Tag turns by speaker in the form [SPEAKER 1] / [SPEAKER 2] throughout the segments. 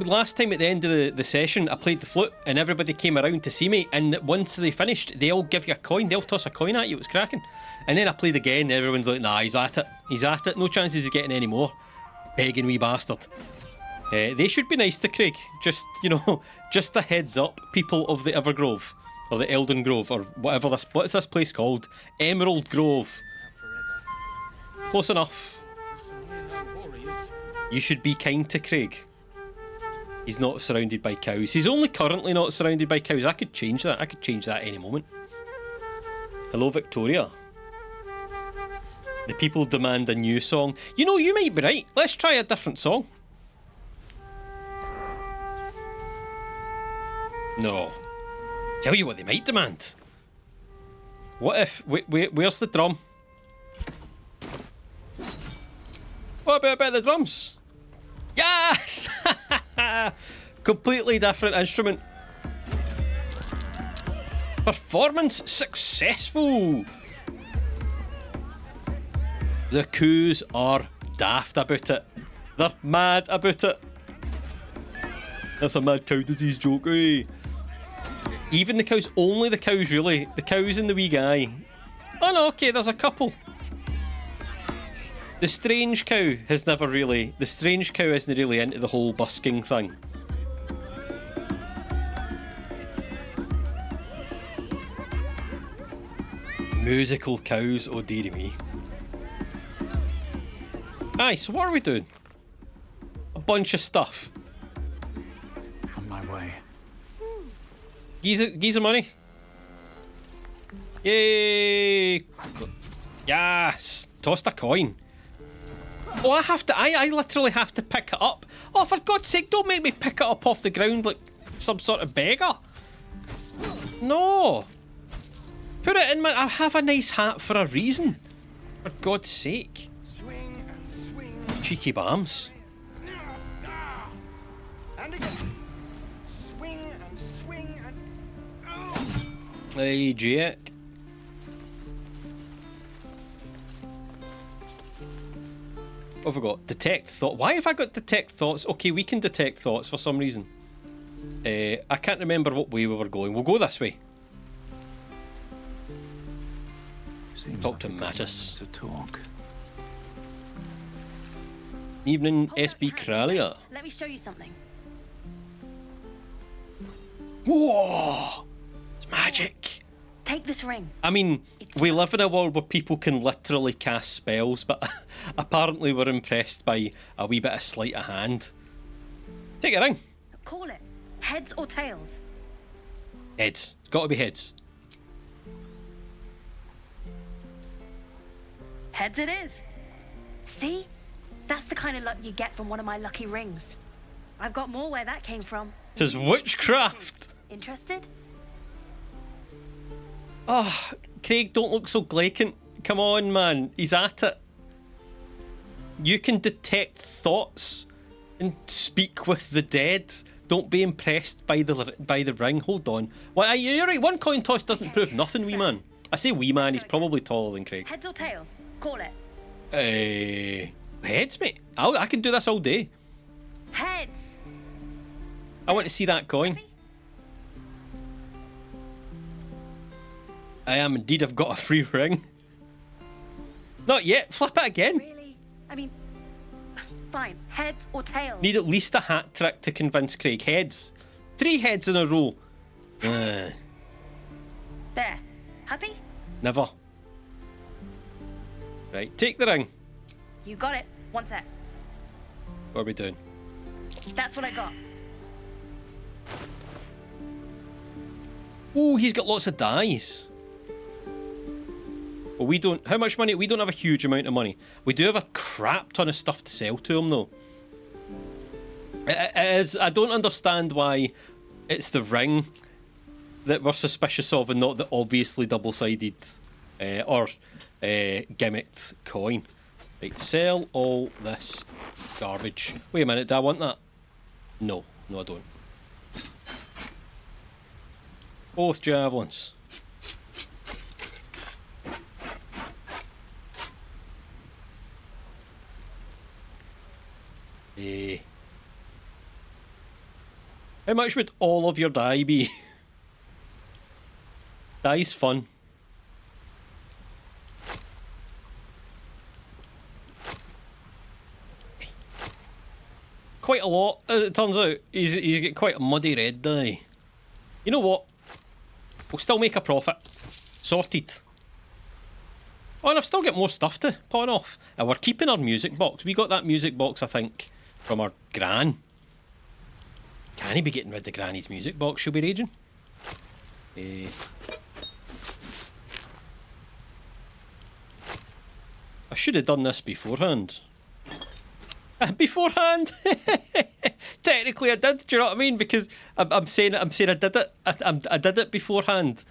[SPEAKER 1] last time at the end of the session, I played the flute and everybody came around to see me, and once they finished, they all give you a coin. They'll toss a coin at you. It was cracking. And then I played again, and everyone's like, nah, he's at it. He's at it. No chances of getting any more. Begging wee bastard. They should be nice to Craig. Just, you know, just a heads up, people of the Evergrove, or the Elden Grove, or whatever this, what's this place called? Emerald Grove. Close enough. You should be kind to Craig. He's not surrounded by cows. He's only currently not surrounded by cows. I could change that. I could change that any moment. Hello, Victoria. The people demand a new song. You know, you might be right. Let's try a different song. No. Tell you what they might demand. What if... where's the drum? What about a bit of the drums? Yes! Completely different instrument. Performance successful. The coos are daft about it. They're mad about it. That's a mad cow disease joke, eh? Even the cows, only the cows really. The cows and the wee guy. Oh no, okay, there's a couple. The strange cow has never really... The strange cow isn't really into the whole busking thing. Musical cows, oh dearie me. Aye, so what are we doing? A bunch of stuff.
[SPEAKER 2] On my way.
[SPEAKER 1] Geezer money. Yay! Yes! Tossed a coin. Oh, I literally have to pick it up. Oh, for God's sake, don't make me pick it up off the ground like some sort of beggar. No. Put it in I have a nice hat for a reason. For God's sake.
[SPEAKER 3] Swing and swing.
[SPEAKER 1] Cheeky bams.
[SPEAKER 3] And again. Swing and swing and... Oh.
[SPEAKER 1] Hey, Jack. What have I got? Detect thought. Why have I got detect thoughts? Okay, we can detect thoughts for some reason. I can't remember what way we were going. We'll go this way.
[SPEAKER 2] Seems
[SPEAKER 1] Talk
[SPEAKER 2] like
[SPEAKER 1] to
[SPEAKER 2] a good
[SPEAKER 1] Mattis.
[SPEAKER 2] moment to talk.
[SPEAKER 1] Evening,
[SPEAKER 4] Hold up,
[SPEAKER 1] SB
[SPEAKER 4] Hans.
[SPEAKER 1] Kralia.
[SPEAKER 4] Let me show you something.
[SPEAKER 1] Whoa! It's magic.
[SPEAKER 4] Take this ring.
[SPEAKER 1] I mean, we live in a world where people can literally cast spells, but apparently we're impressed by a wee bit of sleight of hand. Take a ring.
[SPEAKER 4] Call it. Heads or tails?
[SPEAKER 1] Heads. It's got to be heads.
[SPEAKER 4] Heads it is. See? That's the kind of luck you get from one of my lucky rings. I've got more where that came from.
[SPEAKER 1] Tis witchcraft.
[SPEAKER 4] Interested?
[SPEAKER 1] Oh, Craig, don't look so glacial. Come on, man. He's at it. You can detect thoughts and speak with the dead. Don't be impressed by the ring. Hold on. Well, you're right. One coin toss doesn't prove nothing, wee man. I say wee man. He's probably taller than Craig.
[SPEAKER 4] Heads or tails? Call it.
[SPEAKER 1] Heads, mate. I can do this all day.
[SPEAKER 4] Heads.
[SPEAKER 1] I want to see that coin.
[SPEAKER 4] Happy?
[SPEAKER 1] I am indeed. I've got a free ring. Not yet. Flip it again.
[SPEAKER 4] Really? I mean, fine. Heads or tails?
[SPEAKER 1] Need at least a hat trick to convince Craig. Heads. 3 heads in a row.
[SPEAKER 4] There. Happy?
[SPEAKER 1] Never. Right, take the ring.
[SPEAKER 4] You got it. One sec.
[SPEAKER 1] What are we doing?
[SPEAKER 4] That's what I got.
[SPEAKER 1] Oh, he's got lots of dice. Well, we don't... How much money? We don't have a huge amount of money. We do have a crap ton of stuff to sell to him, though. It is... I don't understand why it's the ring that we're suspicious of and not the obviously double-sided or gimmicked coin. Right, sell all this garbage. Wait a minute, do I want that? No, I don't. Both javelins. How much would all of your dye be? Dye's fun. Quite a lot, as it turns out. He's got quite a muddy red dye. You know what? We'll still make a profit. Sorted. Oh, and I've still got more stuff to pawn off. And we're keeping our music box. We got that music box, I think, from our gran. Can he be getting rid of Granny's music box? She'll be raging. I should have done this beforehand. Beforehand? Technically I did, do you know what I mean? Because I'm saying I did it. I did it beforehand.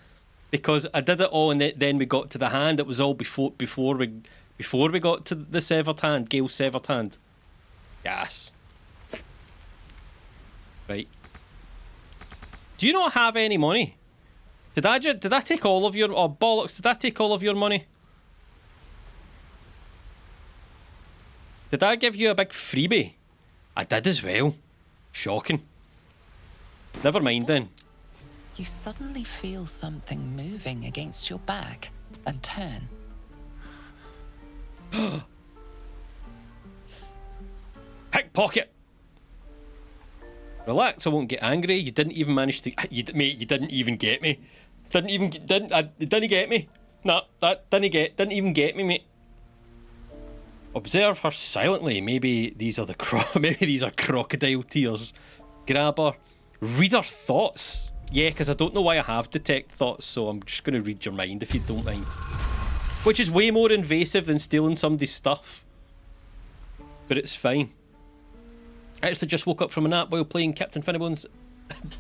[SPEAKER 1] Because I did it all and then we got to the hand. It was all before we got to the severed hand, Gail's severed hand. Yes. Right. Do you not have any money? Did I take all of your... Oh, bollocks. Did I take all of your money? Did I give you a big freebie? I did as well. Shocking. Never mind then.
[SPEAKER 5] You suddenly feel something moving against your back and turn.
[SPEAKER 1] Pickpocket! Relax, I won't get angry. You didn't even manage to... Mate, you didn't even get me. Didn't get me. No, that didn't even get me, mate. Observe her silently. Maybe these are maybe these are crocodile tears. Grab her. Read her thoughts. Yeah, because I don't know why I have detect thoughts, so I'm just going to read your mind if you don't mind. Which is way more invasive than stealing somebody's stuff. But it's fine. I actually just woke up from a nap while playing Captain Finneybon's.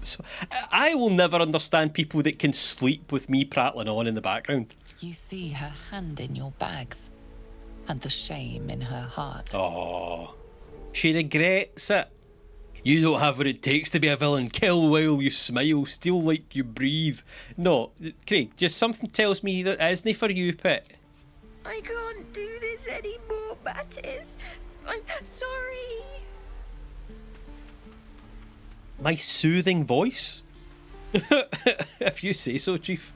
[SPEAKER 1] So, I will never understand people that can sleep with me prattling on in the background.
[SPEAKER 5] You see her hand in your bags and the shame in her heart.
[SPEAKER 1] Oh, she regrets it. You don't have what it takes to be a villain. Kill while you smile, steal like you breathe. No, Craig, just something tells me that it isn't for you, pet.
[SPEAKER 6] I can't do this anymore, Mattis. I'm sorry.
[SPEAKER 1] My soothing voice? If you say so, Chief.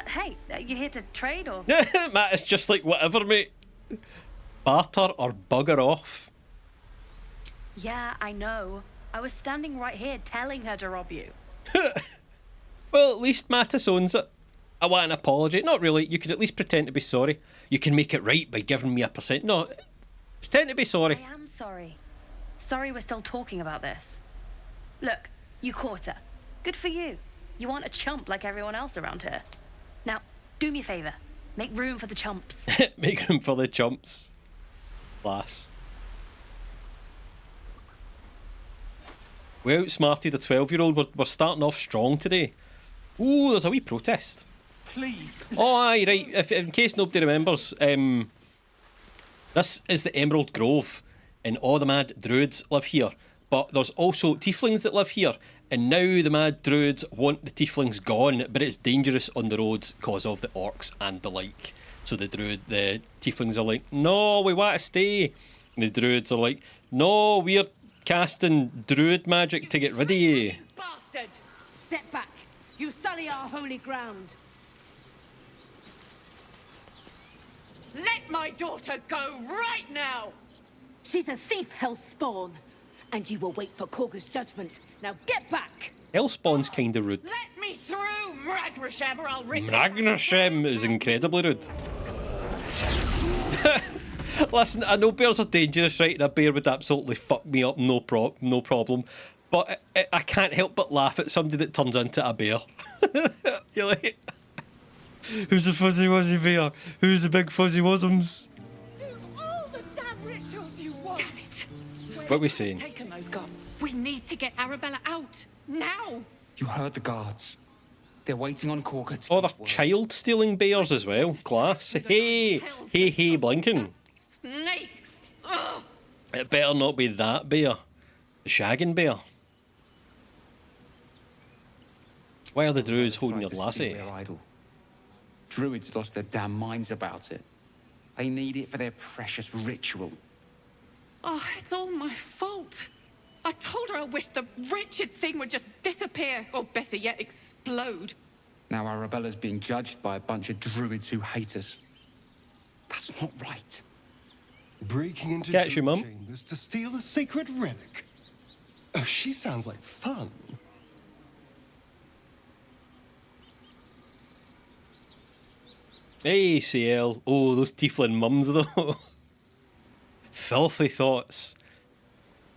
[SPEAKER 4] Hey, you here to trade or?
[SPEAKER 1] Matt, it's just like whatever, mate. Barter or bugger off.
[SPEAKER 4] Yeah, I know. I was standing right here telling her to rob you.
[SPEAKER 1] Well, at least Mattis owns it. I want an apology. Not really. You could at least pretend to be sorry. You can make it right by giving me a %. No, pretend to be sorry.
[SPEAKER 4] I am sorry. Sorry we're still talking about this. Look, you caught her. Good for you. You aren't a chump like everyone else around here. Now, do me a favour. Make room for the chumps.
[SPEAKER 1] Make room for the chumps. Class. We outsmarted a 12-year-old. We're starting off strong today. Ooh, there's a wee protest.
[SPEAKER 3] Please.
[SPEAKER 1] Oh, aye, right. If, in case nobody remembers, this is the Emerald Grove, and all the mad druids live here. But there's also tieflings that live here, and now the mad druids want the tieflings gone, but it's dangerous on the roads because of the orcs and the like. So the tieflings are like, no, we want to stay. And the druids are like, no, we're casting druid magic to get rid of you.
[SPEAKER 7] Bastard! Step back. You sully our holy ground. Let my daughter go right now! She's a thief, hellspawn. And you will wait for Korga's judgment. Now get back!
[SPEAKER 1] Hellspawn's kind of rude.
[SPEAKER 7] Let me through, Mragrashem, or I'll rip
[SPEAKER 1] Mragrashem is incredibly rude. Listen, I know bears are dangerous, right? And a bear would absolutely fuck me up, no problem. But I can't help but laugh at somebody that turns into a bear. You're like, who's the fuzzy wuzzy bear? Who's the big fuzzy wuzzums?
[SPEAKER 7] Do all the damn rituals you want! Damn it!
[SPEAKER 1] What are we saying?
[SPEAKER 7] Taken those guns. We need to get Arabella out now.
[SPEAKER 2] You heard the guards. They're waiting on Korga to
[SPEAKER 1] Oh,
[SPEAKER 2] give
[SPEAKER 1] they're
[SPEAKER 2] word.
[SPEAKER 1] child stealing bears as well. Class. Hey, blinking.
[SPEAKER 7] Snake. Ugh.
[SPEAKER 1] It better not be that bear. The shagging bear. Why are the druids holding your
[SPEAKER 2] Tried to
[SPEAKER 1] lassie?
[SPEAKER 2] steal their idol. Druids lost their damn minds about it. They need it for their precious ritual.
[SPEAKER 7] Oh, it's all my fault. I told her I wished the wretched thing would just disappear, or better yet, explode.
[SPEAKER 2] Now Arabella's being judged by a bunch of druids who hate us. That's not right.
[SPEAKER 8] Breaking into
[SPEAKER 1] Catch you,
[SPEAKER 8] jewel
[SPEAKER 1] Mum.
[SPEAKER 8] chambers to steal a sacred relic. Oh, she sounds like fun.
[SPEAKER 1] Hey, CL. Oh, those tiefling mums, though. Filthy thoughts.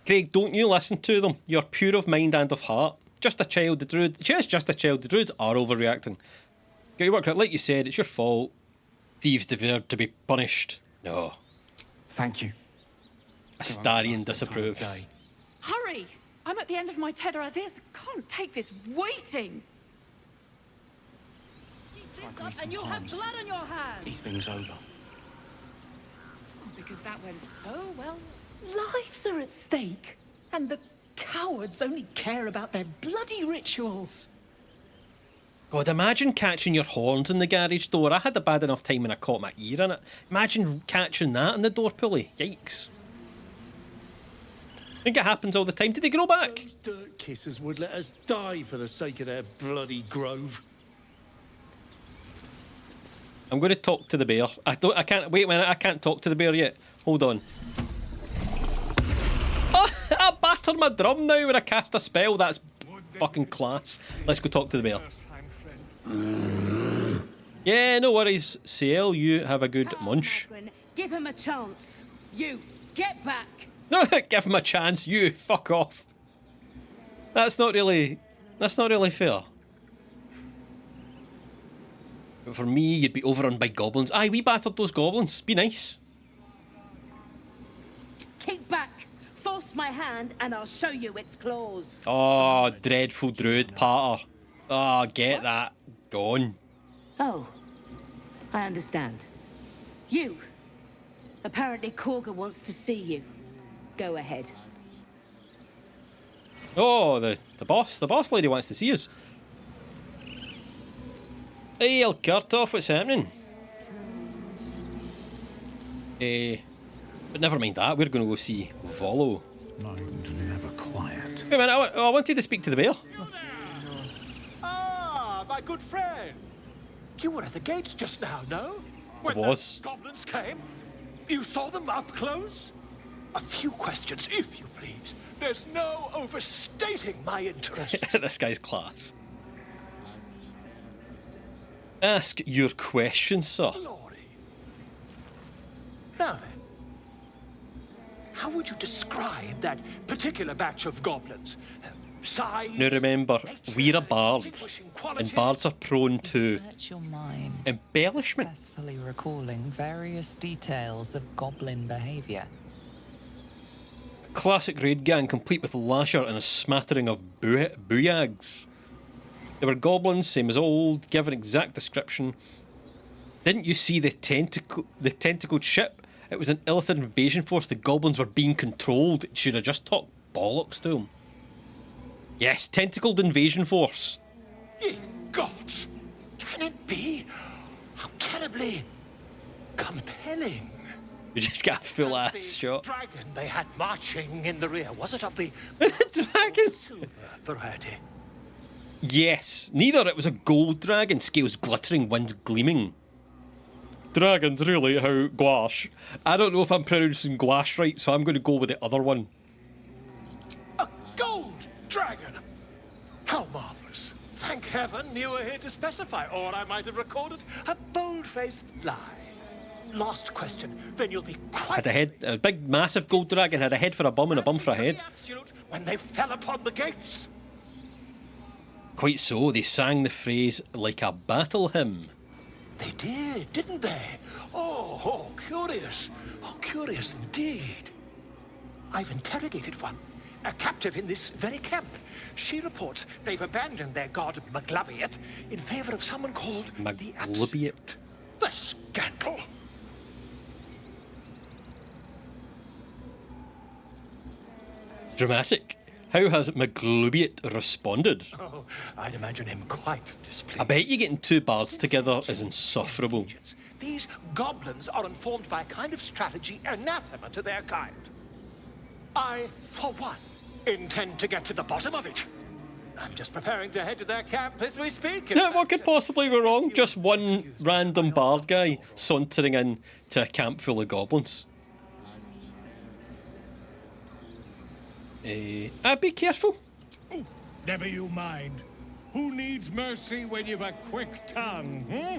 [SPEAKER 1] Craig, don't you listen to them. You're pure of mind and of heart. Just a child, the druid. She's just a child. The druids are overreacting. Get your work out. Like you said, it's your fault. Thieves deserve to be punished. No.
[SPEAKER 2] Thank you.
[SPEAKER 1] Astarion disapproves.
[SPEAKER 7] Hurry! I'm at the end of my tether as is. Can't take this waiting. Keep this up and you'll have blood on your hands.
[SPEAKER 2] These things over.
[SPEAKER 7] Because that went so well.
[SPEAKER 9] Lives are at stake, and the cowards only care about their bloody rituals.
[SPEAKER 1] God, imagine catching your horns in the garage door. I had a bad enough time when I caught my ear in it. Imagine catching that in the door pulley. Yikes. I think it happens all the time. Did they grow back?
[SPEAKER 10] Those dirt kissers would let us die for the sake of their bloody grove.
[SPEAKER 1] I'm going to talk to the bear. I can't, wait a minute, I can't talk to the bear yet. Hold on. Oh, I batter my drum now when I cast a spell. That's fucking class. Let's go talk to the bear. Yeah, no worries. CL, you have a good munch.
[SPEAKER 7] Give him a chance. You, get back.
[SPEAKER 1] No, give him a chance. You, fuck off. That's not really fair. But for me, you'd be overrun by goblins. Aye, we battered those goblins. Be nice.
[SPEAKER 7] Kick back. Force my hand and I'll show you its claws.
[SPEAKER 1] Oh, dreadful druid patter. Oh, get that. Gone.
[SPEAKER 7] Oh, I understand. You. Apparently Korga wants to see you. Go ahead.
[SPEAKER 1] Oh, the boss lady wants to see us. Hey, El Kurtov, what's happening? But never mind that, we're going to go see Volo.
[SPEAKER 10] Mind never quiet.
[SPEAKER 1] Wait a minute, I wanted to speak to the bear.
[SPEAKER 10] Ah, my good friend. You were at the gates just now, no?
[SPEAKER 1] I was.
[SPEAKER 10] The goblins came? You saw them up close? A few questions, if you please. There's no overstating my interest.
[SPEAKER 1] This guy's class. Ask your question, sir.
[SPEAKER 10] Glory. Now then, how would you describe that particular batch of goblins? Size,
[SPEAKER 1] Now remember, we're a bard,
[SPEAKER 10] distinguishing
[SPEAKER 1] and
[SPEAKER 10] qualities?
[SPEAKER 1] bards are prone to
[SPEAKER 5] Search your mind,
[SPEAKER 1] embellishment.
[SPEAKER 5] successfully recalling various details of goblin behavior.
[SPEAKER 1] Classic raid gang complete with lasher and a smattering of booyags. They were goblins, same as old, give an exact description. Didn't you see the tentacled ship? It was an Illithid invasion force. The goblins were being controlled. Should have just talked bollocks to him. Yes, tentacled invasion force.
[SPEAKER 10] Ye gods! Can it be? How terribly compelling.
[SPEAKER 1] You just got a full
[SPEAKER 10] And
[SPEAKER 1] ass
[SPEAKER 10] the
[SPEAKER 1] shot.
[SPEAKER 10] dragon they had marching in the rear, was it of the
[SPEAKER 1] Dragon?
[SPEAKER 10] silver variety?
[SPEAKER 1] Yes, neither. It was a gold dragon, scales glittering, wings gleaming. Dragons really how gouache. I don't know if I'm pronouncing gouache right, so I'm going to go with the other one.
[SPEAKER 10] A gold dragon! How marvellous. Thank heaven you were here to specify, or I might have recorded a bold-faced lie. Last question, then you'll be quite...
[SPEAKER 1] Had a head, a big massive gold dragon had a head for a bum and a bum for a head.
[SPEAKER 10] absolute when they fell upon the gates.
[SPEAKER 1] Quite so, they sang the phrase like a battle hymn.
[SPEAKER 10] They did, didn't they? Oh, curious. Oh, curious indeed. I've interrogated one, a captive in this very camp. She reports they've abandoned their god Maglubiet in favor of someone called the
[SPEAKER 1] Maglubiet?
[SPEAKER 10] Absolute. The scandal!
[SPEAKER 1] Dramatic. How has Maglubiet responded?
[SPEAKER 10] Oh, I'd imagine him quite displeased.
[SPEAKER 1] I bet you getting two bards together is insufferable.
[SPEAKER 10] These goblins are informed by a kind of strategy anathema to their kind. I, for one, intend to get to the bottom of it. I'm just preparing to head to their camp as we speak.
[SPEAKER 1] Yeah, what could possibly go wrong? Just one random bard guy sauntering in to a camp full of goblins. Be careful.
[SPEAKER 11] Oh, never you mind. Who needs mercy when you've a quick tongue, hmm?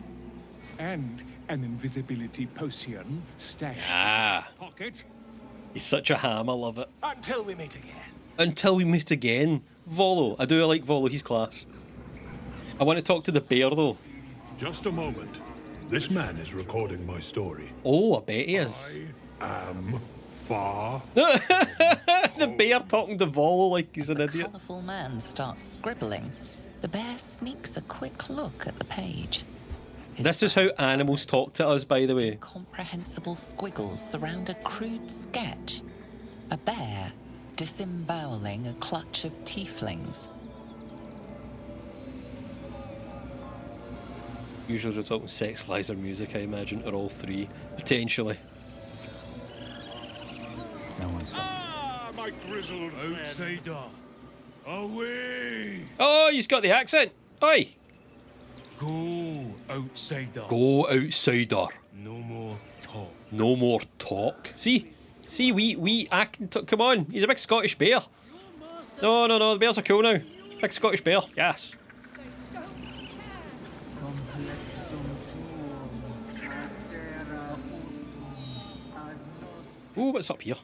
[SPEAKER 11] And an invisibility potion stashed in your pocket.
[SPEAKER 1] He's such a ham, I love it.
[SPEAKER 10] Until we meet again.
[SPEAKER 1] Until we meet again. Volo. I do like Volo, he's class. I want to talk to the bear though.
[SPEAKER 12] Just a moment. This man is recording my story.
[SPEAKER 1] Oh, I bet he is.
[SPEAKER 12] I am far.
[SPEAKER 1] The bear talking to Volo like he's an idiot.
[SPEAKER 5] The colourful man starts scribbling. The bear sneaks a quick look at the page.
[SPEAKER 1] This is how animals talk to us, by the way.
[SPEAKER 5] Incomprehensible squiggles surround a crude sketch. A bear disemboweling a clutch of tieflings.
[SPEAKER 1] Usually they're talking sex, lies, or music, I imagine, or all three, potentially.
[SPEAKER 11] No one's my grizzled outsider. Away!
[SPEAKER 1] Oh, he's got the accent. Oi!
[SPEAKER 11] Go, outsider.
[SPEAKER 1] Go, outsider.
[SPEAKER 11] No more talk.
[SPEAKER 1] No more talk. See, I can come on. He's a big Scottish bear. No, the bears are cool now. Big Scottish bear, yes. Ooh, what's up here?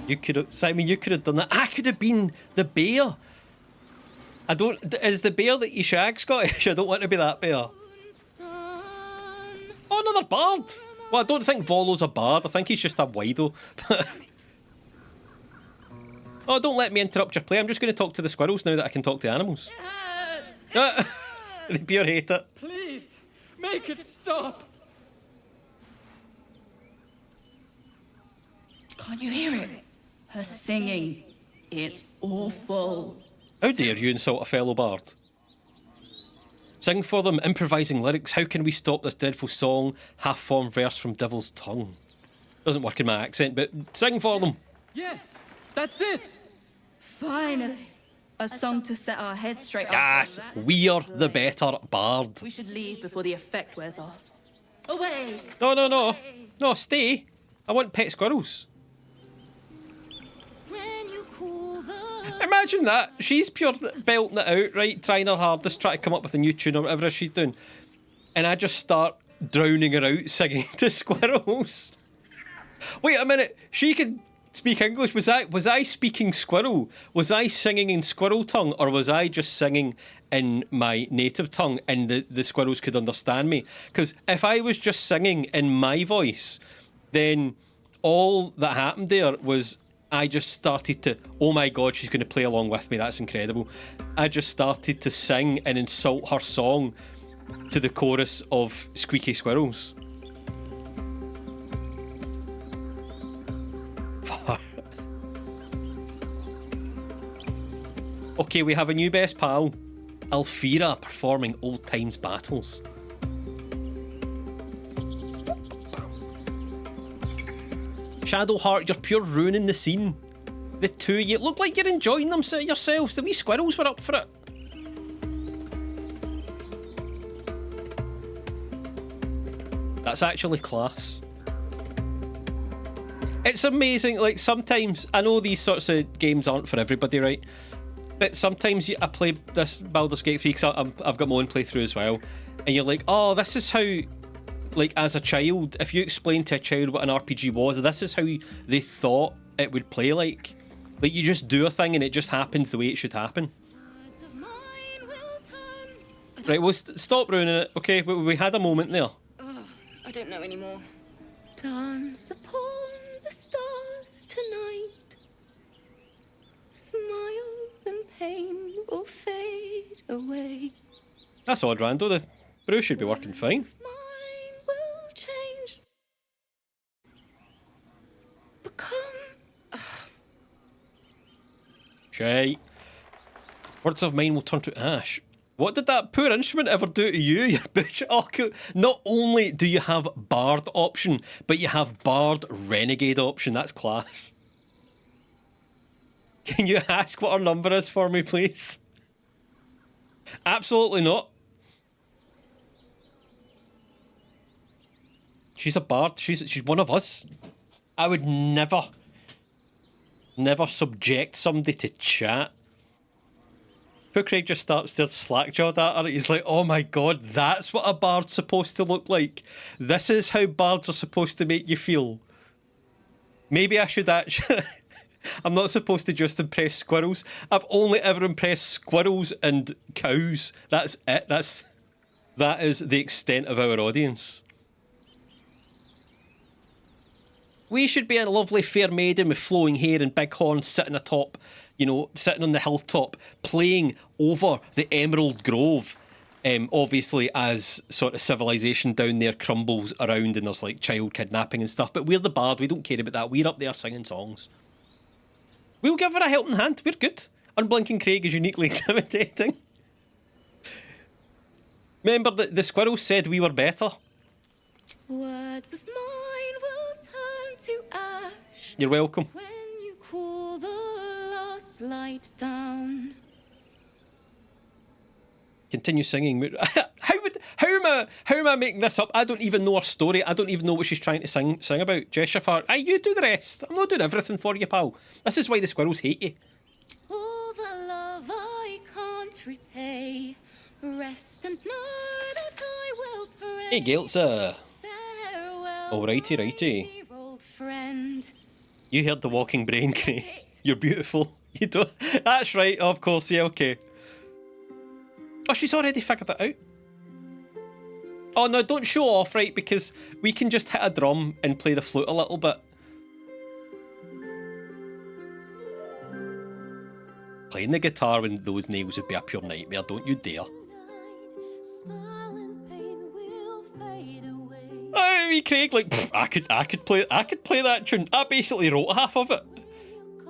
[SPEAKER 1] You could have, Simon, you could have done that. I could have been the bear. I don't, is the bear that you shag Scottish? I don't want to be that bear. Oh, another bard. Well, I don't think Volo's a bard. I think he's just a wido. Oh, don't let me interrupt your play. I'm just going to talk to the squirrels now that I can talk to animals. They pure hate it.
[SPEAKER 3] Please, make it stop.
[SPEAKER 13] Can't you hear it? Her singing. It's awful.
[SPEAKER 1] How dare you insult a fellow bard? Sing for them, improvising lyrics. How can we stop this dreadful song? Half-formed verse from Devil's Tongue. Doesn't work in my accent, but sing for them.
[SPEAKER 13] Yes, that's it. Finally, a song to set our heads straight.
[SPEAKER 1] Yes, we're the better bard.
[SPEAKER 13] We should leave before the effect wears off. Away!
[SPEAKER 1] No. No, stay. I want pet squirrels. Imagine that. She's pure belting it out, right? Trying her hardest, trying to come up with a new tune or whatever she's doing. And I just start drowning her out singing to squirrels. Wait a minute. She can speak English. Was I speaking squirrel? Was I singing in squirrel tongue? Or was I just singing in my native tongue and the squirrels could understand me? Because if I was just singing in my voice, then all that happened there was I just started to, oh my god, she's going to play along with me, that's incredible. I just started to sing and insult her song to the chorus of Squeaky Squirrels. Okay, we have a new best pal, Alfira, performing old times battles. Shadowheart, you're pure ruining the scene. The two of you look like you're enjoying them yourselves. The wee squirrels were up for it. That's actually class. It's amazing, like sometimes, I know these sorts of games aren't for everybody, right? But sometimes I play this Baldur's Gate 3 because I've got my own playthrough as well. And you're like, oh, this is how, like as a child, if you explain to a child what an RPG was, this is how they thought it would play like. Like you just do a thing and it just happens the way it should happen. Right, we'll stop ruining it. Okay, we had a moment there.
[SPEAKER 6] Oh, I don't know anymore. Dance upon the stars tonight. Smile and pain will fade away.
[SPEAKER 1] That's odd, Rando. The brew should be working fine.
[SPEAKER 6] Will change. Become.
[SPEAKER 1] Shite. Words of mine will turn to ash. What did that poor instrument ever do to you? Your bitch. Oh, cool. Not only do you have Bard option, but you have Bard Renegade option. That's class. Can you ask what her number is for me, please? Absolutely not. She's a Bard. She's one of us. I would never subject somebody to chat. Poor Craig just starts to slackjawed at her. He's like, oh my god, that's what a bard's supposed to look like. This is how bards are supposed to make you feel. Maybe I should actually... I'm not supposed to just impress squirrels. I've only ever impressed squirrels and cows. That's it. That is the extent of our audience. We should be a lovely fair maiden with flowing hair and big horns sitting atop, you know, sitting on the hilltop, playing over the Emerald Grove. Obviously, as sort of civilization down there crumbles around and there's like child kidnapping and stuff. But we're the bard. We don't care about that. We're up there singing songs. We'll give her a helping hand. We're good. Unblinking Craig is uniquely intimidating. Remember that the squirrels said we were better.
[SPEAKER 6] Words of mine will turn to ash.
[SPEAKER 1] You're welcome.
[SPEAKER 6] When you cool the last light down.
[SPEAKER 1] Continue singing. How am I making this up? I don't even know her story. I don't even know what she's trying to sing about. Jeshafar, you do the rest. I'm not doing everything for you, pal. This is why the squirrels hate you.
[SPEAKER 6] All the love I can't repay. Rest and know that I will pray.
[SPEAKER 1] Hey, Gailtza.
[SPEAKER 6] Farewell,
[SPEAKER 1] Alrighty, righty.
[SPEAKER 6] dear old friend.
[SPEAKER 1] You heard the walking brain, Craig. You're beautiful. You don't. That's right. Of course. Yeah. Okay. Oh, she's already figured it out. Oh no! Don't show off, right? Because we can just hit a drum and play the flute a little bit. Playing the guitar when those nails would be a pure nightmare. Don't you dare. Oh, me Craig, like I could play that tune. I basically wrote half of it.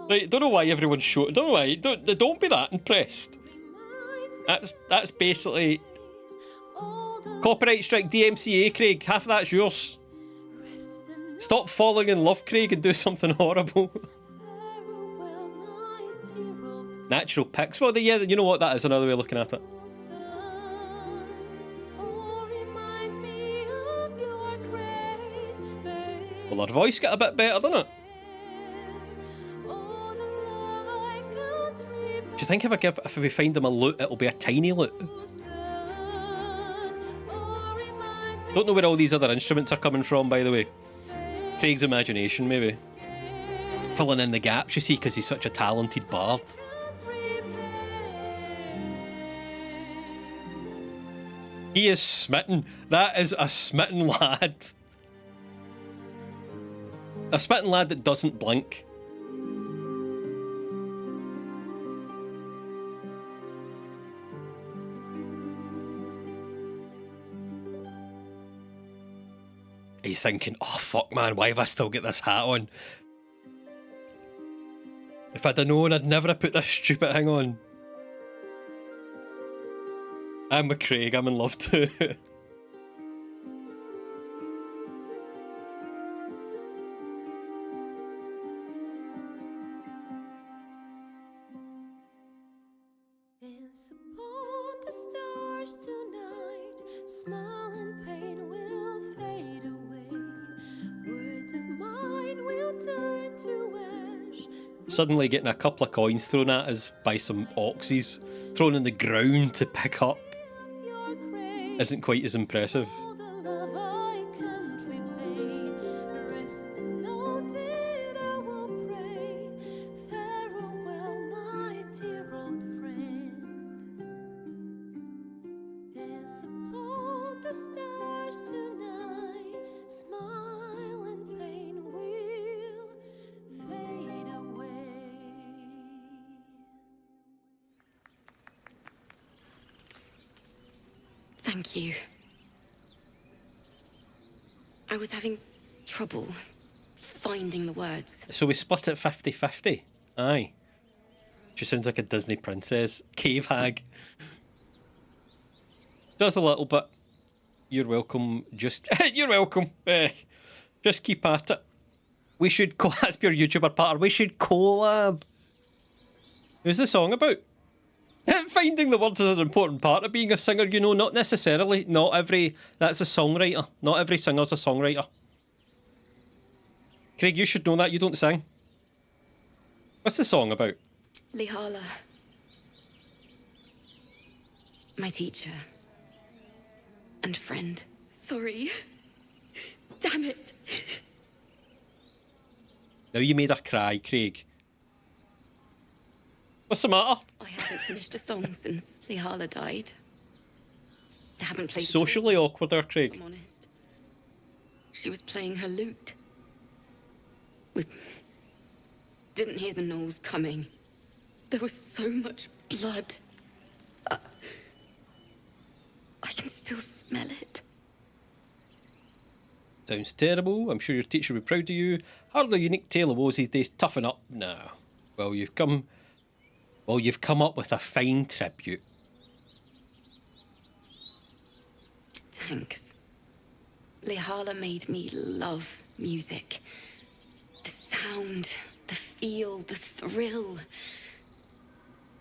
[SPEAKER 1] Right, don't know why everyone's short. Don't know why. Don't be that impressed. That's basically copyright strike DMCA, Craig. Half of that's yours. Stop falling in love, Craig, and do something horrible. Natural picks. Well, yeah, you know what? That is another way of looking at it. Well, her voice got a bit better, didn't it? Do you think if we find them a lute, it'll be a tiny lute? Don't know where all these other instruments are coming from, by the way. Craig's imagination, maybe. Filling in the gaps, you see, because he's such a talented bard. He is smitten. That is a smitten lad. A smitten lad that doesn't blink. He's thinking, oh fuck man, why have I still got this hat on? If I'd have known, I'd never have put this stupid thing on. I'm with Craig, I'm in love too.
[SPEAKER 6] Dance upon the stars tonight. Smile and pain will fade away. Words of mine will turn to ash.
[SPEAKER 1] Suddenly getting a couple of coins thrown at us by some oxes thrown on the ground to pick up isn't quite as impressive.
[SPEAKER 6] Thank you. I was having trouble finding the words.
[SPEAKER 1] So we split it 50-50. Aye. She sounds like a Disney princess. Cave hag. Just a little bit. You're welcome. Just you're welcome. Just keep at it. We should that's your YouTuber partner. We should collab. Who's the song about? Finding the words is an important part of being a singer, you know, not necessarily. Not every... That's a songwriter. Not every singer's a songwriter. Craig, you should know that. You don't sing. What's the song about?
[SPEAKER 14] Lihala. My teacher. And friend. Sorry. Damn it.
[SPEAKER 1] Now you made her cry, Craig. What's the matter?
[SPEAKER 14] I haven't finished a song since Lihala died. I haven't played
[SPEAKER 1] socially awkward there, Craig.
[SPEAKER 14] I'm honest. She was playing her lute. We didn't hear the gnolls coming. There was so much blood. I can still smell it.
[SPEAKER 1] Sounds terrible. I'm sure your teacher will be proud of you. Hardly a unique tale of woes these days. Toughen up. No. Well, you've come up with a fine tribute.
[SPEAKER 14] Thanks. Lihala made me love music. The sound, the feel, the thrill.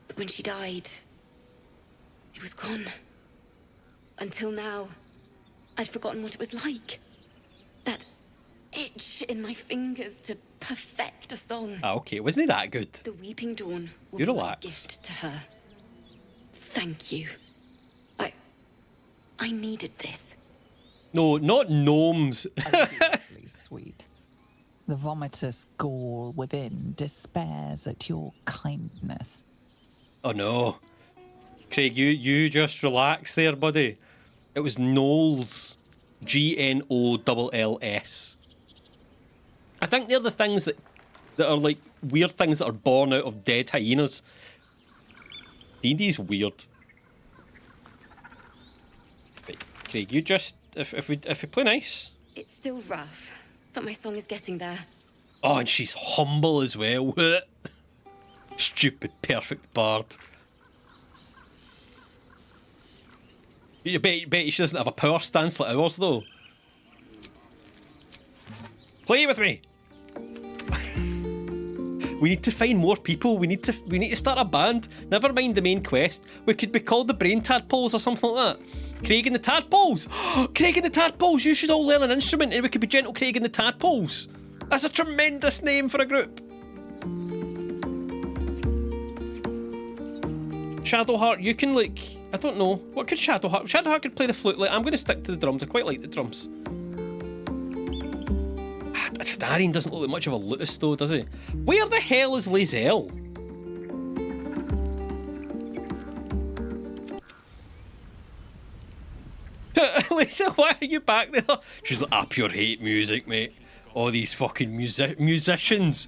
[SPEAKER 14] But when she died, it was gone. Until now, I'd forgotten what it was like. That itch in my fingers to perfect a song.
[SPEAKER 1] Ah, okay. Wasn't it that good?
[SPEAKER 14] The Weeping Dawn will
[SPEAKER 1] You
[SPEAKER 14] be
[SPEAKER 1] relax.
[SPEAKER 14] my gift to her. Thank you. I needed this.
[SPEAKER 1] No, not gnomes.
[SPEAKER 5] Odiously sweet. The vomitous gall within despairs at your kindness.
[SPEAKER 1] Oh no. Craig, you just relax there, buddy. It was Knolls. Gnolls. I think they're the things that are like weird things that are born out of dead hyenas. D&D's weird. Right, Craig, you just if we play nice.
[SPEAKER 14] It's still rough, but my song is getting there.
[SPEAKER 1] Oh, and she's humble as well. Stupid perfect bard. You bet she doesn't have a power stance like ours, though. Play with me. We need to find more people. We need to start a band. Never mind the main quest. We could be called the Brain Tadpoles or something like that. Craig and the Tadpoles. Craig and the Tadpoles. You should all learn an instrument, and we could be Gentle Craig and the Tadpoles. That's a tremendous name for a group. Shadowheart, you can like. I don't know. What could Shadowheart? Shadowheart could play the flute. Like, I'm going to stick to the drums. I quite like the drums. Starion doesn't look like much of a lutist though, does he? Where the hell is Lae'zel? Lae'zel, why are you back there? She's like, I pure hate music, mate. All these fucking musicians.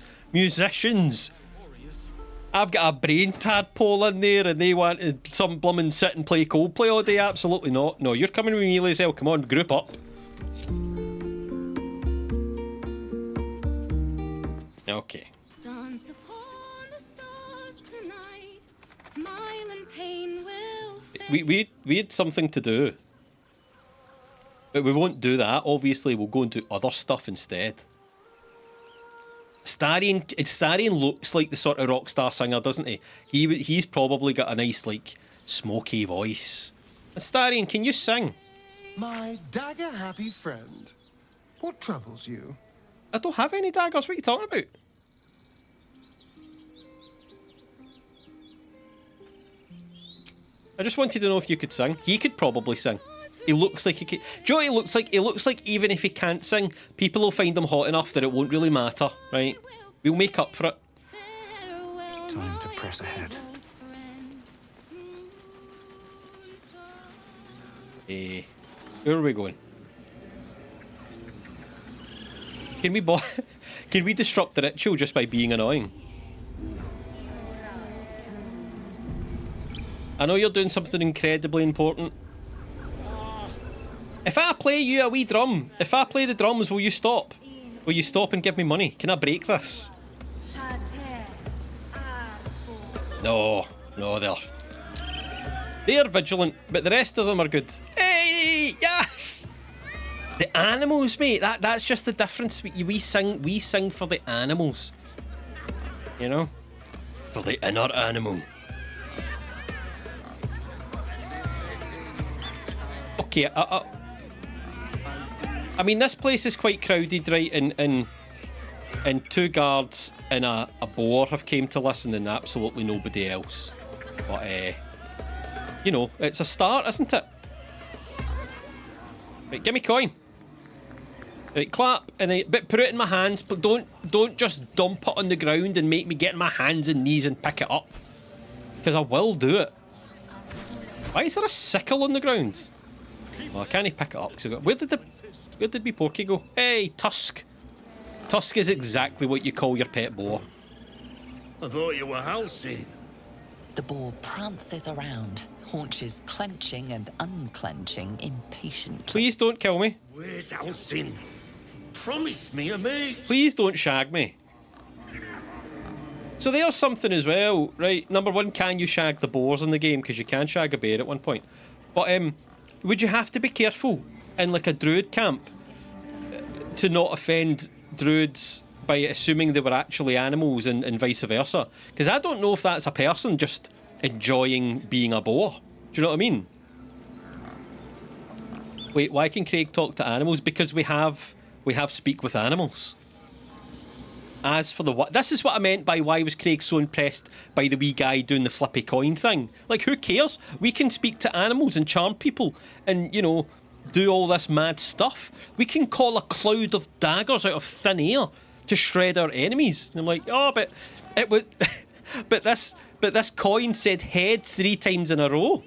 [SPEAKER 1] I've got a brain tadpole in there and they want some blummin' sit and play Coldplay all day. Absolutely not. No, you're coming with me, Lae'zel. Come on, group up. Okay.
[SPEAKER 6] Dance upon the stars tonight. Smile and pain will fade.
[SPEAKER 1] We had something to do. But we won't do that. Obviously, we'll go and do other stuff instead. Starion looks like the sort of rock star singer, doesn't he? He's probably got a nice, like, smoky voice. Starion, can you sing?
[SPEAKER 8] My dagger-happy friend, what troubles you?
[SPEAKER 1] I don't have any daggers. What are you talking about? I just wanted to know if you could sing. He could probably sing. He looks like he could. Joe, he looks like even if he can't sing, people will find him hot enough that it won't really matter, right? We'll make up for it.
[SPEAKER 2] Time to press ahead.
[SPEAKER 1] Where are we going? Can we disrupt the ritual just by being annoying? I know you're doing something incredibly important. If I play you a wee drum, if I play the drums, will you stop? Will you stop and give me money? Can I break this? No, there. They're vigilant, but the rest of them are good. Hey, yes! The animals, mate. That's just the difference. We sing for the animals. You know? For the inner animal. Okay, I mean, this place is quite crowded, right? And 2 guards and a boar have came to listen, and absolutely nobody else. But, you know, it's a start, isn't it? Right, give me coin. Right, clap, but put it in my hands, but don't just dump it on the ground and make me get in my hands and knees and pick it up. Because I will do it. Why is there a sickle on the ground? Well, I can't pick it up. Where did me Porky go? Hey, Tusk. Tusk is exactly what you call your pet boar.
[SPEAKER 15] I thought you were Halcyon.
[SPEAKER 5] The boar prances around, haunches clenching and unclenching impatiently.
[SPEAKER 1] Please don't kill me.
[SPEAKER 15] Where's Halcyon? Promise me a mate.
[SPEAKER 1] Please don't shag me. So there's something as well, right? Number 1, can you shag the boars in the game? Because you can shag a bear at one point. But would you have to be careful in like a druid camp to not offend druids by assuming they were actually animals and vice versa? Because I don't know if that's a person just enjoying being a boar. Do you know what I mean? Wait, why can Craig talk to animals? Because we have speak with animals. As for the what, this is what I meant by why was Craig so impressed by the wee guy doing the flippy coin thing. Like, who cares? We can speak to animals and charm people and, you know, do all this mad stuff. We can call a cloud of daggers out of thin air to shred our enemies. And they're like, oh, but it would, but this coin said head 3 times in a row.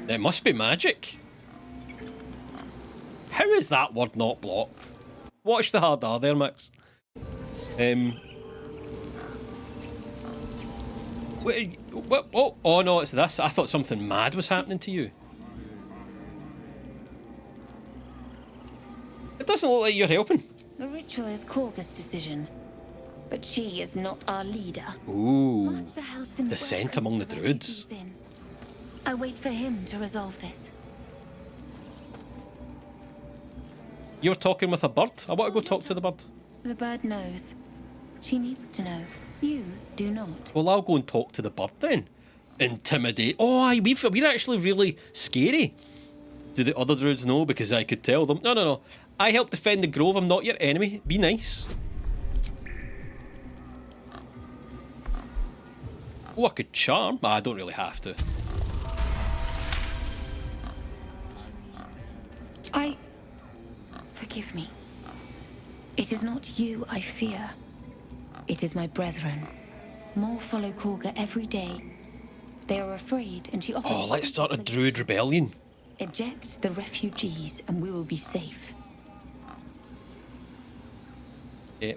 [SPEAKER 1] It must be magic. How is that word not blocked? Watch the hard R there, Max. Wait, what? Oh no, it's this. I thought something mad was happening to you. It doesn't look like you're helping.
[SPEAKER 16] The ritual is Korga's decision, but she is not our leader.
[SPEAKER 1] Ooh,
[SPEAKER 16] Master Halcyon
[SPEAKER 1] dissent among the druids.
[SPEAKER 16] I wait for him to resolve this.
[SPEAKER 1] You were talking with a bird? I want to go talk to the bird.
[SPEAKER 16] The bird knows. She needs to know. You do not.
[SPEAKER 1] Well, I'll go and talk to the bird then. Intimidate. Oh, aye, we're actually really scary. Do the other druids know? Because I could tell them. No. I help defend the grove. I'm not your enemy. Be nice. Oh, I could charm. I don't really have to.
[SPEAKER 16] Forgive me. It is not you I fear. It is my brethren. More follow Korga every day. They are afraid, and she offers...
[SPEAKER 1] Oh, let's start a druid rebellion.
[SPEAKER 16] Eject the refugees, and we will be safe.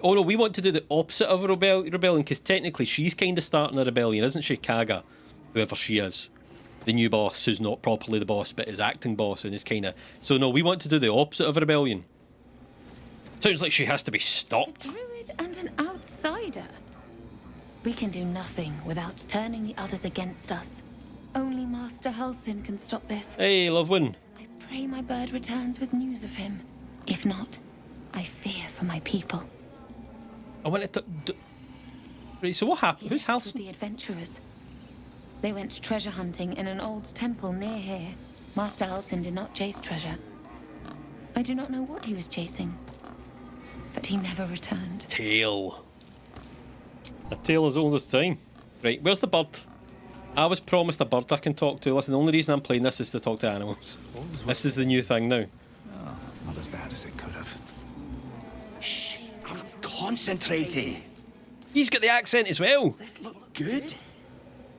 [SPEAKER 1] Oh no, we want to do the opposite of a rebellion, because technically she's kind of starting a rebellion, isn't she? Kaga, whoever she is. The new boss, who's not properly the boss, but is acting boss, and is kind of... So no, we want to do the opposite of a rebellion. Sounds like she has to be stopped.
[SPEAKER 16] A druid and an outsider. We can do nothing without turning the others against us. Only Master Halcyon can stop this.
[SPEAKER 1] Hey, loved one.
[SPEAKER 16] I pray my bird returns with news of him. If not, I fear for my people.
[SPEAKER 1] I wanted to... Right, so what happened? Who's Halcyon?
[SPEAKER 16] The adventurers. They went treasure hunting in an old temple near here. Master Halcyon did not chase treasure. I do not know what he was chasing, but he never returned.
[SPEAKER 1] Tail. A tail as old as time. Right, where's the bird? I was promised a bird I can talk to. Listen, the only reason I'm playing this is to talk to animals. This is the new thing now.
[SPEAKER 10] Oh, not as bad as it could have. Shh, I'm concentrating.
[SPEAKER 1] He's got the accent as well.
[SPEAKER 10] This look good.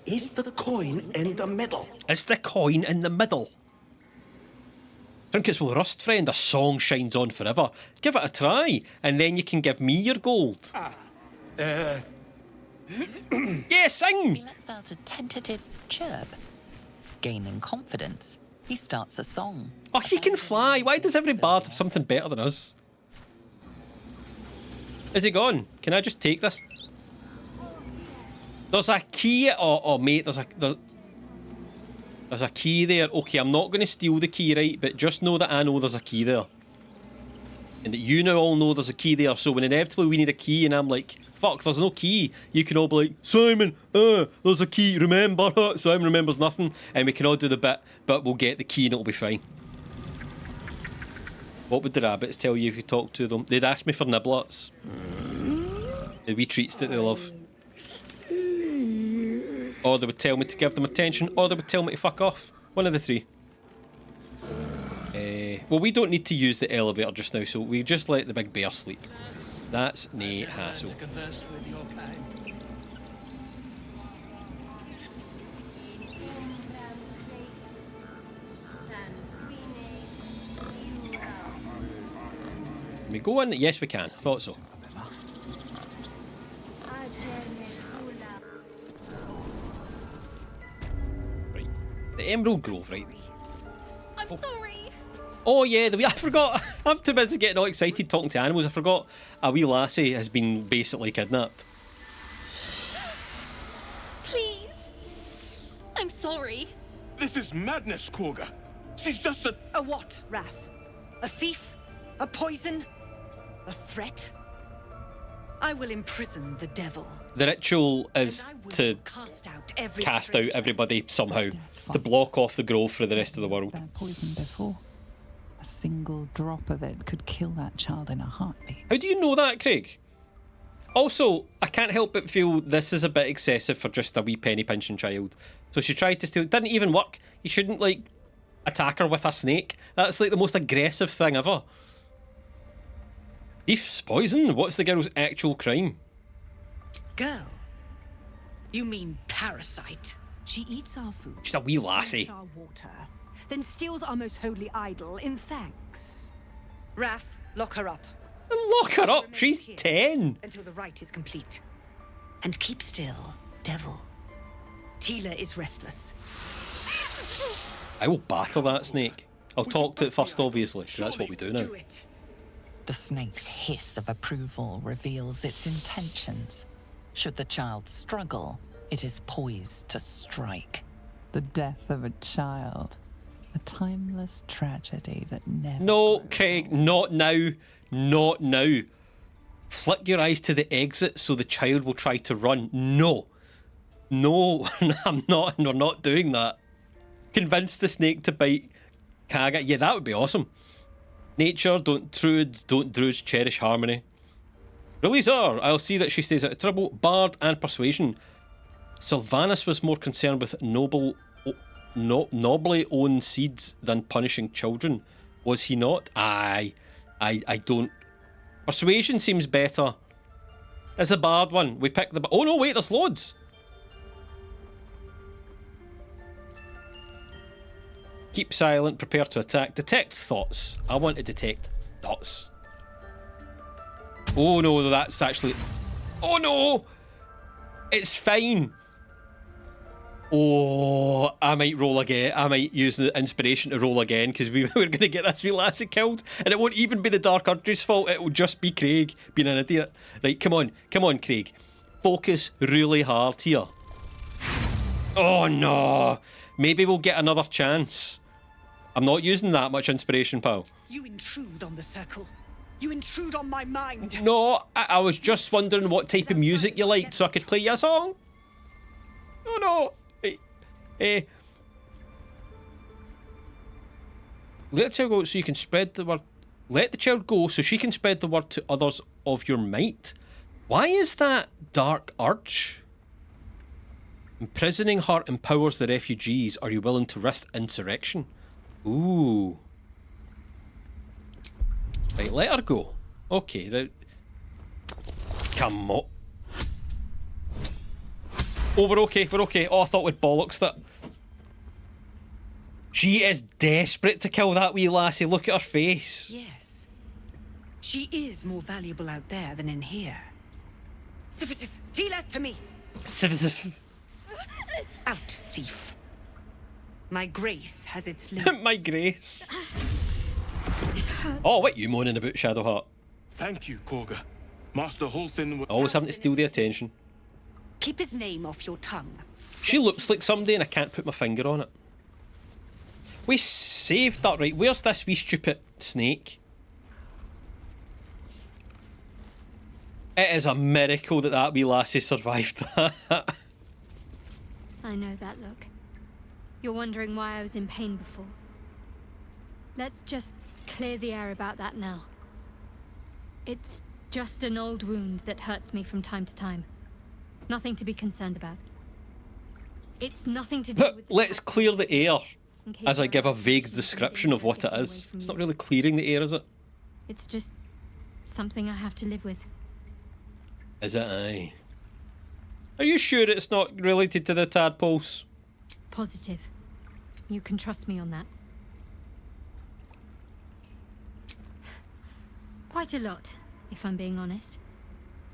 [SPEAKER 10] Is the coin in the middle?
[SPEAKER 1] Is the coin in the middle? Trinkets will rust, friend. A song shines on forever. Give it a try, and then you can give me your gold. Yeah, sing!
[SPEAKER 5] He lets out a tentative chirp. Gaining confidence, he starts a song.
[SPEAKER 1] Oh, he can fly. Why does every bard have something better than us? Is he gone? Can I just take this? There's a key, oh mate, there's a key there. Okay, I'm not going to steal the key, right? But just know that I know there's a key there. And that you now all know there's a key there. So when inevitably we need a key and I'm like, fuck, there's no key, you can all be like, Simon, there's a key, remember? Simon remembers nothing. And we can all do the bit, but we'll get the key and it'll be fine. What would the rabbits tell you if you talked to them? They'd ask me for niblets. The wee treats that they love. Or they would tell me to give them attention, or they would tell me to fuck off. One of the three. Well, we don't need to use the elevator just now, so we just let the big bear sleep. That's nae hassle. Can we go in? Yes, we can. Thought so. Right. The Emerald Grove, right?
[SPEAKER 6] I'm sorry.
[SPEAKER 1] Oh yeah, I forgot. I'm too busy getting all excited talking to animals. I forgot a wee lassie has been basically kidnapped.
[SPEAKER 6] Please. I'm sorry.
[SPEAKER 10] This is madness, Korga. She's just a...
[SPEAKER 17] A what, Wrath? A thief? A poison? A threat? I will imprison the devil.
[SPEAKER 1] The ritual is to cast out everybody somehow, to block off the grove for the rest of the world.
[SPEAKER 5] Been poisoned before. A single drop of it could kill that child in a heartbeat.
[SPEAKER 1] How do you know that, Craig? Also, I can't help but feel this is a bit excessive for just a wee penny pinching child. So she tried to steal. It didn't even work. You shouldn't, like, attack her with a snake. That's like the most aggressive thing ever. Thief's poison? What's the girl's actual crime?
[SPEAKER 17] Girl? You mean parasite? She eats our food.
[SPEAKER 1] She's a wee lassie.
[SPEAKER 17] Drinks our water, then steals our most holy idol in thanks. Wrath, lock her up.
[SPEAKER 1] Lock her up? She's 10.
[SPEAKER 17] Until the rite is complete. And keep still, devil. Tila is restless.
[SPEAKER 1] I will batter that snake. I'll talk to it first, obviously, because that's what we do now.
[SPEAKER 5] The snake's hiss of approval reveals its intentions. Should the child struggle, it is poised to strike. The death of a child. A timeless tragedy that never...
[SPEAKER 1] No, Craig, not now. Not now. Flick your eyes to the exit so the child will try to run. No. No, I'm not. We're not doing that. Convince the snake to bite Kaga. Yeah, that would be awesome. Nature, don't druids cherish harmony. Release her. I'll see that she stays out of trouble. Bard and persuasion. Sylvanus was more concerned with nobly owned seeds than punishing children. Was he not? I don't. Persuasion seems better. It's the bard one. We picked the... Oh no, wait, there's loads. Keep silent, prepare to attack. Detect thoughts. I want to detect thoughts. Oh no, that's actually... Oh no! It's fine. Oh, I might roll again. I might use the inspiration to roll again because we're going to get this wee lassie killed. And it won't even be the Dark Urge's fault. It will just be Craig being an idiot. Right, come on, Craig. Focus really hard here. Oh no. Maybe we'll get another chance. I'm not using that much inspiration, pal.
[SPEAKER 17] You intrude on the circle. You intrude on my mind.
[SPEAKER 1] No, I was just wondering what type of music you liked so I could play you a song. Oh no. Let the child go so you can spread the word. Let the child go so she can spread the word to others of your might. Why is that Dark Urge? Imprisoning her empowers the refugees. Are you willing to risk insurrection? Ooh. Right, let her go. Okay, come on. Oh, we're okay. Oh, I thought we'd bollocks that. She is desperate to kill that wee lassie. Look at her face.
[SPEAKER 17] Yes. She is more valuable out there than in here. Sif, Tila, to me.
[SPEAKER 1] Sif.
[SPEAKER 17] Out, thief. My grace has its limits.
[SPEAKER 1] My grace. Oh, what you moaning about, Shadowheart?
[SPEAKER 10] Thank you, Korga. Master Holson...
[SPEAKER 1] Always having to steal the attention.
[SPEAKER 17] Keep his name off your tongue.
[SPEAKER 1] She looks like somebody and I can't put my finger on it. We saved that, right? Where's this wee stupid snake? It is a miracle that that wee lassie survived that.
[SPEAKER 18] I know that look. You're wondering why I was in pain before. Let's just clear the air about that now. It's just an old wound that hurts me from time to time. Nothing to be concerned about. It's nothing to do with...
[SPEAKER 1] Let's clear the air as I give a vague description of what it is. It's not really clearing the air, is it?
[SPEAKER 18] It's just something I have to live with.
[SPEAKER 1] Is it? Aye. Are you sure it's not related to the tadpoles?
[SPEAKER 18] Positive. You can trust me on that. Quite a lot, if I'm being honest.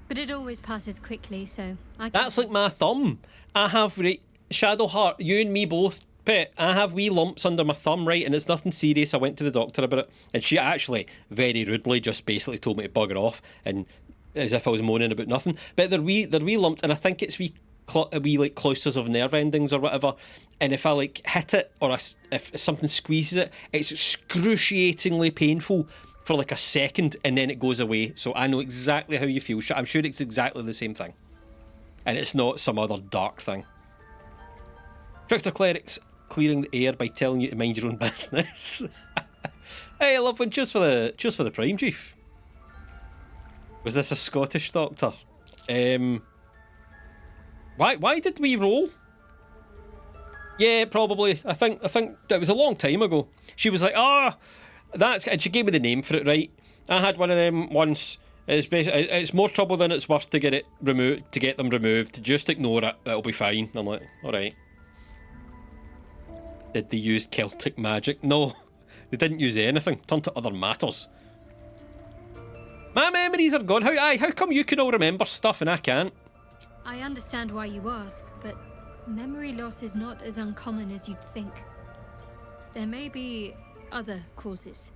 [SPEAKER 18] But it always passes quickly, so I can...
[SPEAKER 1] That's like my thumb. I have, right, Shadowheart, you and me both, Pet, I have wee lumps under my thumb, right, and it's nothing serious. I went to the doctor about it, and she actually, very rudely, just basically told me to bugger off, and as if I was moaning about nothing. But they're wee lumps, and I think it's wee like clusters of nerve endings or whatever, and if I like hit it, or if something squeezes it, it's excruciatingly painful for like a second, and then it goes away. So I know exactly how you feel. I'm sure it's exactly the same thing, and it's not some other dark thing. Trickster clerics clearing the air by telling you to mind your own business. Hey, loved one, cheers for the Prime, Chief. Was this a Scottish doctor? Why did we roll? Yeah, probably. I think it was a long time ago. She was like, that's, and she gave me the name for it, right? I had one of them once. It's more trouble than it's worth to get it removed, to get them removed. Just ignore it. It'll be fine. I'm like, all right. Did they use Celtic magic? No, they didn't use anything. Turned to other matters. My memories are gone. How come you can all remember stuff and I can't?
[SPEAKER 18] I understand why you ask, but memory loss is not as uncommon as you'd think. There may be other causes.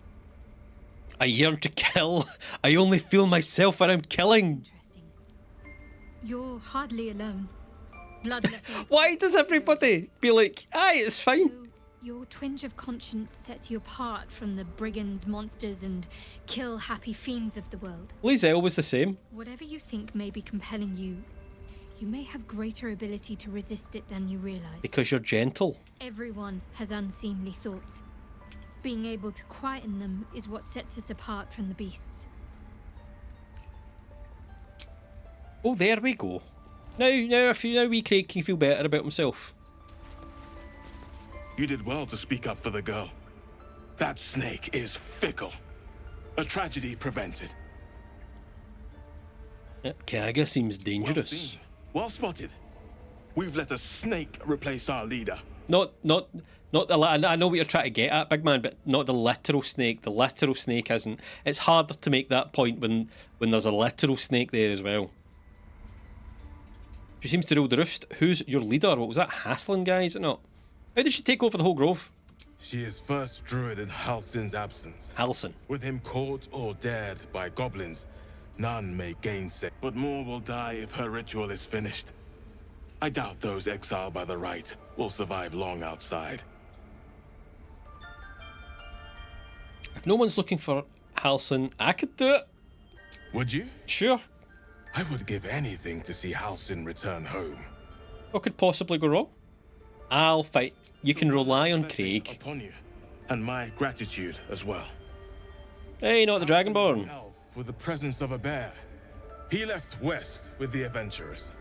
[SPEAKER 1] I yearn to kill. I only feel myself when I'm killing.
[SPEAKER 18] Interesting. You're hardly alone. Bloodletting.
[SPEAKER 1] Why does everybody be like, aye, it's fine?
[SPEAKER 18] Your twinge of conscience sets you apart from the brigands, monsters, and kill-happy fiends of the world.
[SPEAKER 1] Liesel was the same.
[SPEAKER 18] Whatever you think may be compelling you, you may have greater ability to resist it than you realize.
[SPEAKER 1] Because you're gentle.
[SPEAKER 18] Everyone has unseemly thoughts. Being able to quieten them is what sets us apart from the beasts.
[SPEAKER 1] Oh, there we go. Now wee Craig can feel better about himself.
[SPEAKER 12] You did well to speak up for the girl. That snake is fickle. A tragedy prevented.
[SPEAKER 1] Kaga seems dangerous.
[SPEAKER 12] Well spotted. We've let a snake replace our leader.
[SPEAKER 1] Not I know what you're trying to get at, big man, but not the literal snake. The literal snake isn't. It's harder to make that point when there's a literal snake there as well. She seems to rule the roost. Who's your leader? What was that, Haslin guy, is it not? How did she take over the whole grove?
[SPEAKER 12] She is first druid in Halsin's absence.
[SPEAKER 1] Halsin.
[SPEAKER 12] With him caught or dared by goblins, none may gainsay. But more will die if her ritual is finished. I doubt those exiled by the right will survive long outside.
[SPEAKER 1] If no one's looking for Halsin, I could do it.
[SPEAKER 12] Would you?
[SPEAKER 1] Sure.
[SPEAKER 12] I would give anything to see Halsin return home.
[SPEAKER 1] What could possibly go wrong? I'll fight. You can rely on Craig.
[SPEAKER 12] Upon you, and my gratitude as well.
[SPEAKER 1] Hey, not the Dragonborn.
[SPEAKER 12] With the presence of a bear, he left west with the adventurers.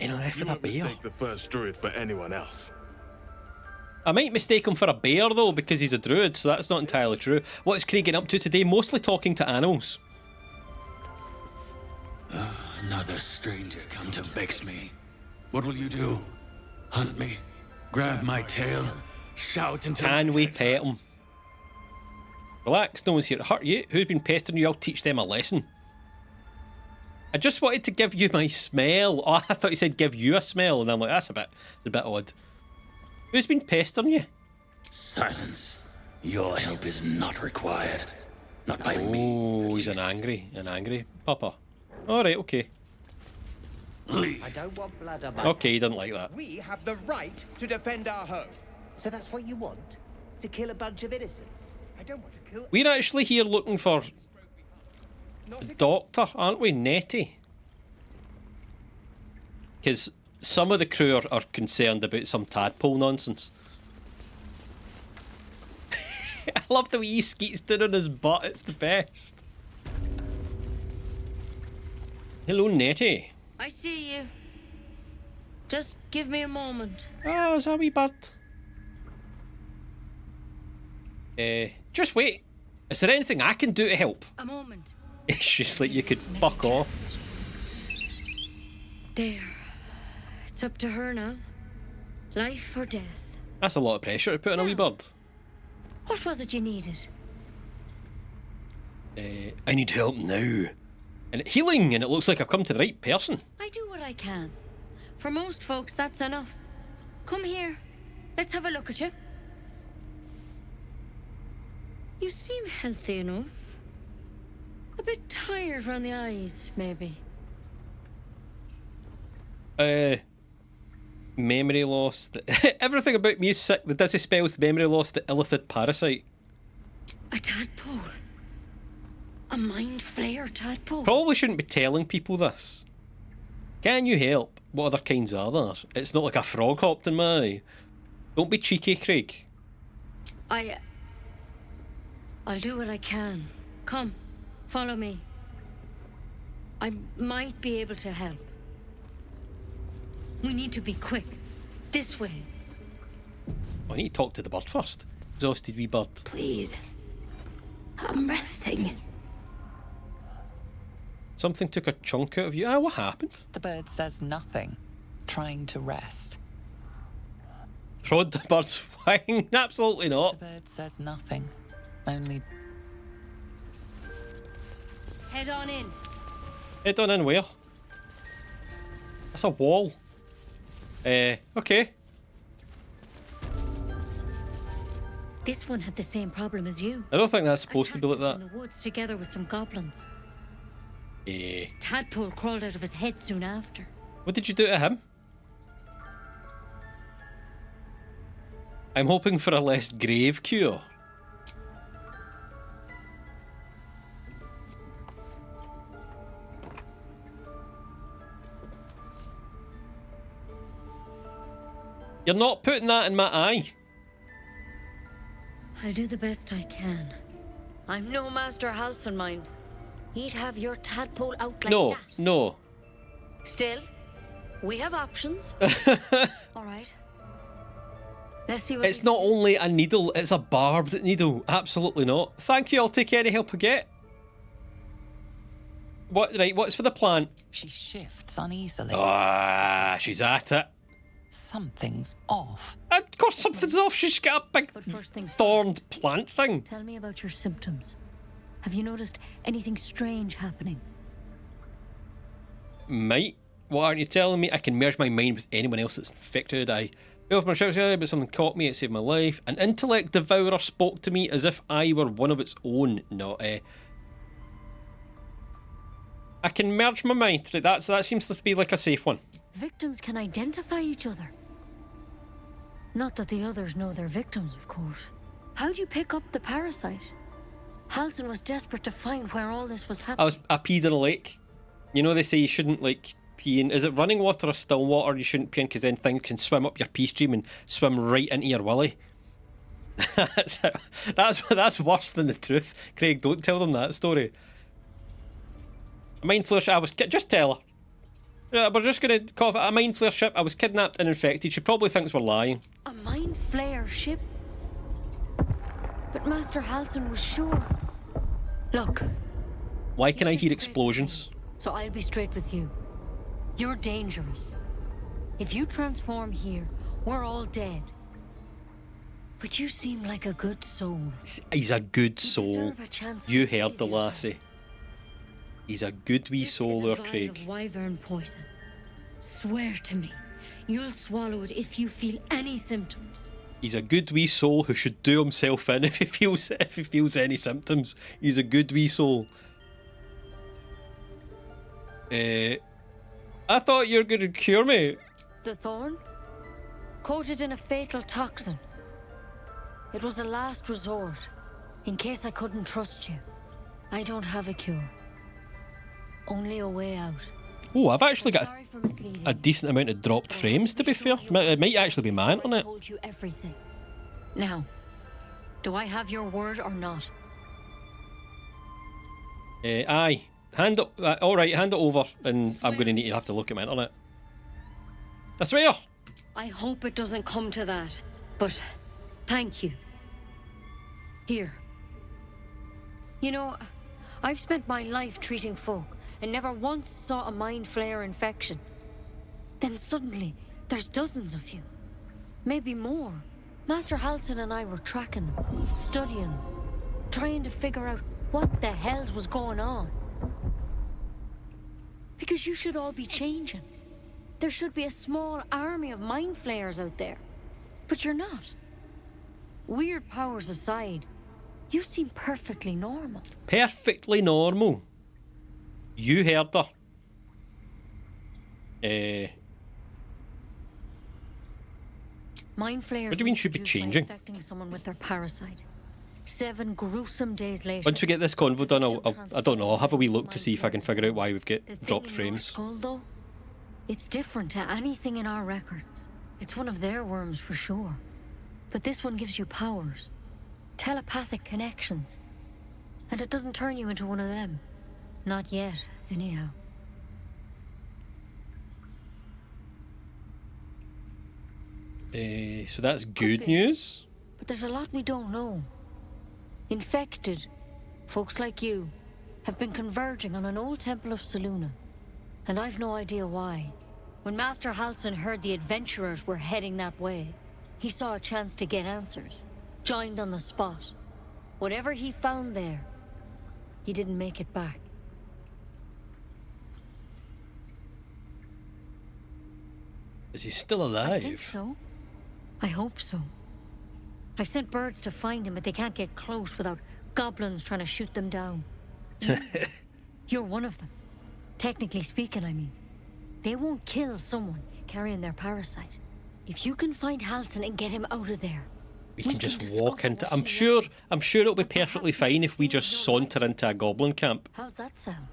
[SPEAKER 1] You left with a bear.
[SPEAKER 12] Mistake the first druid for anyone else.
[SPEAKER 1] I might mistake him for a bear though, because he's a druid, so that's not entirely true. What's Craig getting up to today? Mostly talking to animals.
[SPEAKER 19] Another stranger come to vex me. What will you do? Hunt me? Grab my tail? Shout until...
[SPEAKER 1] Can we pet him? Relax, no one's here to hurt you. Who's been pestering you? I'll teach them a lesson. I just wanted to give you my smell. Oh, I thought you said give you a smell, and I'm like, it's a bit odd. Who's been pestering you?
[SPEAKER 19] Silence. Your help is not required. Not by me.
[SPEAKER 1] Oh, he's an angry papa. Alright, okay.
[SPEAKER 19] Leave.
[SPEAKER 20] I don't want blood on my
[SPEAKER 1] Okay, he didn't like that.
[SPEAKER 3] We have the right to defend our home.
[SPEAKER 20] So that's what you want? To kill a bunch of innocents?
[SPEAKER 3] I don't want to kill.
[SPEAKER 1] We're actually here looking for a doctor, aren't we, Nettie? Because some of the crew are concerned about some tadpole nonsense. I love the way he skeets down on his butt, it's the best. Hello, Nettie.
[SPEAKER 21] I see you. Just give me a moment.
[SPEAKER 1] Ah, is that a wee bird? Just wait. Is there anything I can do to help?
[SPEAKER 21] A moment.
[SPEAKER 1] It's just like you could fuck off.
[SPEAKER 21] There. It's up to her now. Life or death.
[SPEAKER 1] That's a lot of pressure to put on a wee bird.
[SPEAKER 21] What was it you needed?
[SPEAKER 1] I need help now. And healing, and it looks like I've come to the right person.
[SPEAKER 21] I do what I can. For most folks, that's enough. Come here. Let's have a look at you. You seem healthy enough. A bit tired around the eyes, maybe.
[SPEAKER 1] Memory loss. Everything about me is sick. The dizzy spells, the memory loss, the illithid parasite.
[SPEAKER 21] A tadpole. A mind flayer tadpole.
[SPEAKER 1] Probably shouldn't be telling people this. Can you help? What other kinds are there? It's not like a frog hopped in my eye. Don't be cheeky, Craig.
[SPEAKER 21] I'll do what I can. Come, follow me. I might be able to help. We need to be quick. This way.
[SPEAKER 1] I need to talk to the bird first. Exhausted wee bird.
[SPEAKER 21] Please. I'm resting.
[SPEAKER 1] Something took a chunk out of you. What happened?
[SPEAKER 5] The bird says nothing, trying to rest.
[SPEAKER 1] Prod the bird's wing? Absolutely not.
[SPEAKER 5] The bird says nothing, only...
[SPEAKER 21] Head on in.
[SPEAKER 1] Head on in where? That's a wall. Okay.
[SPEAKER 21] This one had the same problem as you.
[SPEAKER 1] I don't think that's supposed to be like that.
[SPEAKER 21] In the woods together with some goblins. Tadpole crawled out of his head soon after.
[SPEAKER 1] What did you do to him? I'm hoping for a less grave cure. You're not putting that in my eye.
[SPEAKER 21] I'll do the best I can. I'm no Master Halcyon, mind. He'd have your tadpole out like that.
[SPEAKER 1] No.
[SPEAKER 21] Still, we have options. All right. Let's see what.
[SPEAKER 1] It's not only a needle, it's a barbed needle. Absolutely not. Thank you, I'll take any help I get. What's for the plan?
[SPEAKER 5] She shifts uneasily.
[SPEAKER 1] Ah, she's at it.
[SPEAKER 5] Something's off.
[SPEAKER 1] Of course something's off. She's got a big thorned plant thing.
[SPEAKER 21] Tell me about your symptoms. Have you noticed anything strange happening?
[SPEAKER 1] Mate, what aren't you telling me? I can merge my mind with anyone else that's infected. I fell off my shoulders earlier, but something caught me. It saved my life. An intellect devourer spoke to me as if I were one of its own. No, I can merge my mind. That seems to be like a safe one.
[SPEAKER 21] Victims can identify each other. Not that the others know they're victims, of course. How'd you pick up the parasite? Halcyon was desperate to find where all this was happening.
[SPEAKER 1] I peed in a lake. You know they say you shouldn't pee in. Is it running water or still water you shouldn't pee in, because then things can swim up your pee stream and swim right into your willy. that's worse than the truth. Craig, don't tell them that story. A mind flayer ship. Just tell her. We're just going to call it a mind flayer ship. I was kidnapped and infected. She probably thinks we're lying.
[SPEAKER 21] A mind flayer ship? But Master Halcyon was sure. Look.
[SPEAKER 1] Why can I hear explosions?
[SPEAKER 21] So I'll be straight with you. You're dangerous. If you transform here, we're all dead. But you seem like a good soul.
[SPEAKER 1] He's a good soul.
[SPEAKER 21] Deserve a chance
[SPEAKER 1] You
[SPEAKER 21] to
[SPEAKER 1] heard the lassie. He's a good wee soul there, Craig.
[SPEAKER 21] Of wyvern poison. Swear to me, you'll swallow it if you feel any symptoms.
[SPEAKER 1] He's a good wee soul who should do himself in if he feels any symptoms. He's a good wee soul. I I thought you were going to cure me.
[SPEAKER 21] The thorn? Coated in a fatal toxin. It was a last resort, in case I couldn't trust you. I don't have a cure. Only a way out.
[SPEAKER 1] Oh, I've actually got a decent amount of dropped frames, to be fair. It might actually be my internet.
[SPEAKER 21] I told you everything. Now, do I have your word or not?
[SPEAKER 1] Aye. Hand it. All right, hand it over, and I'm going to need to have to look at my internet. I swear.
[SPEAKER 21] I hope it doesn't come to that, but thank you. Here. You know, I've spent my life treating folk and never once saw a mind flare infection. Then suddenly, there's dozens of you. Maybe more. Master Halsin and I were tracking them, studying them, trying to figure out what the hells was going on. Because you should all be changing. There should be a small army of mind flayers out there. But you're not. Weird powers aside, you seem perfectly normal.
[SPEAKER 1] Perfectly normal. You heard her.
[SPEAKER 21] Mind flayers.
[SPEAKER 1] What do you mean should be changing?
[SPEAKER 21] Infecting someone with their parasite. 7 gruesome days later.
[SPEAKER 1] Once we get this convo done, I don't know, I'll have a wee look to see if I can figure out why we've got dropped frames.
[SPEAKER 21] Skull, though, it's different to anything in our records. It's one of their worms for sure. But this one gives you powers. Telepathic connections. And it doesn't turn you into one of them. Not yet, anyhow.
[SPEAKER 1] So that's good news.
[SPEAKER 21] But there's a lot we don't know. Infected, folks like you, have been converging on an old temple of Selûne. And I've no idea why. When Master Halsin heard the adventurers were heading that way, he saw a chance to get answers. Joined on the spot. Whatever he found there, he didn't make it back.
[SPEAKER 1] Is he still alive?
[SPEAKER 21] I think so. I hope so. I've sent birds to find him, but they can't get close without goblins trying to shoot them down. You're one of them. Technically speaking, I mean. They won't kill someone carrying their parasite. If you can find Halsin and get him out of there,
[SPEAKER 1] we can just walk into. I'm sure it'll be perfectly fine if we just saunter into a goblin camp.
[SPEAKER 21] How's that sound?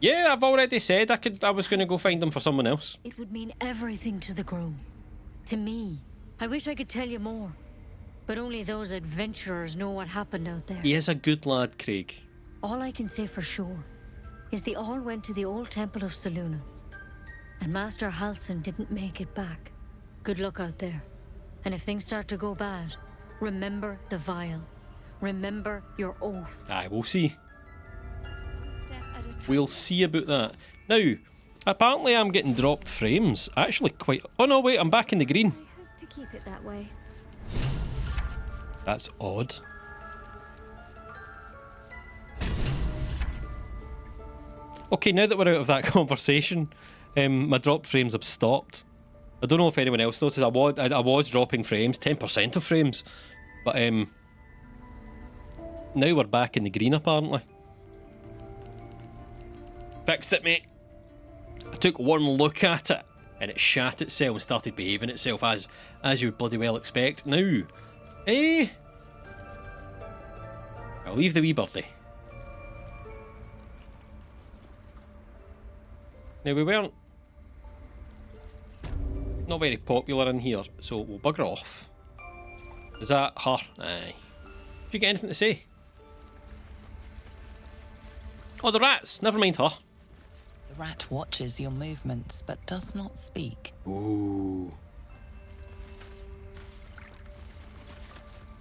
[SPEAKER 1] Yeah, I've already said I was going to go find them for someone else.
[SPEAKER 21] It would mean everything to the Grove. To me. I wish I could tell you more. But only those adventurers know what happened out there.
[SPEAKER 1] He is a good lad, Craig.
[SPEAKER 21] All I can say for sure is they all went to the old temple of Selûne. And Master Halsin didn't make it back. Good luck out there. And if things start to go bad, remember the vial. Remember your oath.
[SPEAKER 1] Aye, we'll see. We'll see about that. Now, apparently I'm getting dropped frames. Actually quite... Oh no, wait, I'm back in the green.
[SPEAKER 18] I hope to keep it that way.
[SPEAKER 1] That's odd. Okay, now that we're out of that conversation, my dropped frames have stopped. I don't know if anyone else noticed. I was dropping frames, 10% of frames. But now we're back in the green, apparently. Fixed it, mate. I took one look at it, and it shat itself and started behaving itself as you would bloody well expect. Now, I'll leave the wee birdie. Now, we weren't not very popular in here, so we'll bugger off. Is that her? Aye. Did you get anything to say? Oh, the rats! Never mind her.
[SPEAKER 5] The rat watches your movements, but does not speak.
[SPEAKER 1] Ooh.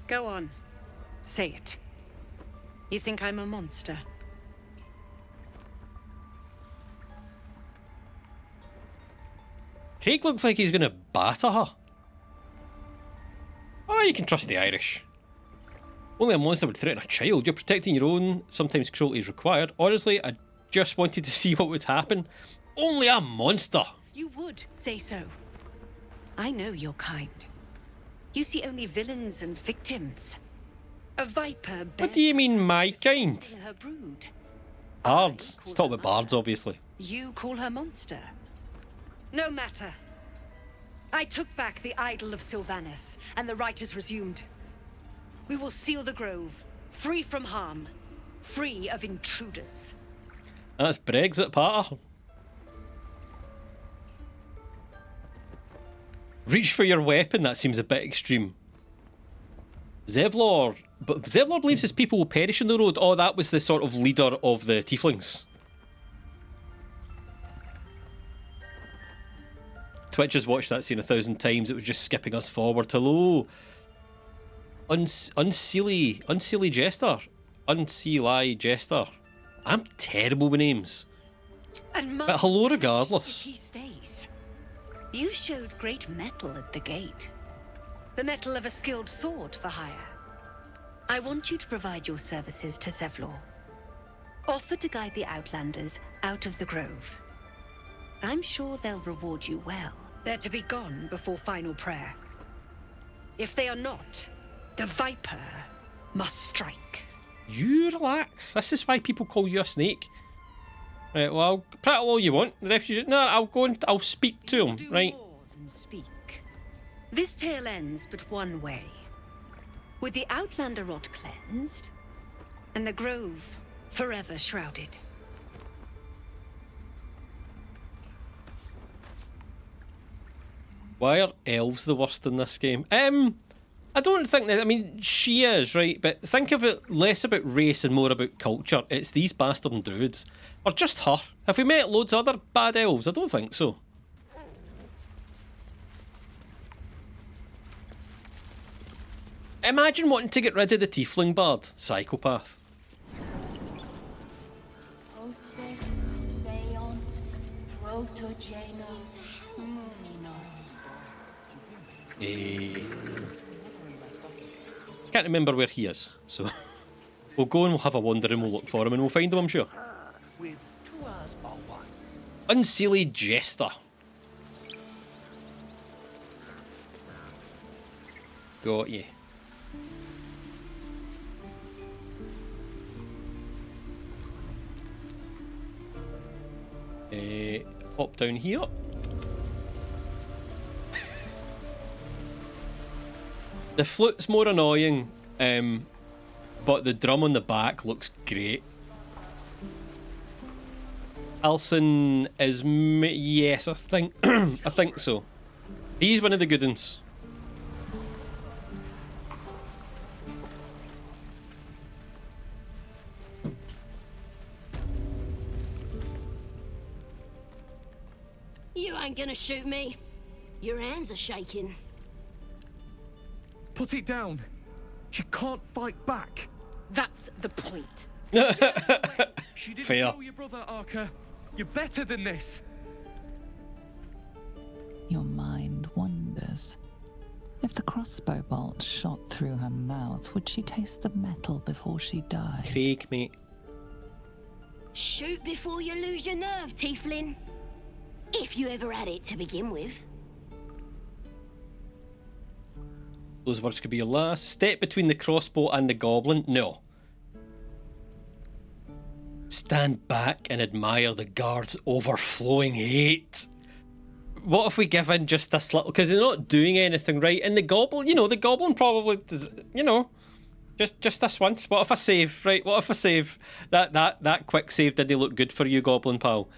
[SPEAKER 17] Go on. Say it. You think I'm a monster?
[SPEAKER 1] Craig looks like he's gonna batter her. Oh, you can trust the Irish. Only a monster would threaten a child. You're protecting your own. Sometimes cruelty is required. Honestly, I just wanted to see what would happen. Only a monster.
[SPEAKER 17] You would say so. I know your kind. You see only villains and victims. A viper.
[SPEAKER 1] What do you mean, my kind?
[SPEAKER 17] Her brood.
[SPEAKER 1] Bards. Let's talk about bards, obviously.
[SPEAKER 17] You call her monster. No matter. I took back the idol of Sylvanus, and the rite is resumed. We will seal the grove, free from harm, free of intruders.
[SPEAKER 1] That's Brexit, Pater. Reach for your weapon, that seems a bit extreme. Zevlor. But Zevlor believes his people will perish on the road. Oh, that was the sort of leader of the tieflings. Twitch has watched that scene 1,000 times. It was just skipping us forward. Hello. Unseelie Jester. Unseelie Jester. I'm terrible with names. But hello regardless.
[SPEAKER 17] If he stays. You showed great mettle at the gate. The mettle of a skilled sword for hire. I want you to provide your services to Zevlor. Offer to guide the Outlanders out of the grove. I'm sure they'll reward you well. They're to be gone before final prayer. If they are not, the Viper must strike.
[SPEAKER 1] You relax. This is why people call you a snake. Right, well, I'll prattle all you want. The refugee. No, I'll go and I'll speak to him, right?
[SPEAKER 17] More than speak. This tale ends but one way. With the Outlander rot cleansed, and the grove forever shrouded.
[SPEAKER 1] Why are elves the worst in this game? I don't think that. I mean, she is, right? But think of it less about race and more about culture. It's these bastard druids. Or just her. Have we met loads of other bad elves? I don't think so. Imagine wanting to get rid of the tiefling bard. Psychopath. Can't remember where he is, so we'll go and we'll have a wander and we'll look for him and we'll find him, I'm sure. Unseelie Jester. Got you. Hop down here. The flute's more annoying, but the drum on the back looks great. Alson is yes, I think I think so. He's one of the good ones.
[SPEAKER 6] You ain't gonna shoot me. Your hands are shaking.
[SPEAKER 2] Put it down. She can't fight back.
[SPEAKER 7] That's the point.
[SPEAKER 2] She didn't
[SPEAKER 1] Fair.
[SPEAKER 2] kill your brother, Arca. You're better than this.
[SPEAKER 5] Your mind wanders. If the crossbow bolt shot through her mouth, would she taste the metal before she died?
[SPEAKER 1] Craig, mate.
[SPEAKER 6] Shoot before you lose your nerve, tiefling. If you ever had it to begin with.
[SPEAKER 1] Those words could be your last. Step between the crossbow and the goblin? No. Stand back and admire the guard's overflowing hate. What if we give in just this little... Because they're not doing anything right. And the goblin, you know, the goblin probably does, you know, just this once. What if I save, right? What if I save? That quick save didn't look good for you, goblin pal.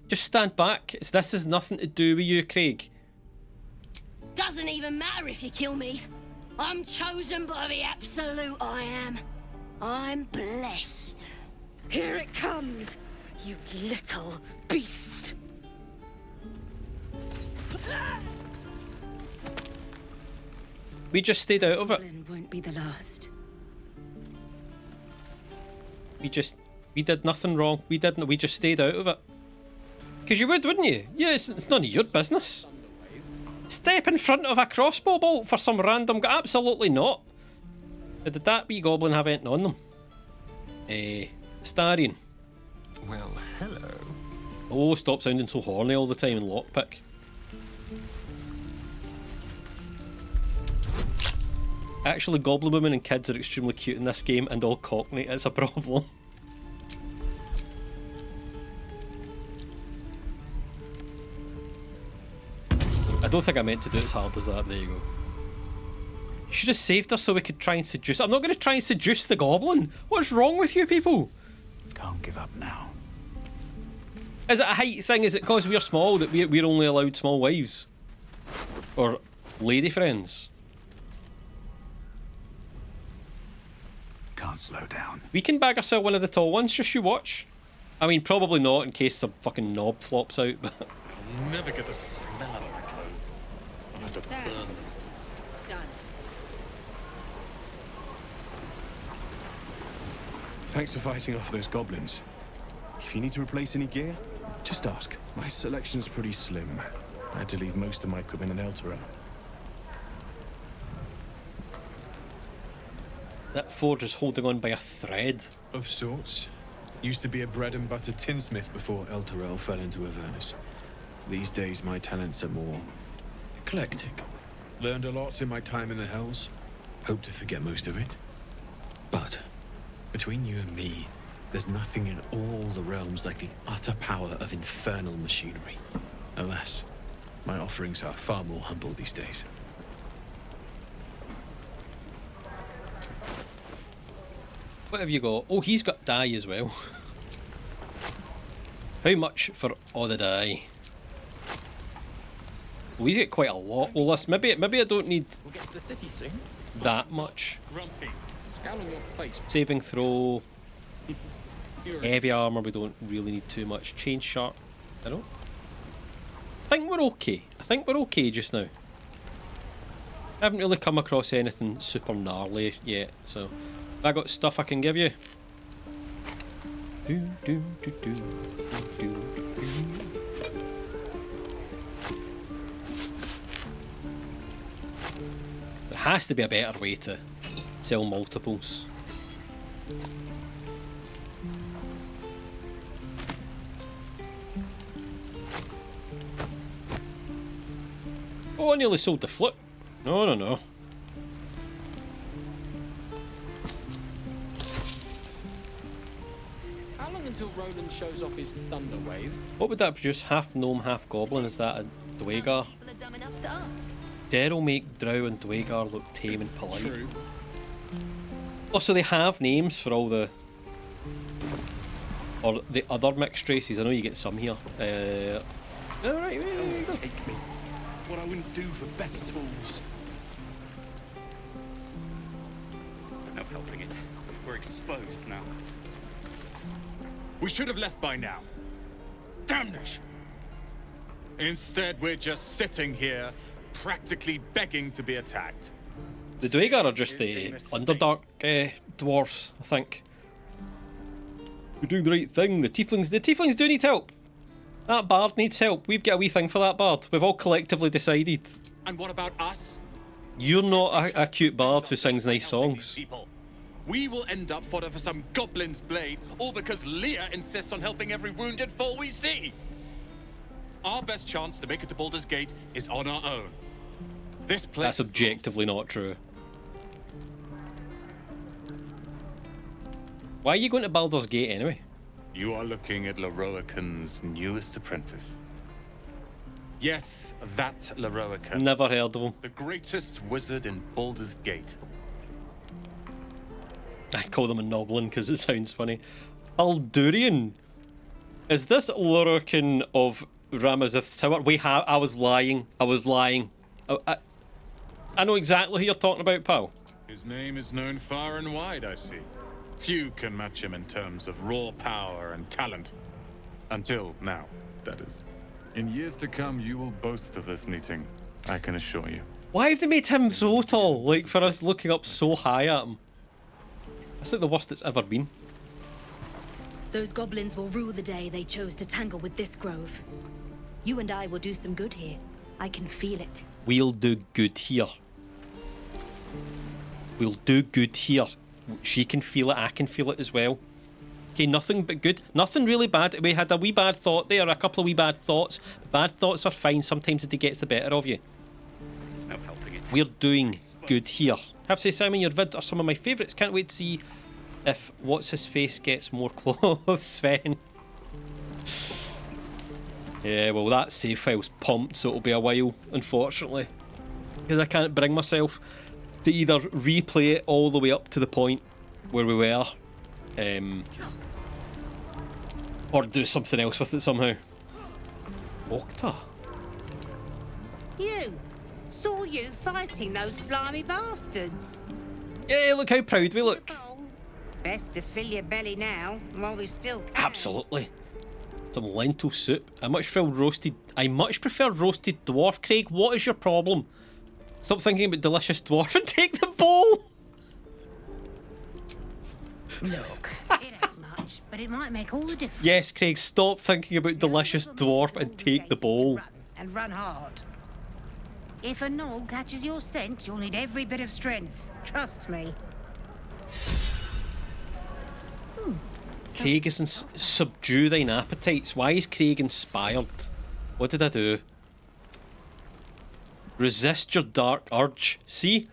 [SPEAKER 1] Just stand back. This has nothing to do with you, Craig.
[SPEAKER 6] Doesn't even matter if you kill me. I'm chosen by the absolute I am. I'm blessed.
[SPEAKER 17] Here it comes, you little beast.
[SPEAKER 1] We just stayed out of it.
[SPEAKER 14] Won't be the last.
[SPEAKER 1] We did nothing wrong. We just stayed out of it. Because you would, wouldn't you? Yeah, it's none of your business. Step in front of a crossbow bolt for some random... Absolutely not. Did that wee goblin have anything on them? Starion.
[SPEAKER 8] Well, hello.
[SPEAKER 1] Oh, stop sounding so horny all the time in lockpick. Actually, goblin women and kids are extremely cute in this game and all cockney. It's a problem. don't think I meant to do it as hard as that. There you go. You should have saved her so we could try and seduce. I'm not going to try and seduce the goblin. What's wrong with you people?
[SPEAKER 19] Can't give up now.
[SPEAKER 1] Is it a height thing? Is it because we're small that we're only allowed small wives? Or lady friends?
[SPEAKER 19] Can't slow down.
[SPEAKER 1] We can bag ourselves one of the tall ones, just you watch. I mean, probably not in case some fucking knob flops out, but...
[SPEAKER 12] I'll never get the smell out of my clothes. I'll have to burn them.
[SPEAKER 7] Done.
[SPEAKER 4] Thanks for fighting off those goblins. If you need to replace any gear, just ask. My selection's pretty slim. I had to leave most of my equipment in Elturel.
[SPEAKER 1] That forge is holding on by a thread.
[SPEAKER 4] Of sorts. Used to be a bread and butter tinsmith before Elturel fell into Avernus. These days my talents are more eclectic. Learned a lot in my time in the Hells. Hope to forget most of it. But between you and me, there's nothing in all the realms like the utter power of infernal machinery. Alas, my offerings are far more humble these days.
[SPEAKER 1] What have you got? Oh, he's got dye as well. How much for all the dye? Oh, he's got quite a lot. Well, listen, maybe I don't need
[SPEAKER 3] We'll get to the city soon.
[SPEAKER 1] that much.
[SPEAKER 3] Grumpy, scowl on your face.
[SPEAKER 1] Saving throw. Heavy armor, we don't really need too much. Change sharp. I don't. I think we're okay. I think we're okay just now. I haven't really come across anything super gnarly yet, so I got stuff I can give you. There has to be a better way to sell multiples. Oh, I nearly sold the flip. No.
[SPEAKER 3] How long until Roland shows off his thunder wave?
[SPEAKER 1] What would that produce? Half gnome, half goblin? Is that a Dwegar?
[SPEAKER 6] People are dumb enough to ask.
[SPEAKER 1] Daryl make Drow and Dwegar look tame and polite.
[SPEAKER 3] True.
[SPEAKER 1] Also, they have names for all the... or the other mixed races. I know you get some here. Alright,
[SPEAKER 4] Take me. What I wouldn't do for better tools.
[SPEAKER 22] No helping it. We're exposed now.
[SPEAKER 12] We should have left by now. Damnation! Instead, we're just sitting here, practically begging to be attacked.
[SPEAKER 1] The Dwegar are just the Underdark dwarves, I think. We're doing the right thing. The tieflings do need help. That bard needs help. We've got a wee thing for that bard. We've all collectively decided.
[SPEAKER 12] And what about us?
[SPEAKER 1] You're not a cute bard who sings nice songs.
[SPEAKER 12] People. We will end up fodder for some goblin's blade, all because Leah insists on helping every wounded foe we see. Our best chance to make it to Baldur's Gate is on our own. This place...
[SPEAKER 1] That's objectively not true. Why are you going to Baldur's Gate anyway?
[SPEAKER 12] You are looking at Leroican's newest apprentice. Yes, that Leroican.
[SPEAKER 1] Never heard of him.
[SPEAKER 12] The greatest wizard in Baldur's Gate.
[SPEAKER 1] I call them a noblin because it sounds funny. Baldurian. Is this Leroican of Ramazith's Tower? I was lying. I know exactly who you're talking about, pal.
[SPEAKER 12] His name is known far and wide, I see. Few can match him in terms of raw power and talent. Until now, that is. In years to come, you will boast of this meeting, I can assure you.
[SPEAKER 1] Why have they made him so tall? Like, for us looking up so high at him. That's like the worst it's ever been.
[SPEAKER 6] Those goblins will rue the day they chose to tangle with this grove. You and I will do some good here. I can feel it.
[SPEAKER 1] We'll do good here. We'll do good here. She can feel it, I can feel it as well. Okay, nothing but good. Nothing really bad. We had a wee bad thought there, a couple of wee bad thoughts. Bad thoughts are fine, sometimes it gets the better of you.
[SPEAKER 22] No helping it.
[SPEAKER 1] We're doing good here. I have to say, Simon, your vids are some of my favourites. Can't wait to see if What's-His-Face gets more clothes, Sven. Yeah, well, that save file's pumped, so it'll be a while, unfortunately. Because I can't bring myself to either replay it all the way up to the point where we were, or do something else with it somehow. Octa.
[SPEAKER 9] You! Saw you fighting those slimy bastards.
[SPEAKER 1] Yeah, look how proud we look.
[SPEAKER 9] Best to fill your belly now, while we still can.
[SPEAKER 1] Absolutely. Some lentil soup. I much prefer roasted dwarf. Craig, what is your problem? Stop thinking about delicious dwarf and take the bowl.
[SPEAKER 9] Look, it ain't much, but it might make all the difference.
[SPEAKER 1] Yes, Craig, stop thinking about delicious dwarf and take the bowl.
[SPEAKER 9] And run hard. If a gnoll catches your scent, you'll need every bit of strength. Trust me.
[SPEAKER 1] Craig is subdue thine appetites. Why is Craig inspired? What did I do? Resist your dark urge. See?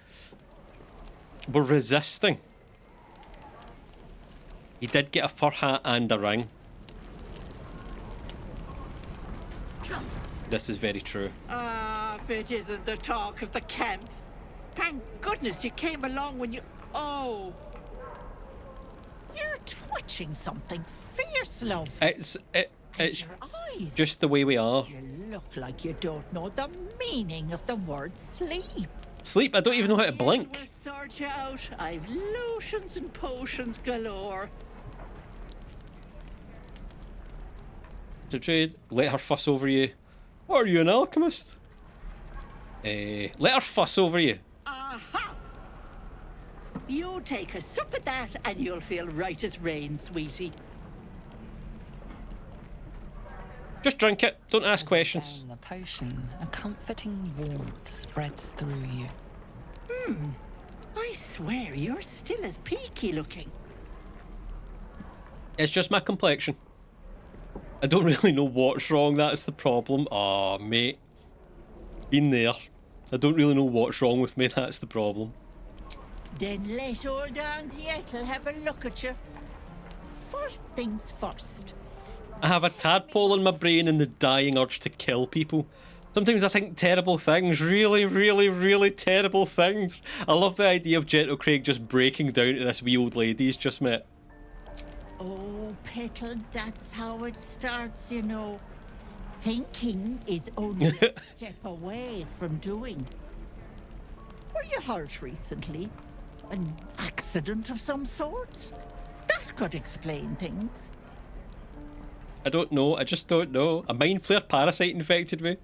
[SPEAKER 1] We're resisting. He did get a fur hat and a ring. This is very true.
[SPEAKER 11] Ah, if it isn't the talk of the camp. Thank goodness you came along when you... Oh. You're twitching something fierce, love.
[SPEAKER 1] It's
[SPEAKER 11] your eyes.
[SPEAKER 1] just the way we are.
[SPEAKER 11] You look like you don't know the meaning of the word sleep.
[SPEAKER 1] Sleep? I don't even know how to blink.
[SPEAKER 11] We'll sort you out. I've lotions and potions galore.
[SPEAKER 1] To trade, let her fuss over you. Are you an alchemist? Let her fuss over you.
[SPEAKER 11] Aha! You take a sup at that and you'll feel right as rain, sweetie.
[SPEAKER 1] Just drink it. Don't ask questions.
[SPEAKER 5] Down the potion, a comforting warmth spreads through you.
[SPEAKER 11] I swear you're still as peaky looking.
[SPEAKER 1] It's just my complexion. I don't really know what's wrong, that's the problem. Aw, mate. Been there. I don't really know what's wrong with me, that's the problem.
[SPEAKER 11] Then let old Auntie Ethel have a look at you. First things first.
[SPEAKER 1] I have a tadpole in my brain and the dying urge to kill people. Sometimes I think terrible things, really, really, really terrible things. I love the idea of Gentle Craig just breaking down to this wee old lady he's just met.
[SPEAKER 11] Oh, Petal, that's how it starts, you know. Thinking is only a step away from doing. Were you hurt recently? An accident of some sorts? That could explain things.
[SPEAKER 1] I don't know, I just don't know. A mind flare parasite infected me.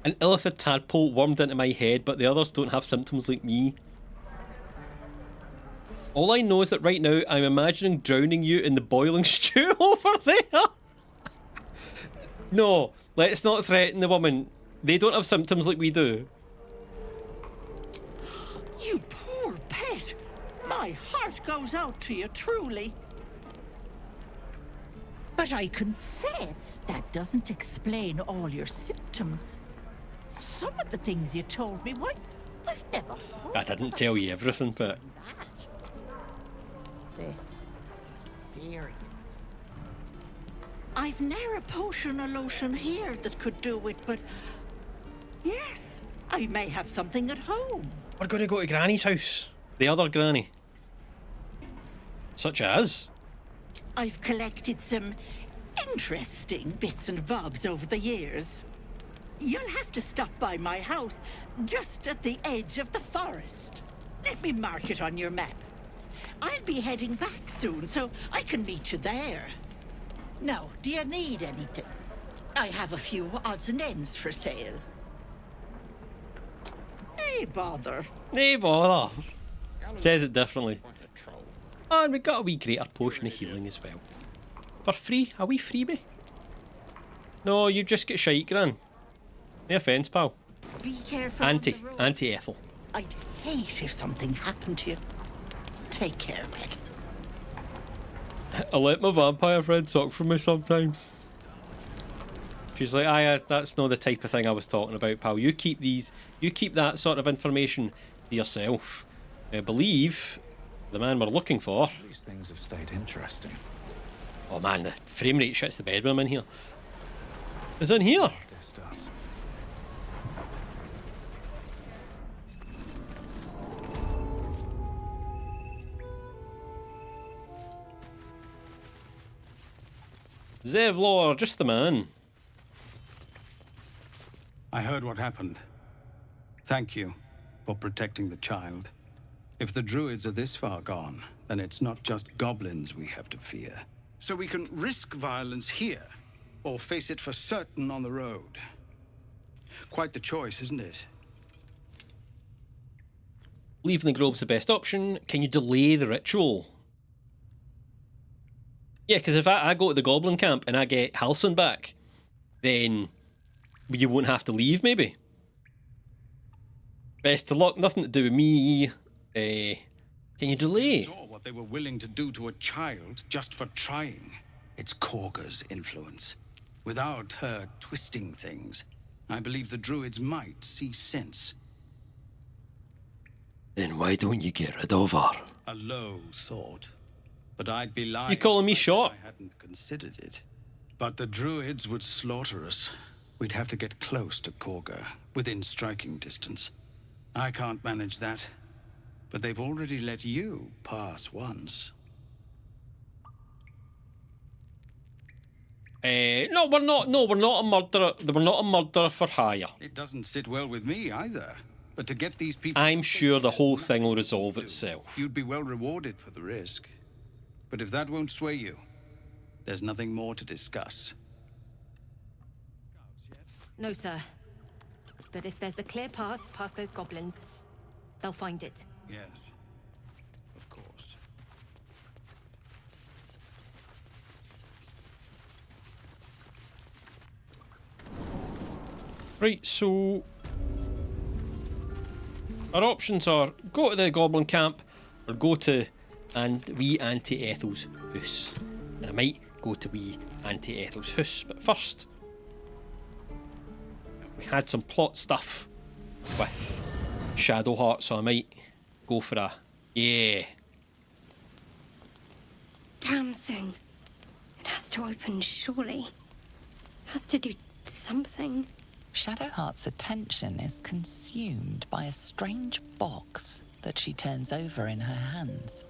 [SPEAKER 1] An illithid tadpole wormed into my head, but the others don't have symptoms like me. All I know is that right now I'm imagining drowning you in the boiling stew over there. No, let's not threaten the woman. They don't have symptoms like we do.
[SPEAKER 11] You poor pet. My heart goes out to you, truly. But I confess that doesn't explain all your symptoms. Some of the things you told me, why, I've never heard.
[SPEAKER 1] I didn't tell you everything, but...
[SPEAKER 11] This is serious. I've ne'er a potion or lotion here that could do it, but... Yes, I may have something at home.
[SPEAKER 1] We're going to go to Granny's house. The other Granny. Such as?
[SPEAKER 11] I've collected some interesting bits and bobs over the years. You'll have to stop by my house, just at the edge of the forest. Let me mark it on your map. I'll be heading back soon, so I can meet you there. Now, do you need anything? I have a few odds and ends for sale. Nay bother.
[SPEAKER 1] Nay bother. Says it differently. Oh, and we got a wee greater potion of healing as well. For free? A wee freebie? No, you just get shite, Gran. No offence, pal.
[SPEAKER 11] Be careful.
[SPEAKER 1] Auntie Ethel.
[SPEAKER 11] I'd hate if something happened to you. Take care, pet.
[SPEAKER 1] I let my vampire friend talk for me sometimes. She's like, that's not the type of thing I was talking about, pal. You keep that sort of information to yourself. I believe the man we're looking for.
[SPEAKER 2] These things have stayed interesting.
[SPEAKER 1] Oh man, the frame rate shits the bed when I'm in here. is in here. Zevlor, just the man.
[SPEAKER 13] I heard what happened. Thank you for protecting the child. If the druids are this far gone, then it's not just goblins we have to fear. So we can risk violence here, or face it for certain on the road. Quite the choice, isn't it?
[SPEAKER 1] Leaving the grove's the best option. Can you delay the ritual? Yeah, because if I go to the goblin camp and I get Halcyon back, then you won't have to leave, maybe. Best of luck, nothing to do with me. Can you delay?
[SPEAKER 13] Saw what they were willing to do to a child just for trying. It's Korga's influence. Without her twisting things, I believe the druids might see sense.
[SPEAKER 1] Then why don't you get rid of her?
[SPEAKER 13] A low thought. But I'd be lying.
[SPEAKER 1] You calling me
[SPEAKER 13] if
[SPEAKER 1] short?
[SPEAKER 13] I hadn't considered it. But the druids would slaughter us. We'd have to get close to Korga, within striking distance. I can't manage that. But they've already let you pass once.
[SPEAKER 1] No, we're not. No, we're not a murderer. We're not a murderer for hire.
[SPEAKER 13] It doesn't sit well with me either. But to get these people...
[SPEAKER 1] I'm sure the whole thing will resolve itself.
[SPEAKER 13] You'd be well rewarded for the risk. But if that won't sway you, there's nothing more to discuss.
[SPEAKER 15] No, sir. But if there's a clear path past those goblins, they'll find it.
[SPEAKER 13] Yes, of course.
[SPEAKER 1] Right, so our options are go to the goblin camp or go to wee Auntie Ethel's house. And I might go to wee Auntie Ethel's house, but first we had some plot stuff with Shadowheart, so I might go for a yeah.
[SPEAKER 18] Damn thing. It has to open, surely. It has to do something.
[SPEAKER 5] Shadowheart's attention is consumed by a strange box that she turns over in her hands.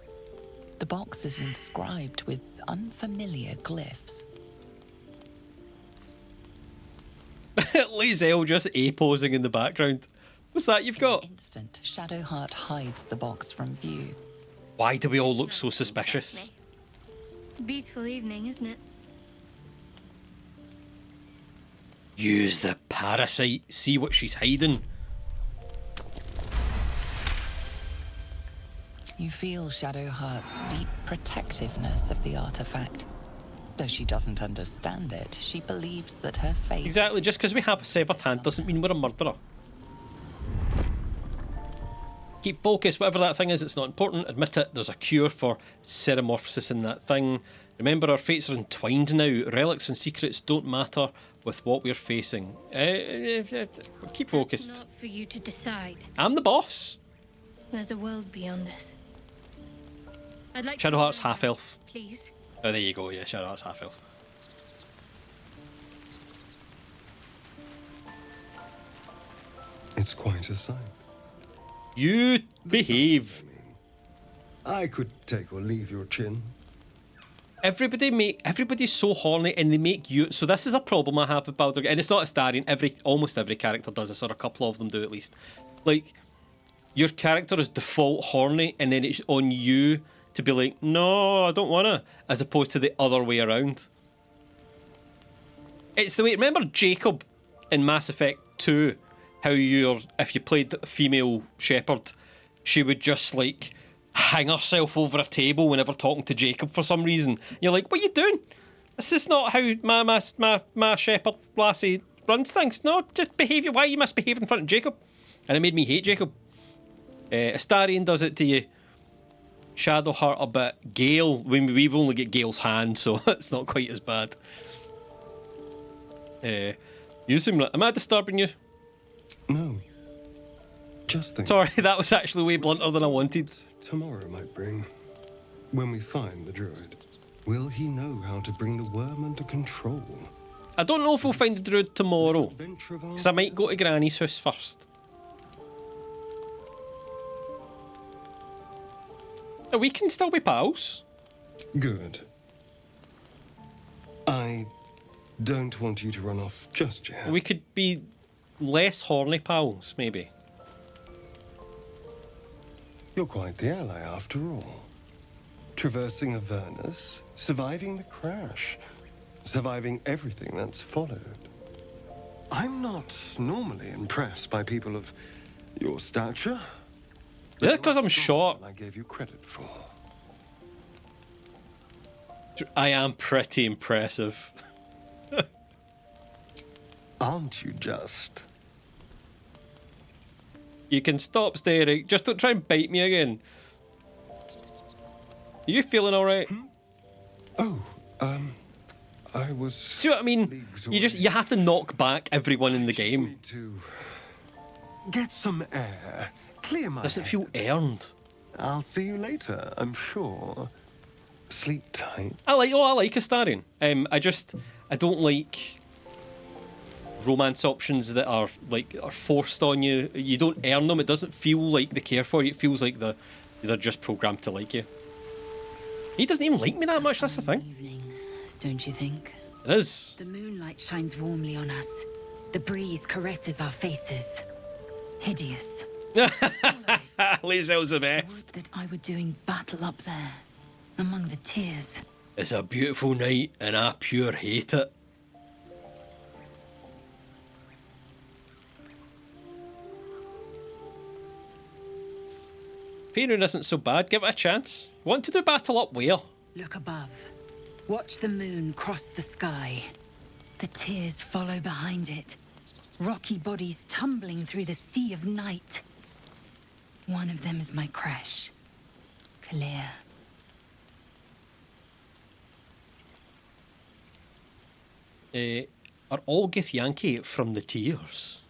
[SPEAKER 5] The box is inscribed with unfamiliar glyphs.
[SPEAKER 1] Lizelle just A-posing in the background. What's that you've got?
[SPEAKER 5] In an instant, Shadowheart hides the box from view.
[SPEAKER 1] Why do we all look so suspicious?
[SPEAKER 18] Beautiful evening, isn't it?
[SPEAKER 1] Use the parasite. See what she's hiding.
[SPEAKER 5] You feel Shadowheart's deep protectiveness of the artifact. Though she doesn't understand it, she believes that her fate...
[SPEAKER 1] Exactly, just because we have a severed hand doesn't mean we're a murderer. Keep focus, whatever that thing is, it's not important. Admit it, there's a cure for ceremorphosis in that thing. Remember, our fates are entwined now. Relics and secrets don't matter with what we're facing. Keep focused.
[SPEAKER 18] It's not for you to decide.
[SPEAKER 1] I'm the boss.
[SPEAKER 18] There's a world beyond this. I'd like
[SPEAKER 1] Shadowheart's half-elf.
[SPEAKER 18] Please.
[SPEAKER 1] Oh, there you go, yeah, Shadowheart's half-elf.
[SPEAKER 8] It's quite a sight.
[SPEAKER 1] You behave.
[SPEAKER 8] I could take or leave your chin.
[SPEAKER 1] Everybody's so horny and they make you... So this is a problem I have with Baldur, and it's not Astarion, almost every character does this, or a couple of them do at least. Like, your character is default horny, and then it's on you to be like, no, I don't wanna, as opposed to the other way around. It's the way... Remember Jacob in Mass Effect 2? How if you played a female shepherd, she would just, like, hang herself over a table whenever talking to Jacob for some reason. You're like, what are you doing? This is not how my shepherd lassie runs things. No, just behave. Why you misbehave in front of Jacob? And it made me hate Jacob. Astarion does it to you. Shadowheart a bit. Gale, we've only got Gale's hand, so it's not quite as bad. You seem like... Am I disturbing you?
[SPEAKER 8] No. Just think.
[SPEAKER 1] Sorry, that was actually way blunter than I wanted.
[SPEAKER 8] Tomorrow might bring. When we find the druid, will he know how to bring the worm under control?
[SPEAKER 1] I don't know if we'll find the druid tomorrow, because I might go to Granny's house first. We can still be pals.
[SPEAKER 8] Good. I don't want you to run off just yet.
[SPEAKER 1] We could be less horny pals, maybe.
[SPEAKER 8] You're quite the ally after all. Traversing Avernus, surviving the crash, surviving everything that's followed. I'm not normally impressed by people of your stature.
[SPEAKER 1] Yeah, because I'm short.
[SPEAKER 8] I gave you credit for.
[SPEAKER 1] I am pretty impressive.
[SPEAKER 8] Aren't you just?
[SPEAKER 1] You can stop staring. Just don't try and bite me again. Are you feeling alright?
[SPEAKER 8] Oh, I was...
[SPEAKER 1] See what I mean? You have to knock back everyone in the game.
[SPEAKER 8] To get some air. Clear my
[SPEAKER 1] Doesn't
[SPEAKER 8] head.
[SPEAKER 1] feel earned.
[SPEAKER 8] I'll see you later, I'm sure. Sleep tight.
[SPEAKER 1] I like Astarion. I don't like romance options that are forced on you. You don't earn them. It doesn't feel like they care for you. It feels like they're just programmed to like you. He doesn't even like me that much, that's the thing.
[SPEAKER 14] Evening, don't you think?
[SPEAKER 1] It is.
[SPEAKER 14] The moonlight shines warmly on us. The breeze caresses our faces. Hideous.
[SPEAKER 1] Lae'zel's the best.
[SPEAKER 14] That I were doing battle up there, among the tears.
[SPEAKER 1] It's a beautiful night and I pure hate it. Faerun isn't so bad, give it a chance. Want to do battle up where?
[SPEAKER 14] Look above. Watch the moon cross the sky. The tears follow behind it. Rocky bodies tumbling through the sea of night. One of them is my crush, Kalir.
[SPEAKER 1] Are all Githyanki from the tears?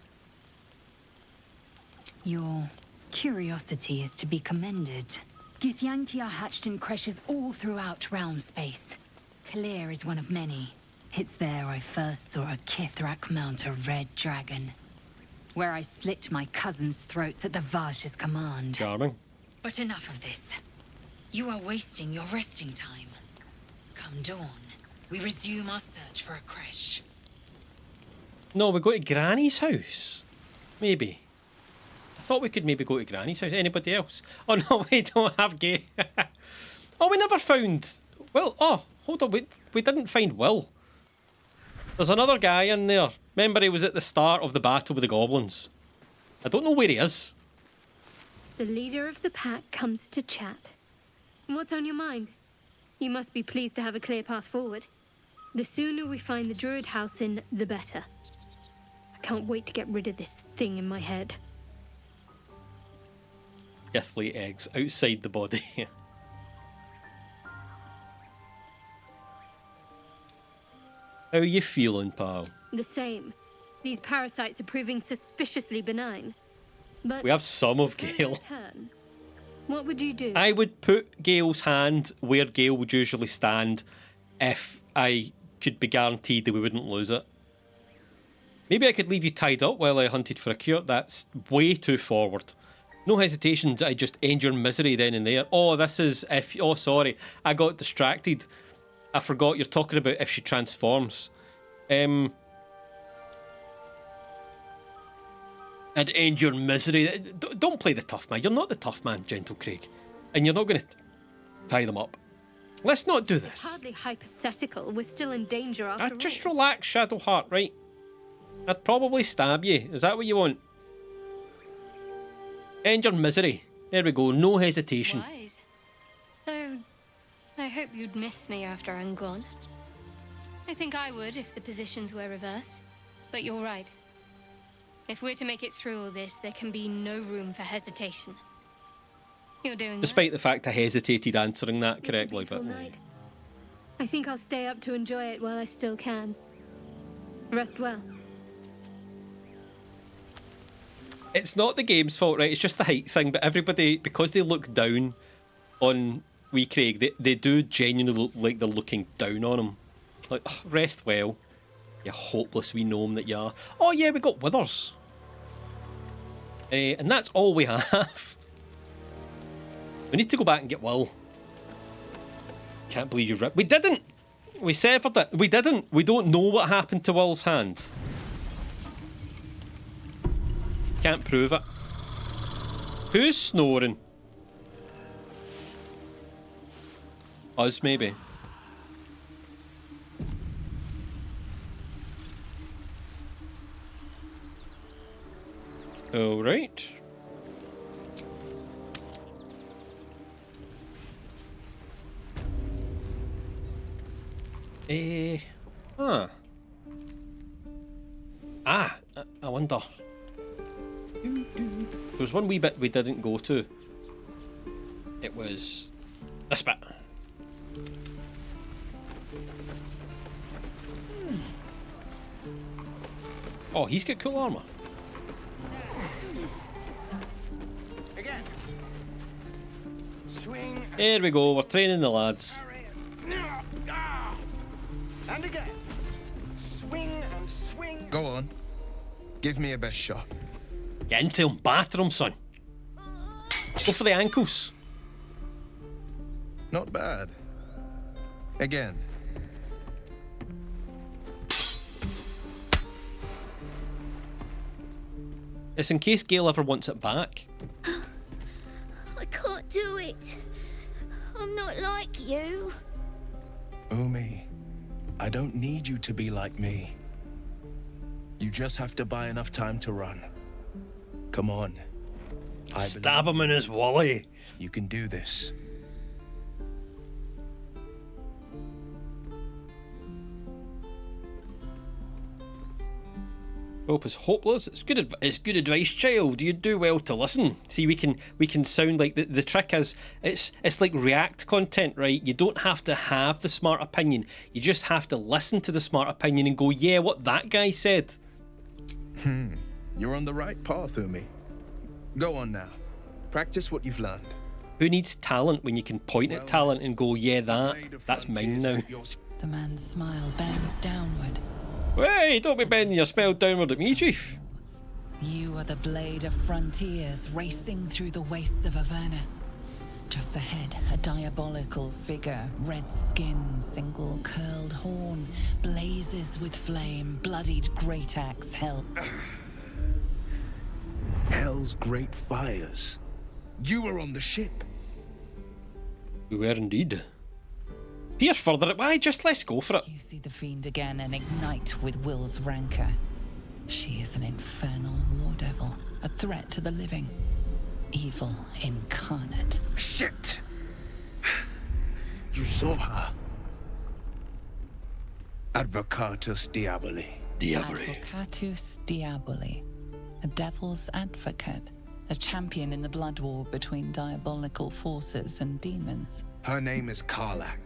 [SPEAKER 14] Your curiosity is to be commended. Githyanki are hatched in creches all throughout realm space. Kalir is one of many. It's there I first saw a Kithrak mount a red dragon. Where I slit my cousins' throats at the Vaj's command.
[SPEAKER 1] Charming.
[SPEAKER 14] But enough of this. You are wasting your resting time. Come dawn, we resume our search for a creche.
[SPEAKER 1] No, we go to Granny's house. Maybe. I thought we could maybe go to Granny's house. Anybody else? Oh no, we don't have Gay. Oh, we never found... Well, oh, hold on. We didn't find Will. There's another guy in there. Remember he was at the start of the battle with the goblins. I don't know where he is.
[SPEAKER 18] The leader of the pack comes to chat. What's on your mind? You must be pleased to have a clear path forward. The sooner we find the druid house in, the better. I can't wait to get rid of this thing in my head.
[SPEAKER 1] Deathly eggs outside the body. How are you feeling, pal?
[SPEAKER 18] The same. These parasites are proving suspiciously benign. But
[SPEAKER 1] We have some of Gale.
[SPEAKER 18] turn. What would you do?
[SPEAKER 1] I would put Gale's hand where Gale would usually stand if I could be guaranteed that we wouldn't lose it. Maybe I could leave you tied up while I hunted for a cure. That's way too forward. No hesitations, I just end your misery then and there. Oh, this is if... Oh, sorry. I got distracted. I forgot you're talking about if she transforms. I'd end your misery. Don't play the tough man. You're not the tough man, Gentle Craig. And you're not going to tie them up. Let's not do
[SPEAKER 18] It's
[SPEAKER 1] this.
[SPEAKER 18] hardly hypothetical. We're still in danger after all.
[SPEAKER 1] Just relax, Shadowheart, right? I'd probably stab you. Is that what you want? End your misery. There we go. No hesitation.
[SPEAKER 18] Wise. Though, I hope you'd miss me after I'm gone. I think I would if the positions were reversed. But you're right. If we're to make it through all this, there can be no room for hesitation. You're doing
[SPEAKER 1] Despite the fact I hesitated answering that
[SPEAKER 18] It's a
[SPEAKER 1] correctly, but
[SPEAKER 18] beautiful night. I think I'll stay up to enjoy it while I still can. Rest well.
[SPEAKER 1] it's not the game's fault, right? It's just the height thing. But everybody, because they look down on wee Craig, they do genuinely look like they're looking down on him. Like, "Oh, rest well." You hopeless wee gnome that you are. Oh yeah, we got withers. And that's all we have. We need to go back and get Will. Can't believe you ripped. We didn't! We severed it. We didn't. We don't know what happened to Will's hand. Can't prove it. Who's snoring? Us, maybe. All right. Huh. I wonder. There was one wee bit we didn't go to. It was this bit. Oh, he's got cool armor.
[SPEAKER 3] Again. Swing.
[SPEAKER 1] Here we go, we're training the lads.
[SPEAKER 3] And again. Swing and swing.
[SPEAKER 10] Go on. Give me a best shot.
[SPEAKER 1] Get into him, batter him, son. Go for the ankles.
[SPEAKER 10] Not bad. Again.
[SPEAKER 1] It's in case Gale ever wants it back.
[SPEAKER 21] I can't do it. I'm not like you.
[SPEAKER 16] Umi, I don't need you to be like me. You just have to buy enough time to run. Come on.
[SPEAKER 1] Stab him in his wally.
[SPEAKER 16] You can do this.
[SPEAKER 1] Hope is hopeless. It's good advice, child. You do well to listen. See, we can sound like the trick is it's like React content, right? You don't have to have the smart opinion. You just have to listen to the smart opinion and go, yeah, what that guy said.
[SPEAKER 16] You're on the right path, Umi. Go on now. Practice what you've learned.
[SPEAKER 1] Who needs talent when you can point at talent and go, yeah, that's mine now.
[SPEAKER 5] The man's smile bends downward.
[SPEAKER 1] Hey, don't be bending your smile downward at me, Chief.
[SPEAKER 5] You are the blade of frontiers racing through the wastes of Avernus. Just ahead, a diabolical figure, red skin, single curled horn, blazes with flame, bloodied great axe held.
[SPEAKER 16] Hell's great fires. You were on the ship.
[SPEAKER 1] We were indeed. Pierce further. Why? Just let's go for it.
[SPEAKER 5] You see the fiend again and ignite with Will's rancor. She is an infernal war devil, a threat to the living. Evil incarnate.
[SPEAKER 16] Shit! You saw her. Advocatus Diaboli.
[SPEAKER 5] Advocatus Diaboli. A devil's advocate. A champion in the blood war between diabolical forces and demons.
[SPEAKER 16] Her name is Karlach.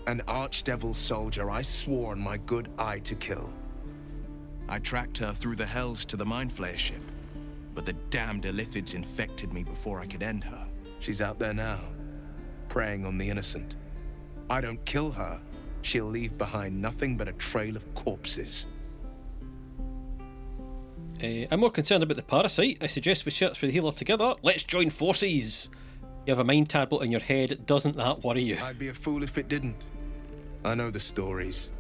[SPEAKER 16] An archdevil soldier I swore on my good eye to kill. I tracked her through the hells to the Mind Flayer ship, but the damned Illithids infected me before I could end her. She's out there now, preying on the innocent. I don't kill her, she'll leave behind nothing but a trail of corpses.
[SPEAKER 1] I'm more concerned about the parasite. I suggest we search for the healer together. Let's join forces. You have a mind tablet in your head. Doesn't that worry you?
[SPEAKER 16] I'd be a fool if it didn't. I know the stories.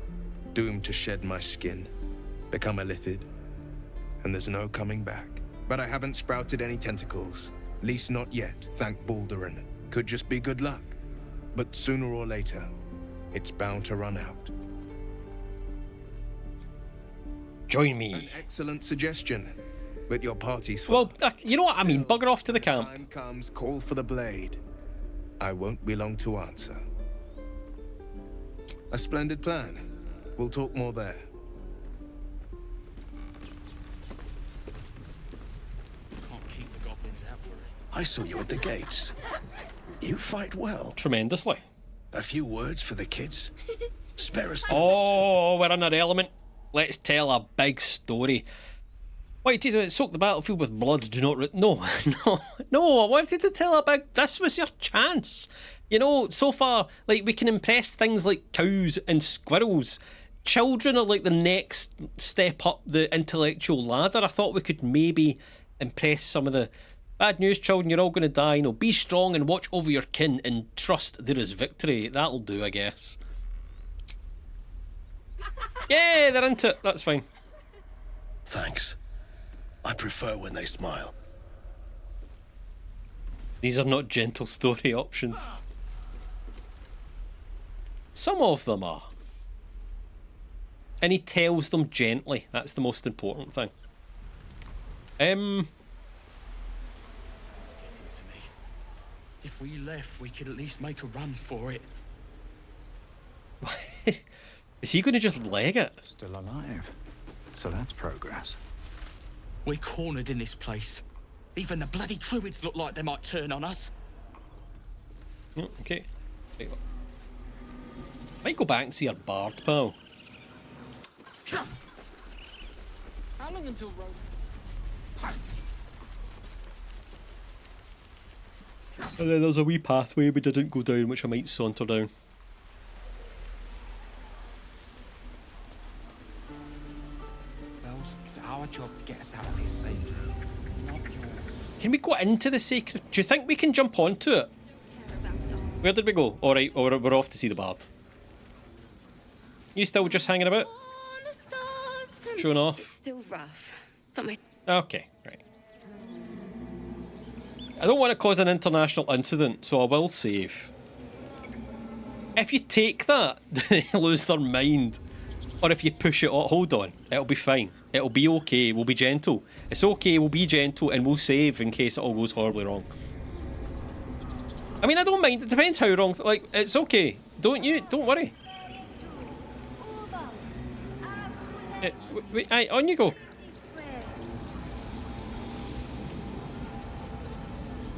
[SPEAKER 16] Doomed to shed my skin, become a Illithid, and there's no coming back. But I haven't sprouted any tentacles. Least not yet, thank Baldur. Could just be good luck. But sooner or later, it's bound to run out.
[SPEAKER 1] Join me.
[SPEAKER 16] An excellent suggestion, but your party's
[SPEAKER 1] Well,
[SPEAKER 16] full.
[SPEAKER 1] you know what I mean. Bugger off to the camp.
[SPEAKER 16] Time comes, call for the blade. I won't be long to answer. A splendid plan. We'll talk more there. Can't keep the goblins out for it. I saw you at the gates. You fight well.
[SPEAKER 1] Tremendously.
[SPEAKER 16] A few words for the kids. Spare us.
[SPEAKER 1] Oh, we're in our element. Let's tell a big story. Wait, soak the battlefield with blood. Do not. No. I wanted to tell a big. This was your chance. You know, so far, like we can impress things like cows and squirrels. children are like the next step up the intellectual ladder. I thought we could maybe impress some of the bad news, children. You're all going to die. You know, be strong and watch over your kin and trust there is victory. That'll do, I guess. Yeah, they're into it. That's fine.
[SPEAKER 17] Thanks. I prefer when they smile.
[SPEAKER 1] These are not gentle story options. Some of them are. And he tells them gently. That's the most important thing.
[SPEAKER 2] If we left, we could at least make a run for it.
[SPEAKER 1] Is he going to just leg it?
[SPEAKER 2] Still alive. So that's progress. We're cornered in this place. Even the bloody druids look like they might turn on us.
[SPEAKER 1] Okay. Might go back and see our bard pal.
[SPEAKER 3] How long until Rome?
[SPEAKER 1] And then there's a wee pathway we didn't go down, which I might saunter down.
[SPEAKER 2] Bells, it's our job to get us out of here safe. Not yours.
[SPEAKER 1] Can we go into the sacred? Do you think we can jump onto it? Where did we go? Alright, we're off to see the bard. You still just hanging about? Showing off?
[SPEAKER 14] It's still rough, but my...
[SPEAKER 1] Okay, right. I don't want to cause an international incident, so I will save. If you take that, they lose their mind. Or if you push it on, hold on, it'll be fine. It'll be okay, we'll be gentle. It's okay, we'll be gentle and we'll save in case it all goes horribly wrong. I mean, I don't mind, it depends how wrong, like, it's okay. Don't worry. Wait, on you go.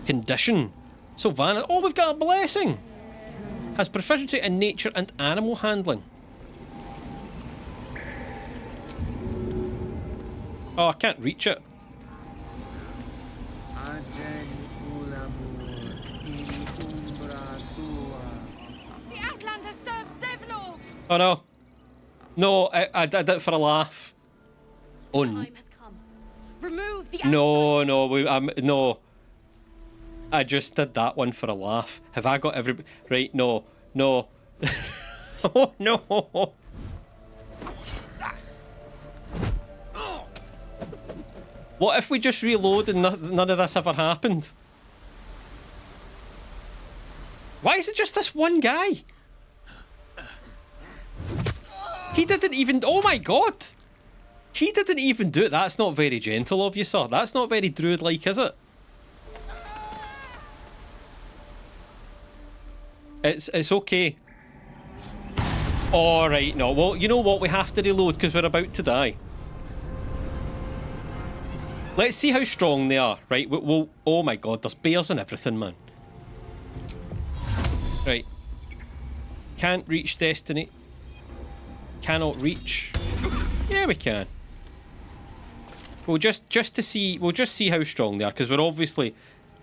[SPEAKER 1] Condition. Sylvana. Oh, we've got a blessing. Has proficiency in nature and animal handling. Oh, I can't reach it.
[SPEAKER 7] The Outlander serves Zevlor.
[SPEAKER 1] Oh no. No, I did it for a laugh. Oh,
[SPEAKER 7] Remove the
[SPEAKER 1] no, no. I just did that one for a laugh. Have I got every... Right, no. Oh, no. What if we just reload and none of this ever happened? Why is it just this one guy? He didn't even... Oh my god! He didn't even do it. That's not very gentle of you, sir. That's not very druid-like, is it? It's okay. Alright, no. Well, you know what? We have to reload because we're about to die. Let's see how strong they are, right? We'll, oh my god, there's bears and everything, man. Right. Can't reach destiny. Cannot reach. Yeah, we can. We'll just see how strong they are, because we're obviously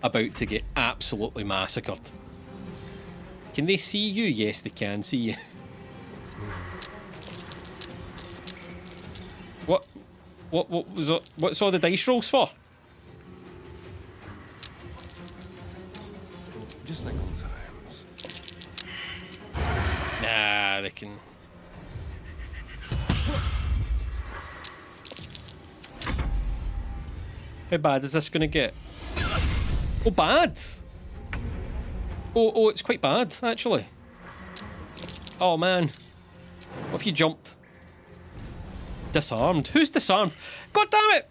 [SPEAKER 1] about to get absolutely massacred. Can they see you? Yes, they can see you. What was it? What's all the dice rolls for?
[SPEAKER 8] Just like old times.
[SPEAKER 1] Nah, they can. How bad is this gonna get? Oh, bad! Oh, it's quite bad, actually. Oh, man. What if you jumped? Disarmed. Who's disarmed? God damn it!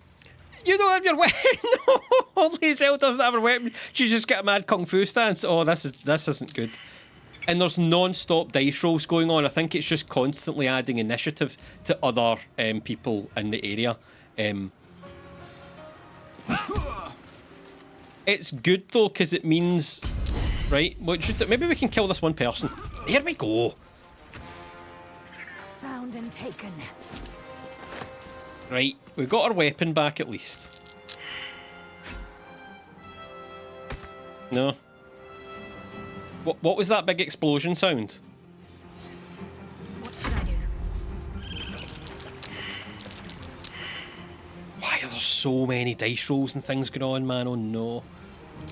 [SPEAKER 1] You don't have your weapon! No! Only Ethel doesn't have her weapon. She's just got a mad kung fu stance. Oh, this isn't good. And there's non-stop dice rolls going on. I think it's just constantly adding initiative to other people in the area. It's good though, because it means... Right, maybe we can kill this one person. Here we go.
[SPEAKER 7] Found and taken.
[SPEAKER 1] Right, we've got our weapon back at least. No. What was that big explosion sound?
[SPEAKER 7] What should I do?
[SPEAKER 1] there's so many dice rolls and things going on, man. Oh no.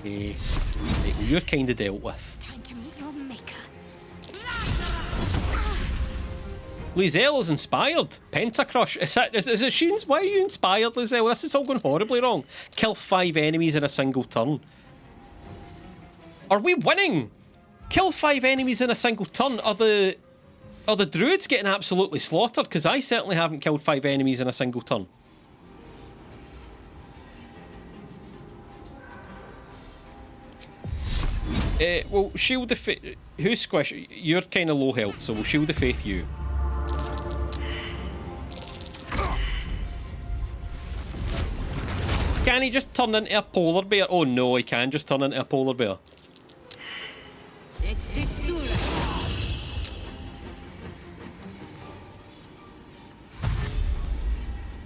[SPEAKER 1] Right, well, you're kind of dealt with.
[SPEAKER 21] Time to meet your maker.
[SPEAKER 1] Lizelle is inspired. Pentacrush. Is it Sheen's? Why are you inspired, Lizelle? This is all going horribly wrong. Kill 5 enemies in a single turn. Are we winning? Kill 5 enemies in a single turn. Are the druids getting absolutely slaughtered? Because I certainly haven't killed 5 enemies in a single turn. Well, Shield of Faith... Who's Squish? You're kind of low health, so we'll Shield of Faith you. Can he just turn into a polar bear? Oh no, he can just turn into a polar bear.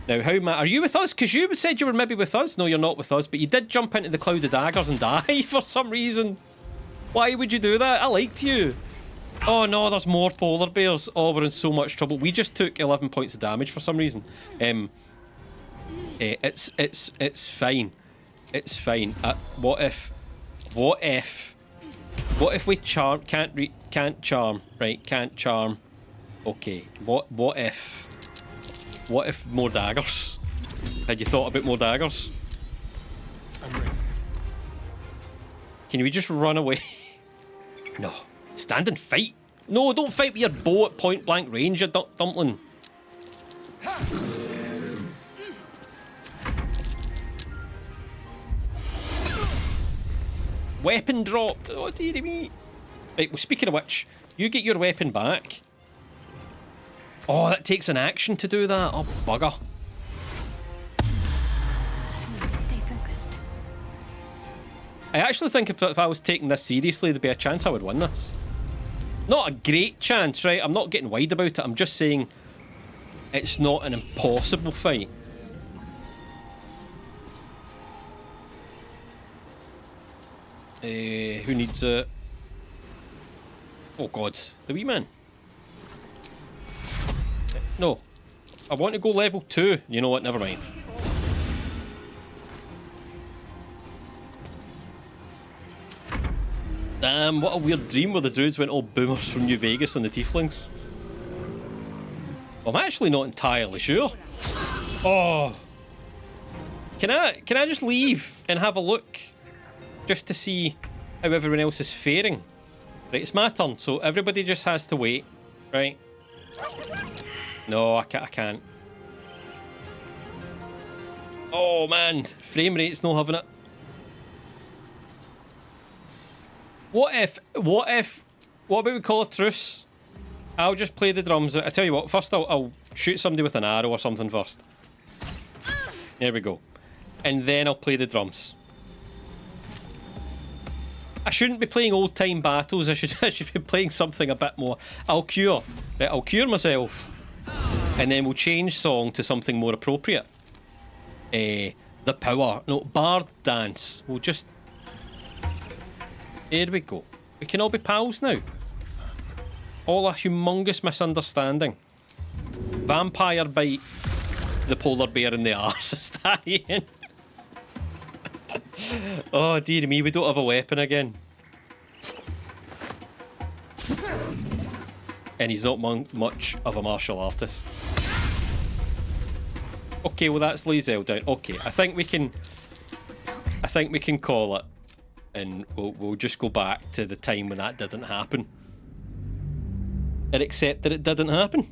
[SPEAKER 1] Now, are you with us? Because you said you were maybe with us. No, you're not with us, but you did jump into the cloud of daggers and die for some reason. Why would you do that? I liked you. Oh no, there's more polar bears. Oh, we're in so much trouble. We just took 11 points of damage for some reason. It's fine. It's fine. What if we charm? Can't charm, right? Can't charm. Okay. What if more daggers? Had you thought about more daggers? Can we just run away? No. Stand and fight. No, don't fight with your bow at point blank range, you dumpling. Weapon dropped. Oh, dearie me. Right, well, speaking of which, you get your weapon back. Oh, that takes an action to do that. Oh, bugger.
[SPEAKER 21] Stay focused.
[SPEAKER 1] I actually think if I was taking this seriously, there'd be a chance I would win this. Not a great chance, right? I'm not getting wide about it. I'm just saying it's not an impossible fight. Who needs it? Oh god, the wee man. No, I want to go level 2. You know what? Never mind. Damn, what a weird dream where the druids went all boomers from New Vegas and the tieflings. I'm actually not entirely sure. Oh, can I just leave and have a look, just to see how everyone else is faring? Right, it's my turn, so everybody just has to wait, right? No, I can't. Oh man, frame rate's not having it. What about we call a truce? I'll just play the drums. I tell you what, first I'll shoot somebody with an arrow or something first. There we go. And then I'll play the drums. I shouldn't be playing old time battles. I should be playing something a bit more. I'll cure. Right, I'll cure myself. And then we'll change song to something more appropriate. The power. No, Bard dance. We'll just... There we go. We can all be pals now. All a humongous misunderstanding. Vampire bite the polar bear in the arse. Is that Ian? Oh dear me, we don't have a weapon again. And he's not much of a martial artist. Okay, well that's Lizelle down. Okay, I think we can call it. And we'll just go back to the time when that didn't happen. And accept that it didn't happen.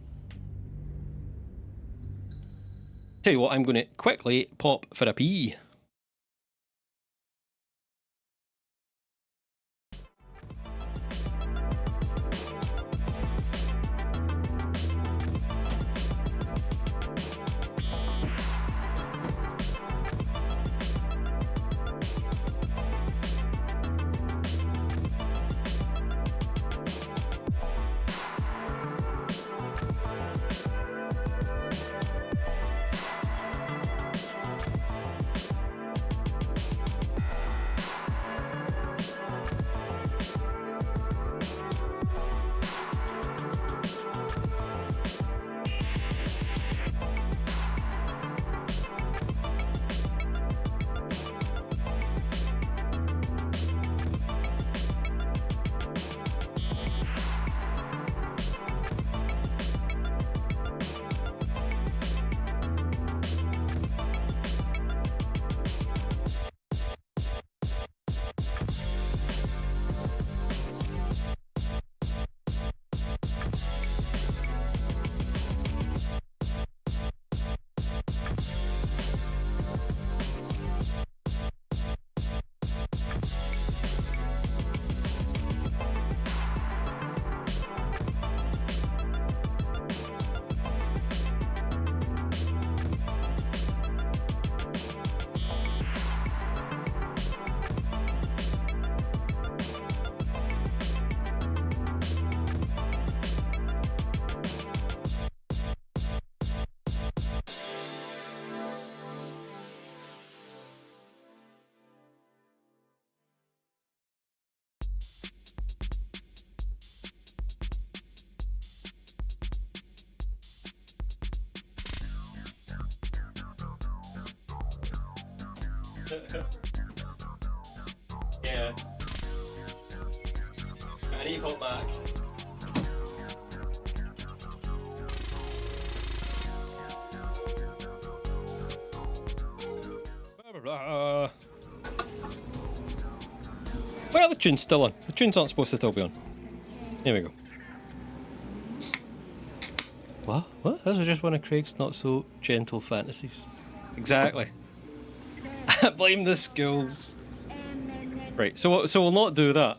[SPEAKER 1] Tell you what, I'm going to quickly pop for a pee. Yeah. I need to back. Where are the tunes still on? The tunes aren't supposed to still be on. Here we go. What? This was just one of Craig's not so gentle fantasies. Exactly. I blame the schools. Right, so we'll not do that.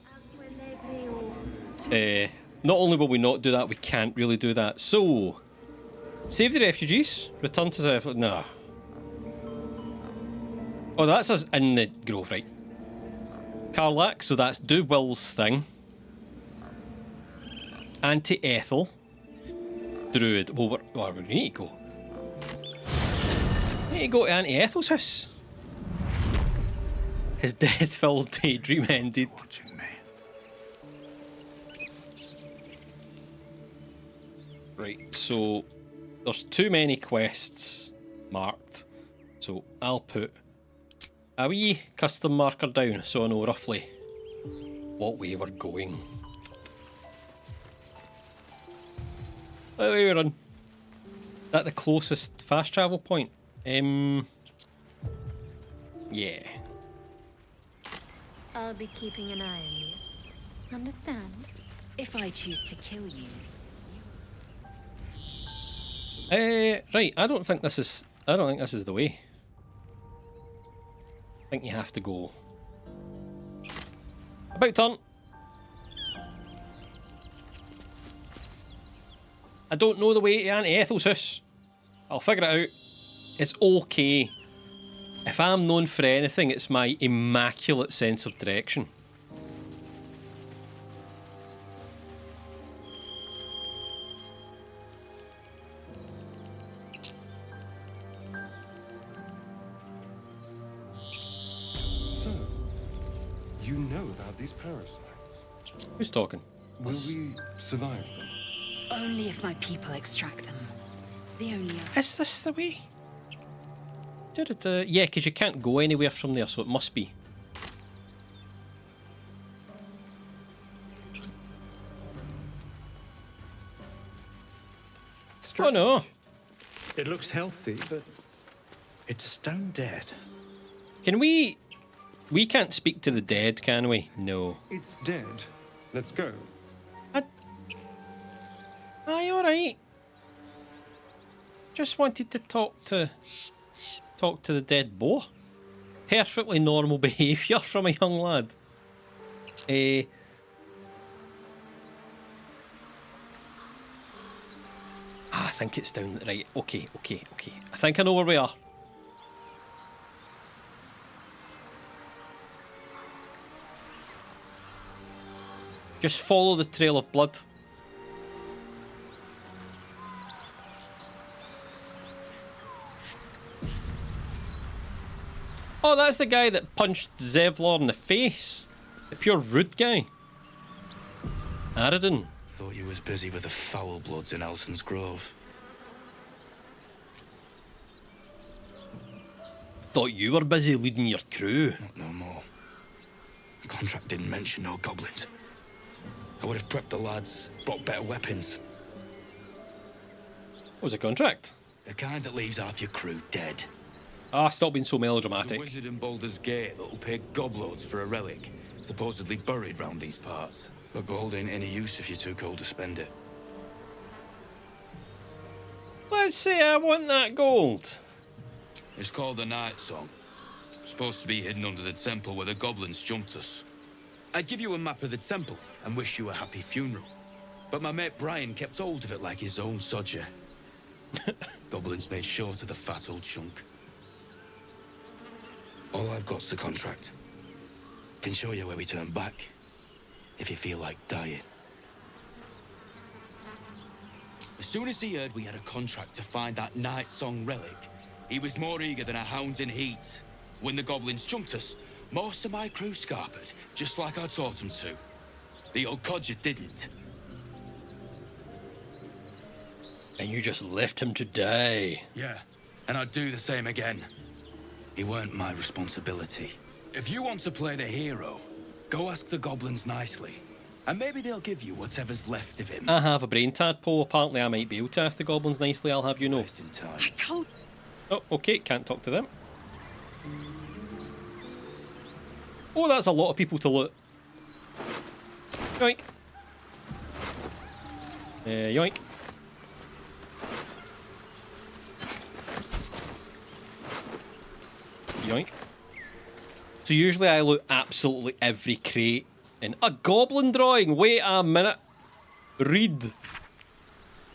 [SPEAKER 1] Not only will we not do that, we can't really do that. So, save the refugees. Return to the... Nah. Oh, that's us in the grove, right. Karlach, so that's do Will's thing. Auntie Ethel. Druid. Well, we need to go. We need to go to Auntie Ethel's house. His death-filled daydream ended. Right, so there's too many quests marked. So I'll put a wee custom marker down so I know roughly what way we're going. What way we run? Is that the closest fast travel point? Yeah.
[SPEAKER 18] I'll be keeping an eye on you. Understand?
[SPEAKER 19] If I choose to kill you.
[SPEAKER 1] Right, I don't think this is the way. I think you have to go. About turn. I don't know the way to Auntie Ethel's house. I'll figure it out. It's okay. If I'm known for anything, it's my immaculate sense of direction.
[SPEAKER 8] So, you know about these parasites?
[SPEAKER 1] Who's talking?
[SPEAKER 8] Will we survive them?
[SPEAKER 19] Only if my people extract them. The only...
[SPEAKER 1] Is this the way? Yeah, because you can't go anywhere from there, so it must be.
[SPEAKER 13] Strange.
[SPEAKER 1] Oh no!
[SPEAKER 13] It looks healthy, but it's stone dead.
[SPEAKER 1] Can we... We can't speak to the dead, can we? No.
[SPEAKER 8] It's dead. Let's go.
[SPEAKER 1] Aye, alright. Just wanted to talk to the dead boy. Perfectly normal behaviour from a young lad. I think it's down... Right, okay. I think I know where we are. Just follow the trail of blood. Oh, that's the guy that punched Zevlor in the face. The pure rude guy. Aradin.
[SPEAKER 2] Thought you was busy with the foul bloods in Elson's Grove.
[SPEAKER 1] Thought you were busy leading your crew.
[SPEAKER 2] Not no more. The contract didn't mention no goblins. I would have prepped the lads, brought better weapons.
[SPEAKER 1] What was the contract?
[SPEAKER 2] The kind that leaves half your crew dead.
[SPEAKER 1] Ah, stop being so melodramatic.
[SPEAKER 2] There's a wizard in Baldur's Gate that'll pay gobloads for a relic, supposedly buried round these parts. But gold ain't any use if you're too cold to spend it.
[SPEAKER 1] Let's say I want that gold.
[SPEAKER 2] It's called the Night Song. Supposed to be hidden under the temple where the goblins jumped us. I'd give you a map of the temple and wish you a happy funeral. But my mate Brian kept hold of it like his own sodger. Goblins made short of the fat old chunk. All I've got's the contract. Can show you where we turn back, if you feel like dying. As soon as he heard we had a contract to find that Night Song relic, he was more eager than a hound in heat. When the goblins jumped us, most of my crew scarpered, just like I taught them to. The old codger didn't.
[SPEAKER 1] And you just left him to die.
[SPEAKER 2] Yeah, and I'd do the same again. He weren't my responsibility. If you want to play the hero, go ask the goblins nicely. And maybe they'll give you whatever's left of him.
[SPEAKER 1] I have a brain tadpole. Apparently I might be able to ask the goblins nicely, I'll have you know.
[SPEAKER 11] I told...
[SPEAKER 1] Oh, okay, can't talk to them. Oh, that's a lot of people to loot. Yoink. Yoink. Yoink. So usually I loot absolutely every crate. And a goblin drawing! Wait a minute. Read.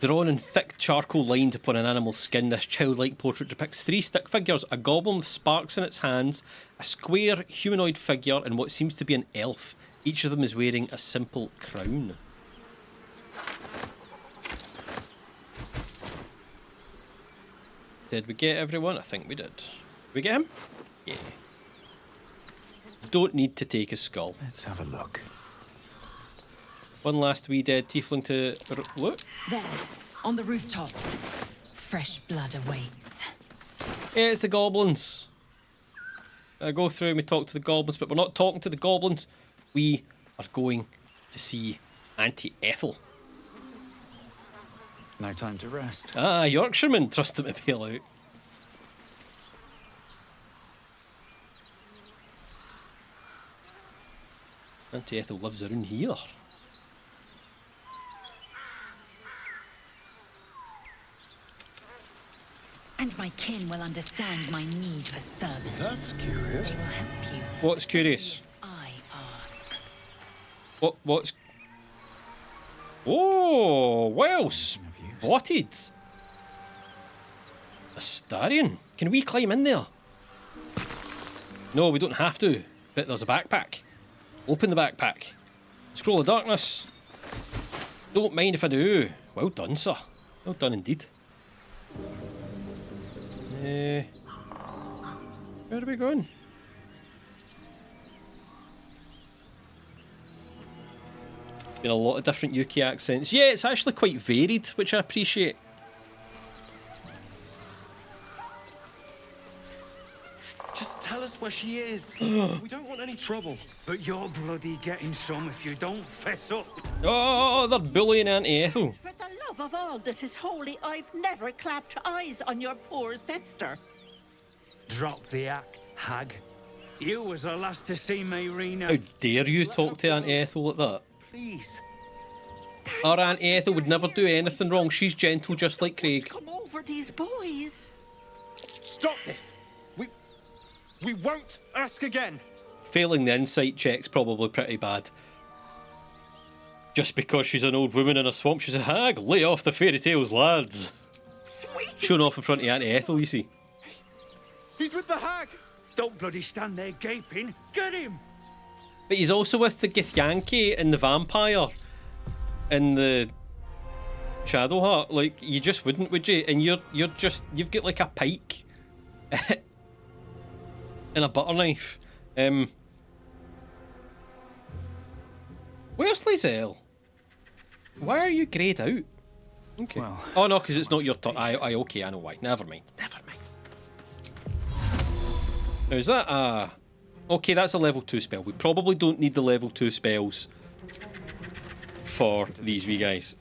[SPEAKER 1] Drawn in thick charcoal lines upon an animal's skin, this childlike portrait depicts 3 stick figures, a goblin with sparks in its hands, a square humanoid figure, and what seems to be an elf. Each of them is wearing a simple crown. Did we get everyone? I think we did. Did we get him? Yeah. Don't need to take his skull.
[SPEAKER 13] Let's have a look.
[SPEAKER 1] One last wee dead tiefling to look.
[SPEAKER 5] There, on the rooftops. Fresh blood awaits.
[SPEAKER 1] Yeah, it's the goblins. I go through and we talk to the goblins, but we're not talking to the goblins. We are going to see Auntie Ethel.
[SPEAKER 13] No time to rest.
[SPEAKER 1] Ah, Yorkshireman, trust him to bail out. Auntie Ethel lives around here.
[SPEAKER 5] And my kin will understand my need for service.
[SPEAKER 8] That's curious.
[SPEAKER 5] They will help you.
[SPEAKER 1] What's curious?
[SPEAKER 5] I ask.
[SPEAKER 1] What's... Oh, well spotted. Astarion. Can we climb in there? No, we don't have to. But there's a backpack. Open the backpack. Scroll of darkness. Don't mind if I do. Well done, sir. Well done indeed. Where are we going? Been a lot of different UK accents. Yeah, it's actually quite varied, which I appreciate.
[SPEAKER 3] Just tell us where she is. We don't want any trouble. But you're bloody getting some if you don't fess up.
[SPEAKER 1] Oh, they're bullying Auntie Ethel.
[SPEAKER 11] For the love of all that is holy, I've never clapped eyes on your poor sister.
[SPEAKER 4] Drop the act, hag. You was the last to see me, Rena.
[SPEAKER 1] How dare you talk to Auntie Ethel like that?
[SPEAKER 3] Please.
[SPEAKER 1] Our Auntie Ethel would never do anything wrong. She's gentle just like Craig.
[SPEAKER 11] Come over these boys.
[SPEAKER 3] Stop this. We won't ask again.
[SPEAKER 1] Failing the insight check's probably pretty bad. Just because she's an old woman in a swamp, she's a hag. Lay off the fairy tales, lads. Showing off in front of Auntie Ethel, you see.
[SPEAKER 3] He's with the hag.
[SPEAKER 4] Don't bloody stand there gaping. Get him.
[SPEAKER 1] But he's also with the Githyanki and the vampire and the Shadowheart. Like, you just wouldn't, would you? And you've got like a pike and a butter knife. Where's Lizelle? Why are you greyed out? Okay. Well, oh no, because it's not your turn. Okay, I know why. Never mind. Never mind. Now is that okay, that's a level 2 spell. We probably don't need the level 2 spells for these wee guys.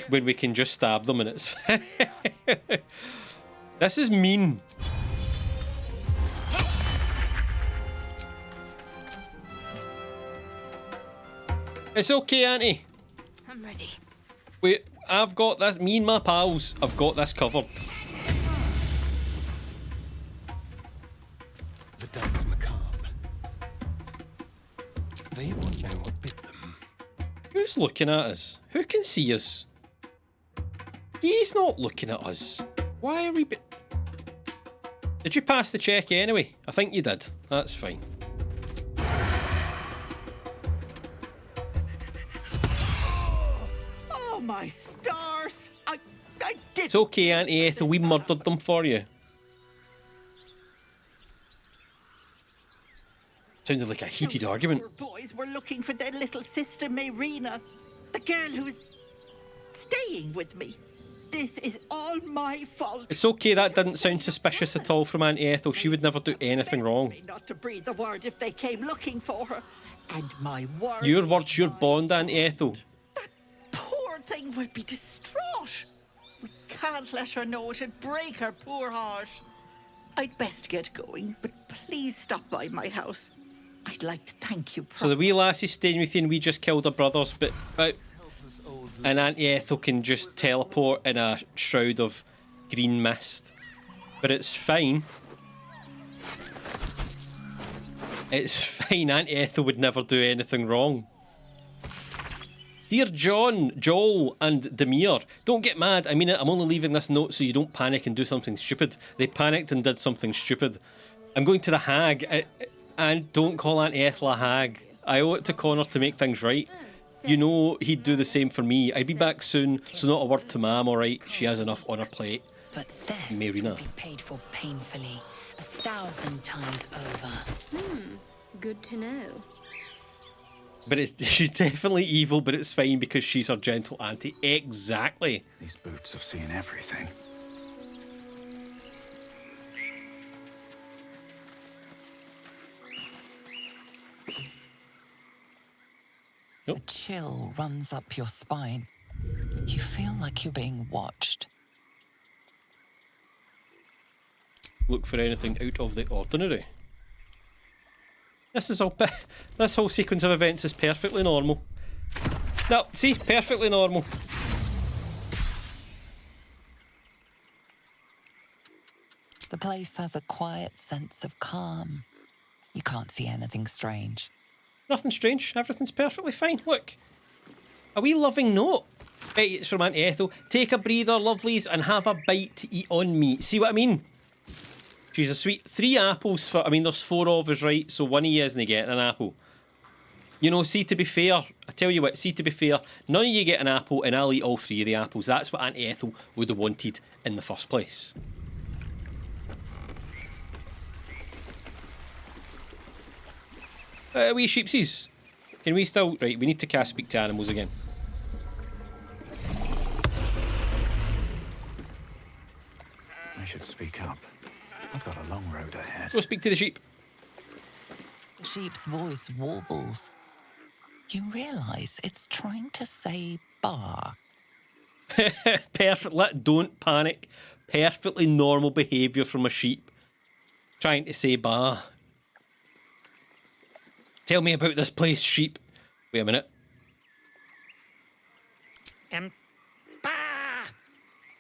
[SPEAKER 1] When we can just stab them and it's... This is mean. It's okay, Auntie.
[SPEAKER 21] I'm ready.
[SPEAKER 1] Wait, I've got this. Me and my pals have got this covered.
[SPEAKER 8] The dance macabre. They won't know what bit them.
[SPEAKER 1] Who's looking at us? Who can see us? He's not looking at us. Why are we... Did you pass the check anyway? I think you did. That's fine.
[SPEAKER 11] Oh my stars! I did.
[SPEAKER 1] It's okay, Auntie Ethel. We murdered them for you. Sounded like a heated argument.
[SPEAKER 11] Poor boys were looking for their little sister Mayrina, the girl who was staying with me. this is all my fault.
[SPEAKER 1] It's okay, that didn't sound suspicious at all from Auntie Ethel. She would never do anything wrong.
[SPEAKER 11] Not to breathe a word if they came looking for her. And my word.
[SPEAKER 1] Your word's your bond, Auntie Ethel.
[SPEAKER 11] Poor thing will be distraught. We can't let her know. It'd break her poor heart. I'd best get going, but please stop by my house. I'd like to thank you.
[SPEAKER 1] So the wee lassie's staying with you and we just killed her brothers, but and Auntie Ethel can just teleport in a shroud of green mist. But it's fine. It's fine, Auntie Ethel would never do anything wrong. Dear John, Joel and Demir, don't get mad. I mean it, I'm only leaving this note so you don't panic and do something stupid. They panicked and did something stupid. I'm going to the hag, and don't call Auntie Ethel a hag. I owe it to Connor to make things right. You know he'd do the same for me. I'd be back soon, so not a word to Mam, alright? She has enough on her plate.
[SPEAKER 19] But theft
[SPEAKER 1] Marina.
[SPEAKER 19] will be paid for painfully, 1,000 times over.
[SPEAKER 18] Good to know.
[SPEAKER 1] But she's definitely evil, but it's fine because she's her gentle auntie. Exactly.
[SPEAKER 3] These boots have seen everything.
[SPEAKER 5] A chill runs up your spine. You feel like you're being watched.
[SPEAKER 1] Look for anything out of the ordinary. This whole sequence of events is perfectly normal. No, see, perfectly normal.
[SPEAKER 5] The place has a quiet sense of calm. You can't see anything strange.
[SPEAKER 1] Nothing strange. Everything's perfectly fine. Look. A wee loving note. Right, it's from Auntie Ethel. Take a breather, lovelies, and have a bite to eat on me. See what I mean? She's a sweet 3 apples for... I mean, there's 4 of us, right? So one of you isn't getting an apple. You know, see, to be fair, I tell you what, see, to be fair, none of you get an apple and I'll eat all 3 of the apples. That's what Auntie Ethel would have wanted in the first place. Wee sheepsies. Can we still... Right, we need to cast Speak to Animals again.
[SPEAKER 3] I should speak up. I've got a long road ahead.
[SPEAKER 1] Go speak to the sheep.
[SPEAKER 5] The sheep's voice warbles. You realise it's trying to say bar.
[SPEAKER 1] Perfect. Don't panic. Perfectly normal behaviour from a sheep. Trying to say bar. Tell me about this place, sheep. Wait a minute.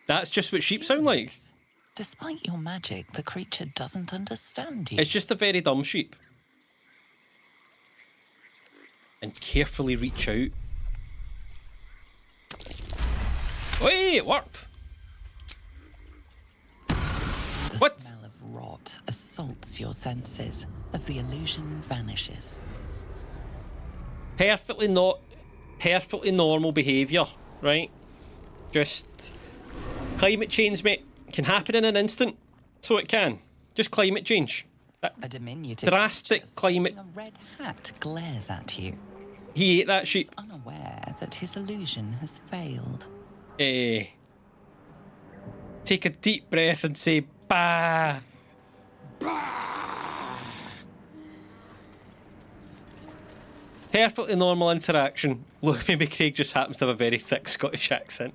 [SPEAKER 1] That's just what sheep sound like.
[SPEAKER 5] Despite your magic, the creature doesn't understand you.
[SPEAKER 1] It's just a very dumb sheep. And carefully reach out. Wait, it worked.
[SPEAKER 5] The smell of rot assaults your senses as the illusion vanishes.
[SPEAKER 1] Perfectly normal behaviour, right? Just climate change, mate. Can happen in an instant. So it can. Just climate change.
[SPEAKER 5] A diminutive
[SPEAKER 1] drastic climate.
[SPEAKER 5] A red hat glares at you.
[SPEAKER 1] He ate that sheep.
[SPEAKER 5] He's unaware that his illusion has failed.
[SPEAKER 1] Take a deep breath and say bah. Perfectly normal interaction. Look, maybe Craig just happens to have a very thick Scottish accent.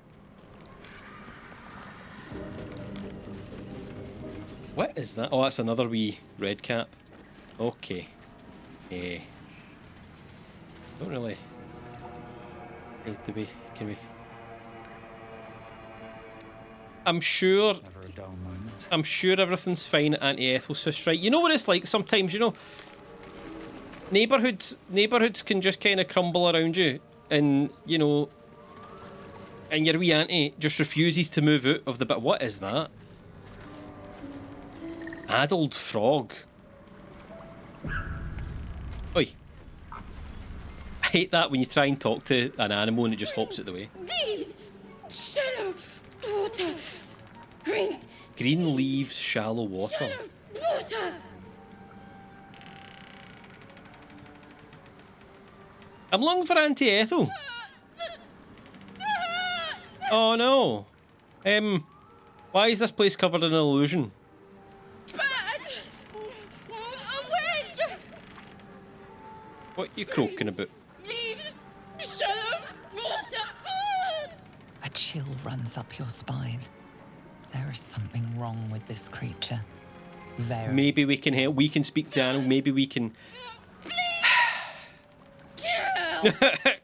[SPEAKER 1] What is that? Oh, that's another wee red cap. Okay. Don't really need to be. Can we? I'm sure everything's fine at Auntie Ethel's house, right? You know what it's like sometimes, you know? Neighbourhoods can just kind of crumble around you, and, you know, and your wee auntie just refuses to move out of the bit. What is that? Addled frog. Oi. I hate that when you try and talk to an animal and it just hops out the way.
[SPEAKER 6] Leaves, shallow water,
[SPEAKER 1] Green leaves, shallow water.
[SPEAKER 6] water.
[SPEAKER 1] I'm looking for Auntie Ethel. Oh no. Why is this place covered in illusion?
[SPEAKER 6] Bad! Away!
[SPEAKER 1] What are you croaking about?
[SPEAKER 6] Leaves! Shallow water!
[SPEAKER 5] A chill runs up your spine. There is something wrong with this creature. Very.
[SPEAKER 1] Maybe we can help. We can speak to Anno. Maybe we can.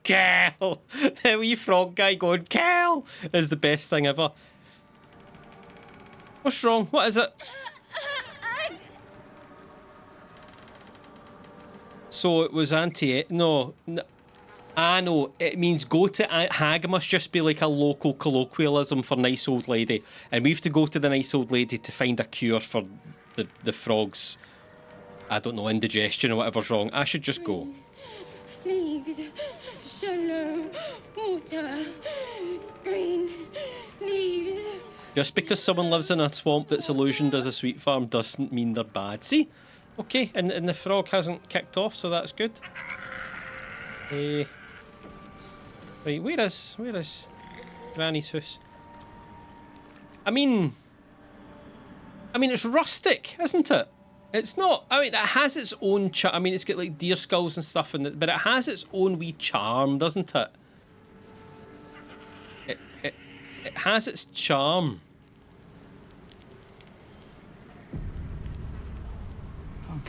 [SPEAKER 1] Cal! The wee frog guy going, Cal! Is the best thing ever. What's wrong? What is it? So it was Auntie Ethel. No. I know. It means go to hag must just be like a local colloquialism for nice old lady. And we have to go to the nice old lady to find a cure for the frog's, I don't know, indigestion or whatever's wrong. I should just go.
[SPEAKER 6] Leaves, shallow water, green leaves.
[SPEAKER 1] Just because someone lives in a swamp that's illusioned as a sweet farm doesn't mean they're bad. See? Okay, and the frog hasn't kicked off, so that's good. Right, where is Granny's house? I mean, it's rustic, isn't it? It's not. I mean, it has its own I mean, it's got like deer skulls and stuff in it, but it has its own wee charm, doesn't it? It has its charm.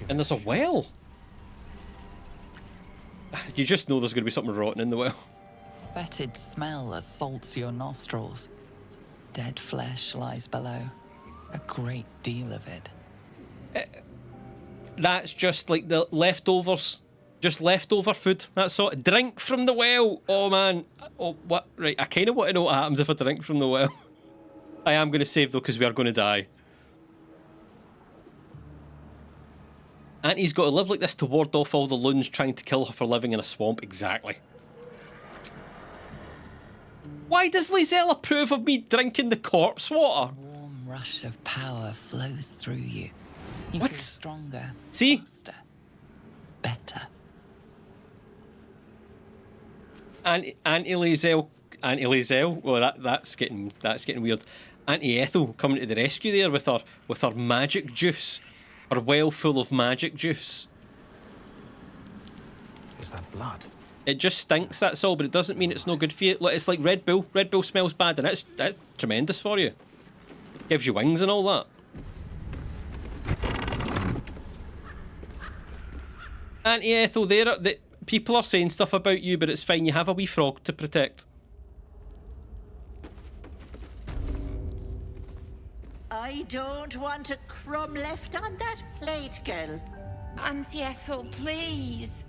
[SPEAKER 1] And there's a well. You just know there's going to be something rotten in the well.
[SPEAKER 5] Fetid smell assaults your nostrils. Dead flesh lies below. A great deal of it.
[SPEAKER 1] That's just like the leftovers. Just leftover food. That's sort of drink from the well. Oh man. Oh, what? Right, I kind of want to know what happens if I drink from the well. I am going to save though, because we are going to die. Auntie's got to live like this to ward off all the loons trying to kill her for living in a swamp. Exactly. Why does Lizelle approve of me drinking the corpse water?
[SPEAKER 5] A warm rush of power flows through you. You
[SPEAKER 1] What?
[SPEAKER 5] feel stronger.
[SPEAKER 1] See?
[SPEAKER 5] Faster, better.
[SPEAKER 1] Auntie Lizelle. Well, that's getting weird. Auntie Ethel coming to the rescue there with her magic juice, her well full of magic juice.
[SPEAKER 12] Is that blood?
[SPEAKER 1] It just stinks, that's all, but it doesn't mean it's no good for you. It's like Red Bull. Red Bull smells bad, and that's tremendous for you. Gives you wings and all that. Auntie Ethel, the people are saying stuff about you, but it's fine. You have a wee frog to protect.
[SPEAKER 11] I don't want a crumb left on that plate, girl.
[SPEAKER 14] Auntie Ethel, please.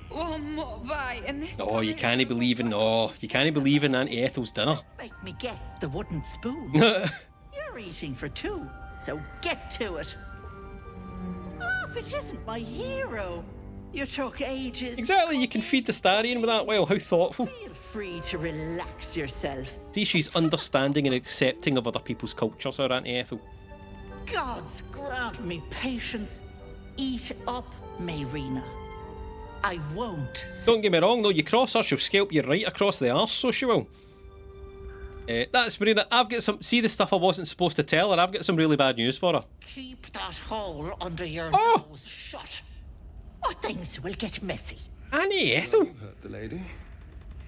[SPEAKER 14] One more bite and this.
[SPEAKER 1] Oh, you can't believe in Auntie Ethel's dinner.
[SPEAKER 11] Make me get the wooden spoon. You're eating for two, so get to it. Oh, if it isn't my hero. You took ages.
[SPEAKER 1] Exactly, you can feed the Starian with that well. How thoughtful.
[SPEAKER 11] Feel free to relax yourself.
[SPEAKER 1] See, she's understanding and accepting of other people's cultures, our Auntie Ethel.
[SPEAKER 11] Gods grant me patience. Eat up, Mayrina. I won't.
[SPEAKER 1] Don't get me wrong, though. You cross her, she'll scalp you right across the arse, so she will. That's Marina. I've got some. See the stuff I wasn't supposed to tell her. I've got some really bad news for her.
[SPEAKER 11] Keep that hole under your nose shut, or things will get messy.
[SPEAKER 1] Auntie Ethel.
[SPEAKER 8] You hurt the lady.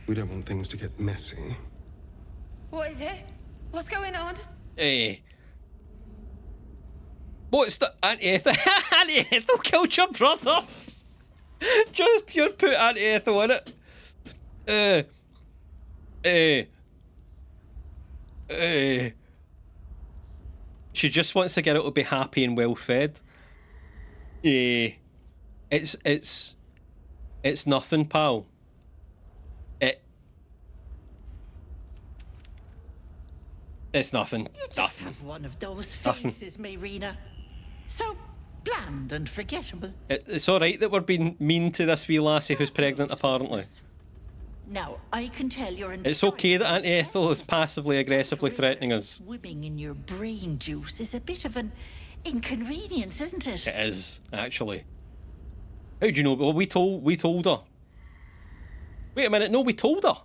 [SPEAKER 8] We don't want things to get messy.
[SPEAKER 14] What is it? What's going on?
[SPEAKER 1] What's the Auntie Ethel? Auntie Ethel killed your brothers. Just pure put Auntie Ethel in it. She just wants the girl to be happy and well fed. It's nothing, pal. It's nothing.
[SPEAKER 11] You just have one of those faces, Mayrina. So bland and forgettable.
[SPEAKER 1] It's alright that we're being mean to this wee lassie who's pregnant, apparently.
[SPEAKER 11] Now, I can tell you're
[SPEAKER 1] It's okay that Auntie Ethel is passively aggressively threatening us.
[SPEAKER 11] Swimming in your brain juice is a bit of an inconvenience, isn't it?
[SPEAKER 1] It is, actually. How do you know? Well, we told her. Wait a minute, no, we told her.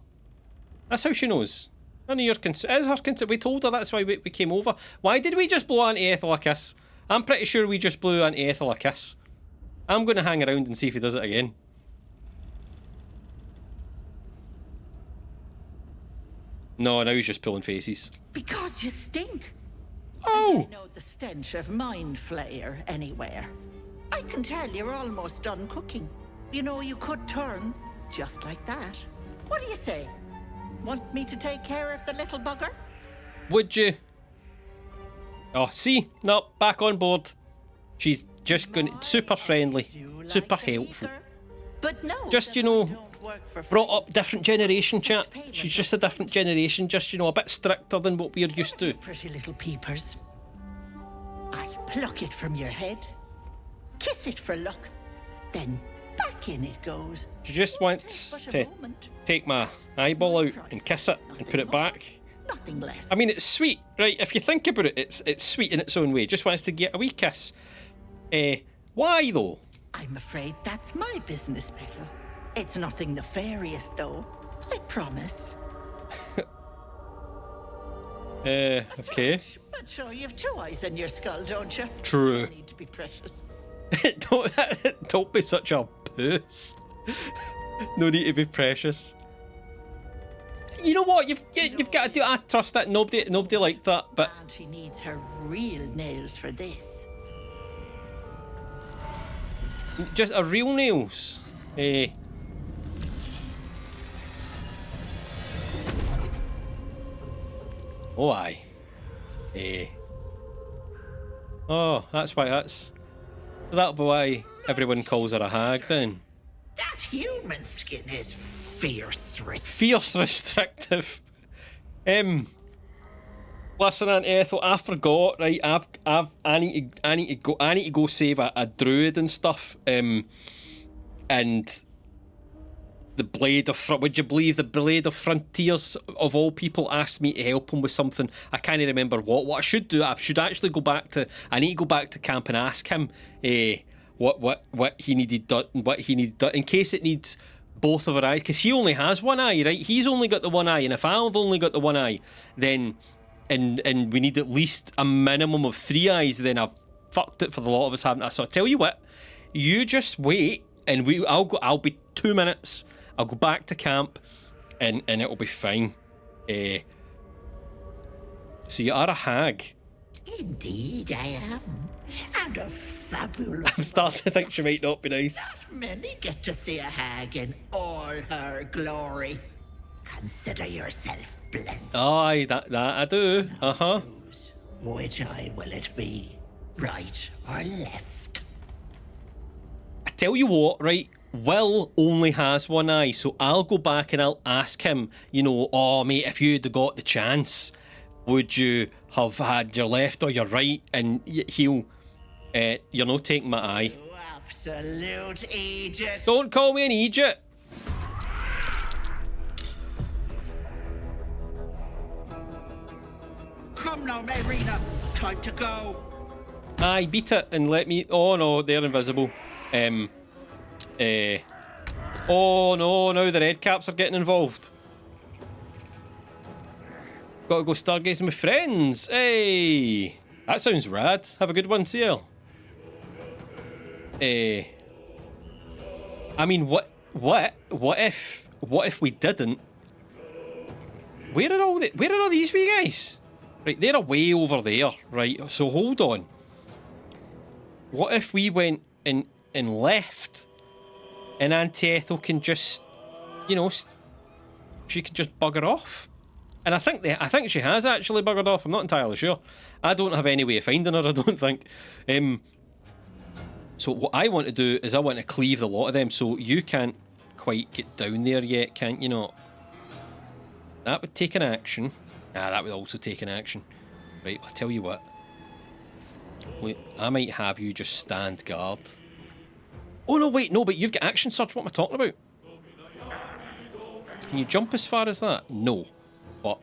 [SPEAKER 1] That's how she knows. None of your concern. It is her concern. We told her that's why we came over. Why did we just blow Auntie Ethel a kiss? I'm pretty sure we just blew Auntie Ethel a kiss. I'm going to hang around and see if he does it again. No, now he's just pulling faces.
[SPEAKER 11] Because you stink.
[SPEAKER 1] Oh!
[SPEAKER 11] And I know the stench of mind flayer anywhere. I can tell you're almost done cooking. You know, you could turn just like that. What do you say? Want me to take care of the little bugger?
[SPEAKER 1] Would you? Oh, see? No, back on board. She's just going to... Super friendly. Super helpful.
[SPEAKER 11] But no,
[SPEAKER 1] just, you know, brought up different generation, chat. She's just a different generation. Just, you know, a bit stricter than what we're used to.
[SPEAKER 11] Pretty little peepers. I pluck it from your head. Kiss it for luck. Then back in it goes.
[SPEAKER 1] She just wants to take my eyeball out and kiss it and put it back.
[SPEAKER 11] Nothing less.
[SPEAKER 1] I mean, it's sweet, right? If you think about it, it's sweet in its own way. Just wants to get a wee kiss. Why though?
[SPEAKER 11] I'm afraid that's my business, Petal. It's nothing nefarious, though. I promise.
[SPEAKER 1] Okay.
[SPEAKER 11] But sure, you've 2 eyes in your skull, don't you?
[SPEAKER 1] True.
[SPEAKER 11] You need to be precious.
[SPEAKER 1] Don't be such a puss. No need to be precious. You know what? You've got to do. I trust that. Nobody liked that, but
[SPEAKER 11] Auntie needs her real nails for this.
[SPEAKER 1] just a real nails. Oh aye. Oh, that'll be why everyone calls her a hag then.
[SPEAKER 11] That human skin is fierce
[SPEAKER 1] restrictive. Listen, Auntie Ethel, I forgot, right? I need to go save a druid and stuff. And the Blade of would you believe the Blade of Frontiers of all people asked me to help him with something. I can't remember what I should do. I should actually go back to. I need to go back to camp and ask him what he needed done, in case it needs both of our eyes, because he only has one eye, right? He's only got the one eye, and if I've only got the one eye, then and we need at least a minimum of 3 eyes, then I've fucked it for the lot of us having that. So I tell you what, you just wait, and I'll be 2 minutes. I'll go back to camp, and it'll be fine. So you are a hag.
[SPEAKER 11] Indeed, I am. And a fabulous.
[SPEAKER 1] I'm starting to think she might not be nice.
[SPEAKER 11] Not many get to see a hag in all her glory. Consider yourself blessed.
[SPEAKER 1] Aye, that I do.
[SPEAKER 11] Which eye will it be? Right or left?
[SPEAKER 1] I tell you what, right? Will only has one eye, so I'll go back and I'll ask him, you know, oh mate, if you'd got the chance, would you have had your left or your right? And he'll, you're not taking my eye.
[SPEAKER 11] You absolute idiot.
[SPEAKER 1] Don't call me an idiot.
[SPEAKER 11] Come now, Marina. Time to go.
[SPEAKER 1] Aye, beat it and let me. Oh no, they're invisible. Oh no, now the red caps are getting involved. Gotta go stargazing with friends. Hey, that sounds rad. Have a good one, CL. I mean, what if we didn't? Where are all these wee guys? Right, they're way over there. Right, so hold on. What if we went and left, and Auntie Ethel can just, you know, she could just bugger off? And I think she has actually buggered off. I'm not entirely sure. I don't have any way of finding her, I don't think. So what I want to do is I want to cleave the lot of them, so you can't quite get down there yet, can't you not? That would take an action. Ah, that would also take an action. Right, I'll tell you what. Wait, I might have you just stand guard. Oh no, wait, no, but you've got action surge. What am I talking about? Can you jump as far as that? No. But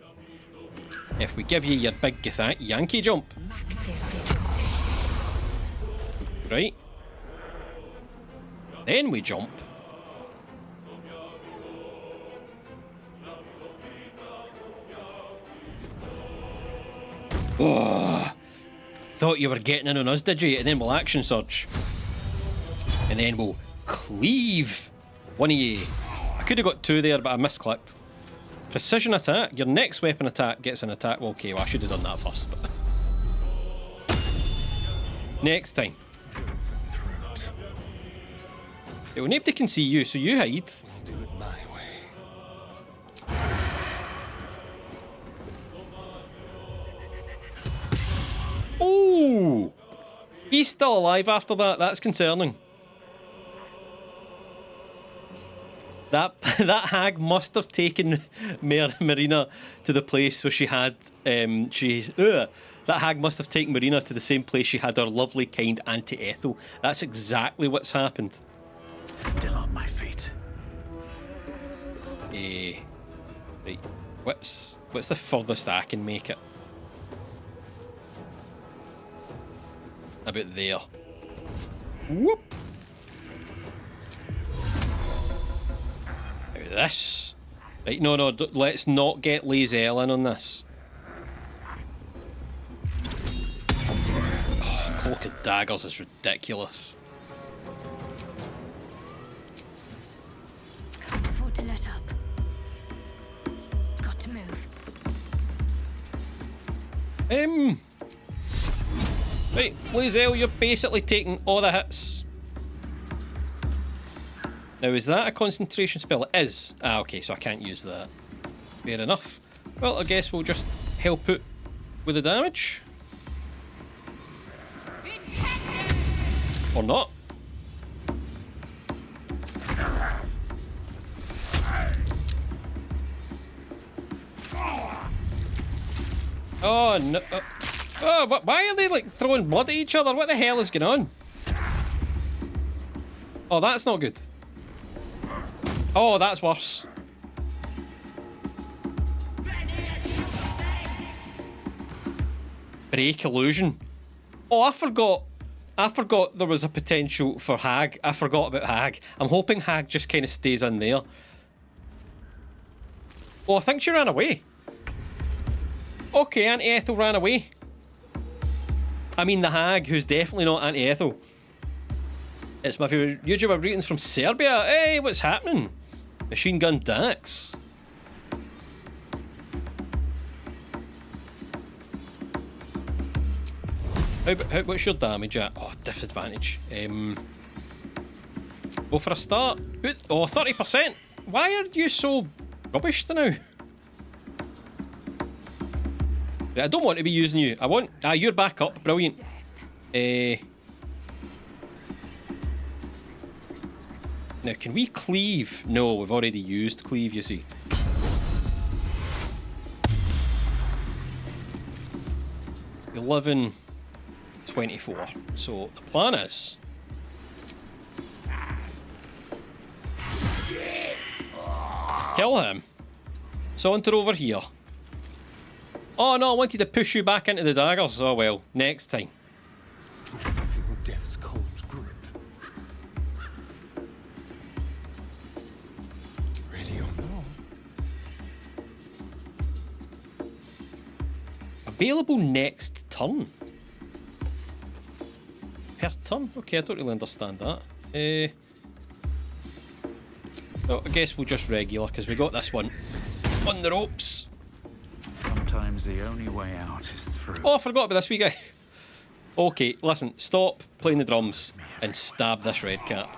[SPEAKER 1] if we give you your big Yankee jump. Right. Then we jump. Oh, thought you were getting in on us, did you? And then we'll action surge. And then we'll cleave one of ye. I could have got two there, but I misclicked. Precision attack. Your next weapon attack gets an attack. Well, okay, well, I should have done that first. But... next time. Yeah, well, nobody can see you, so you hide.
[SPEAKER 17] I'll do it my way.
[SPEAKER 1] Oh! He's still alive after that. That's concerning. That hag must have taken Marina to the place where she had that hag must have taken Marina to the same place she had her lovely, kind Auntie Ethel. That's exactly what's happened.
[SPEAKER 3] Still on my feet.
[SPEAKER 1] Right. What's the furthest I can make it? About there. Whoop. About this. Right, no, let's not get Lazel in on this. Oh, Cloak of Daggers is ridiculous.
[SPEAKER 21] Can't afford to let up. Got to move.
[SPEAKER 1] Right, Lazel, you're basically taking all the hits. Now, is that a concentration spell? It is. Ah, okay, so I can't use that. Fair enough. Well, I guess we'll just help out with the damage. Or not. Oh, no. Oh, why are they, like, throwing blood at each other? What the hell is going on? Oh, that's not good. Oh, that's worse. Break illusion. Oh, I forgot there was a potential for Hag. I forgot about Hag. I'm hoping Hag just kind of stays in there. Oh, I think she ran away. Okay, Auntie Ethel ran away. I mean the Hag, who's definitely not Auntie Ethel. It's my favourite YouTuber greetings from Serbia. Hey, what's happening? Machine Gun Dax. What's your damage at? Oh, disadvantage. Go for a start. Oh, 30%. Why are you so rubbish to now? I don't want to be using you. I want... Ah, you're back up. Brilliant. Now, can we cleave? No, we've already used cleave, you see. $11.24. So, the plan is... kill him. Saunter over here. Oh no, I wanted to push you back into the daggers. Oh well, next time.
[SPEAKER 17] Feel death's cold grip. Ready or not?
[SPEAKER 1] Available next turn. Per turn? Okay, I don't really understand that. So I guess we'll just regular because we got this one on the ropes.
[SPEAKER 3] Sometimes the only way out is through.
[SPEAKER 1] Oh, I forgot about this wee guy. Okay, listen, stop playing the drums and stab this red cap.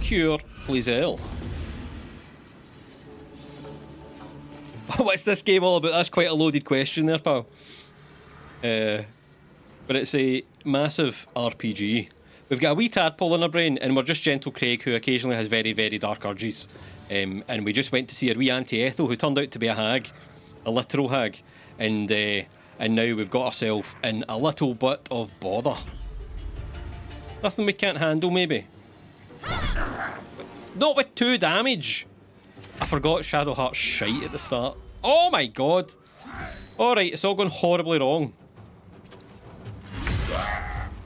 [SPEAKER 1] Cure, please, L. What's this game all about? That's quite a loaded question there, pal. But it's a massive RPG. We've got a wee tadpole in our brain, and we're just Gentle Craig, who occasionally has very, very dark urges. And we just went to see our wee Auntie Ethel, who turned out to be a hag, a literal hag, and now we've got ourselves in a little bit of bother. Nothing we can't handle, maybe. Not with 2 damage. I forgot Shadowheart's shite at the start. Oh my god. Alright, it's all gone horribly wrong.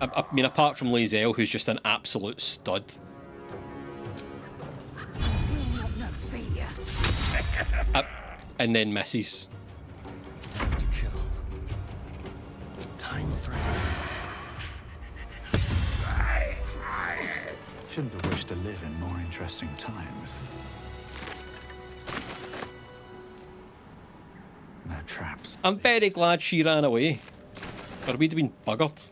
[SPEAKER 1] I mean, apart from Lazel, who's just an absolute stud. and then misses.
[SPEAKER 8] Time to kill. Time for
[SPEAKER 3] Shouldn't have wished to live in more interesting times. No traps.
[SPEAKER 1] I'm very glad she ran away, or we'd have been buggered.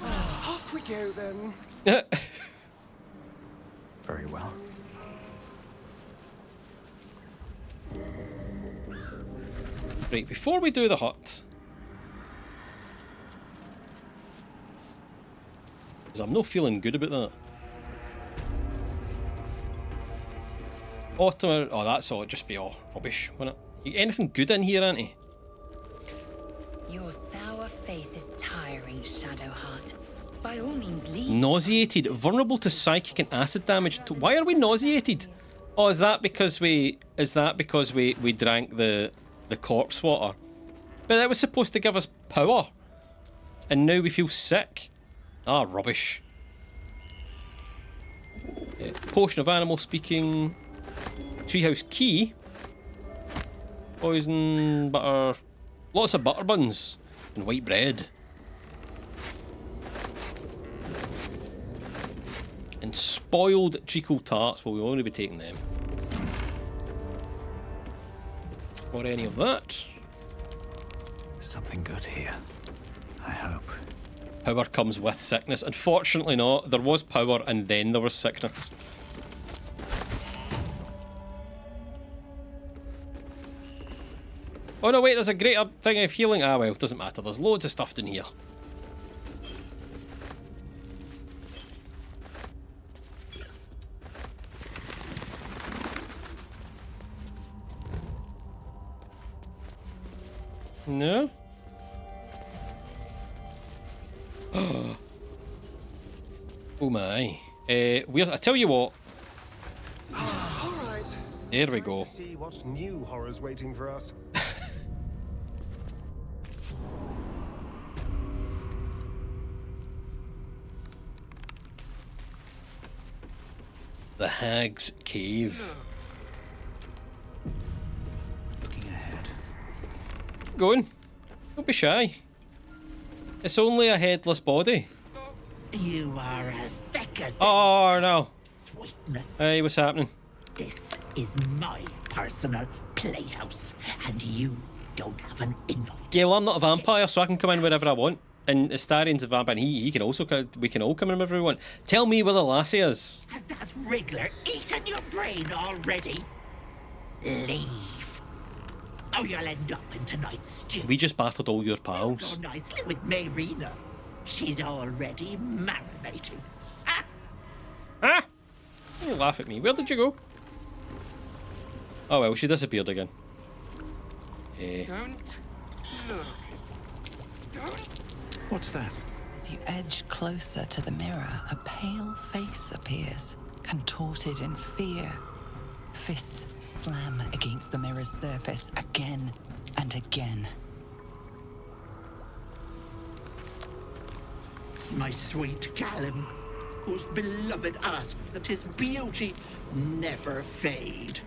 [SPEAKER 8] Off we go then.
[SPEAKER 3] Very well.
[SPEAKER 1] Right, before we do the hut, because I'm not feeling good about that. Autumn, oh, that's all. It'd just be all rubbish, wouldn't it? Anything good in here, Auntie?
[SPEAKER 19] Your sour face is tiring, Shadowheart. By all means, leave.
[SPEAKER 1] Nauseated, vulnerable to psychic and acid damage. Why are we nauseated? Oh, is that because we drank the corpse water? But that was supposed to give us power, and now we feel sick. Ah, rubbish. Potion of animal speaking. Treehouse key. Poison butter. Lots of butter buns and white bread. And spoiled treacle tarts. Well, we'll only be taking them. Or any of that.
[SPEAKER 3] Something good here, I hope.
[SPEAKER 1] Power comes with sickness. Unfortunately not. There was power and then there was sickness. Oh no, wait, there's a greater thing of healing. Ah well, doesn't matter. There's loads of stuff in here. No? Oh my. I tell you what.
[SPEAKER 8] All right.
[SPEAKER 1] There we go.
[SPEAKER 8] See what new horrors waiting for us.
[SPEAKER 1] The Hag's Cave.
[SPEAKER 3] Looking ahead.
[SPEAKER 1] Keep going. Don't be shy. It's only a headless body.
[SPEAKER 11] You are as thick as
[SPEAKER 1] Oh no.
[SPEAKER 11] sweetness.
[SPEAKER 1] Hey, what's happening?
[SPEAKER 11] This is my personal playhouse, and you don't have an invoke.
[SPEAKER 1] Yeah, well, I'm not a vampire, so I can come in wherever I want. And Astarion's a vampire, and he can also, we can all come in wherever we want. Tell me where the lassie is.
[SPEAKER 11] Has that wriggler eaten your brain already? Leave. Or you'll end up in tonight's stew.
[SPEAKER 1] We just battered all your pals.
[SPEAKER 11] Go nicely with Mayrina. She's already marinating.
[SPEAKER 1] Ah! You laugh at me. Where did you go? Oh well, she disappeared again.
[SPEAKER 3] Don't look. What's that?
[SPEAKER 5] As you edge closer to the mirror, a pale face appears, contorted in fear. Fists slam against the mirror's surface again and again.
[SPEAKER 11] My sweet Callum, whose beloved asked that his beauty never fade.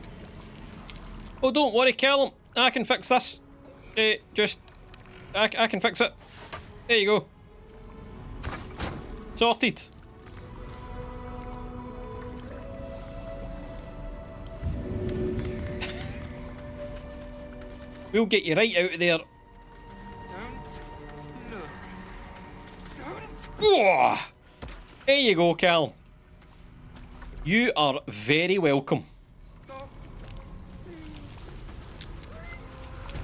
[SPEAKER 1] Oh, don't worry, Callum. I can fix this. I can fix it. There you go. Sorted. We'll get you right out of there. Oh, there you go, Cal. You are very welcome.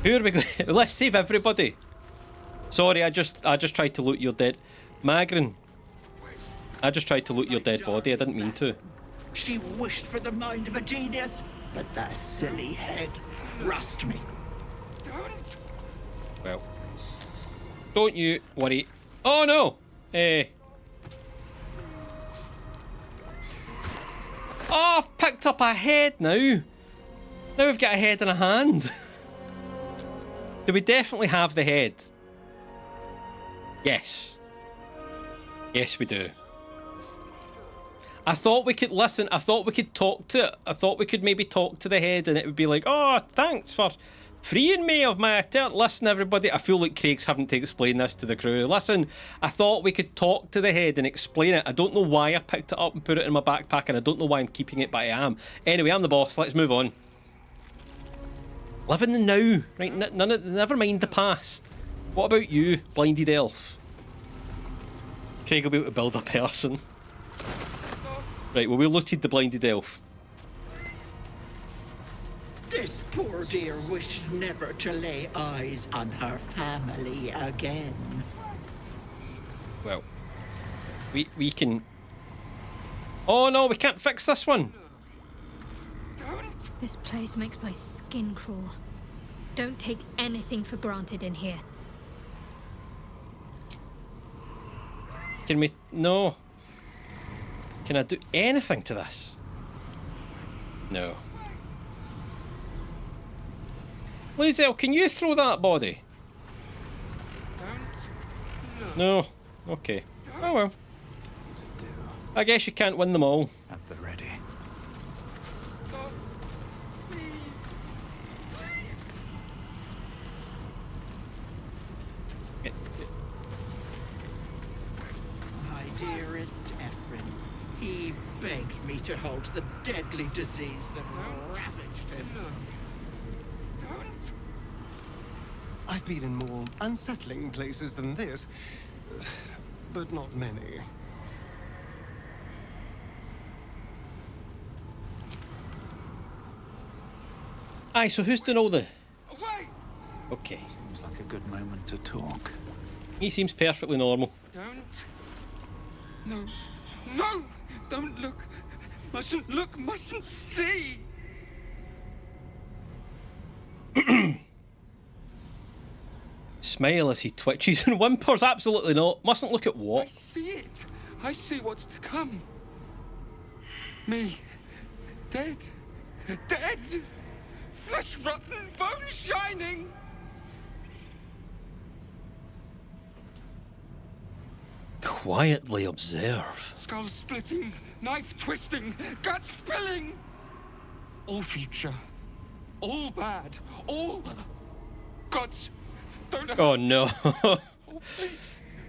[SPEAKER 1] Who are we going? Let's save everybody. Sorry, I just tried to loot your dead Magrin. I just tried to loot your dead body. I didn't mean to.
[SPEAKER 11] She wished for the mind of a genius, but that silly head crushed me.
[SPEAKER 1] Well, don't you worry. Oh no! Oh, I've picked up a head now. Now we've got a head and a hand. Do we definitely have the head? Yes. Yes, we do. I thought we could listen. I thought we could talk to it. I thought we could maybe talk to the head, and it would be like, "Oh, thanks for freeing me of my eternal..." Listen, everybody. I feel like Craig's having to explain this to the crew. Listen, I thought we could talk to the head and explain it. I don't know why I picked it up and put it in my backpack, and I don't know why I'm keeping it, but I am. Anyway, I'm the boss. Let's move on. Live in the now, right? Never mind the past. What about you, blinded elf? Craig will be able to build a person. Right, well, we looted the blinded elf.
[SPEAKER 11] This poor dear wished never to lay eyes on her family again.
[SPEAKER 1] Well, we can... Oh no, we can't fix this one.
[SPEAKER 18] This place makes my skin crawl. Don't take anything for granted in here.
[SPEAKER 1] Can we... No. Can I do anything to this? No. Lae'zel, can you throw that body? No. Okay. Oh well. I guess you can't win them all.
[SPEAKER 3] At the ready.
[SPEAKER 11] My dearest Ephraim, he begged me to halt the deadly disease that ravaged him.
[SPEAKER 8] I've been in more unsettling places than this, but not many.
[SPEAKER 1] Aye, so who's doing all the... Okay.
[SPEAKER 3] Seems like a good moment to talk.
[SPEAKER 1] He seems perfectly normal.
[SPEAKER 3] Don't. No. No! Don't look. Mustn't look, mustn't see.
[SPEAKER 1] Smile as he twitches and whimpers. Absolutely not. Mustn't look at what?
[SPEAKER 3] I see it. I see what's to come. Me. Dead. Dead! Flesh rotten, bone shining!
[SPEAKER 1] Quietly observe.
[SPEAKER 3] Skull splitting, knife twisting, gut spilling! All future. All bad. All... Gods. Don't...
[SPEAKER 1] Oh no.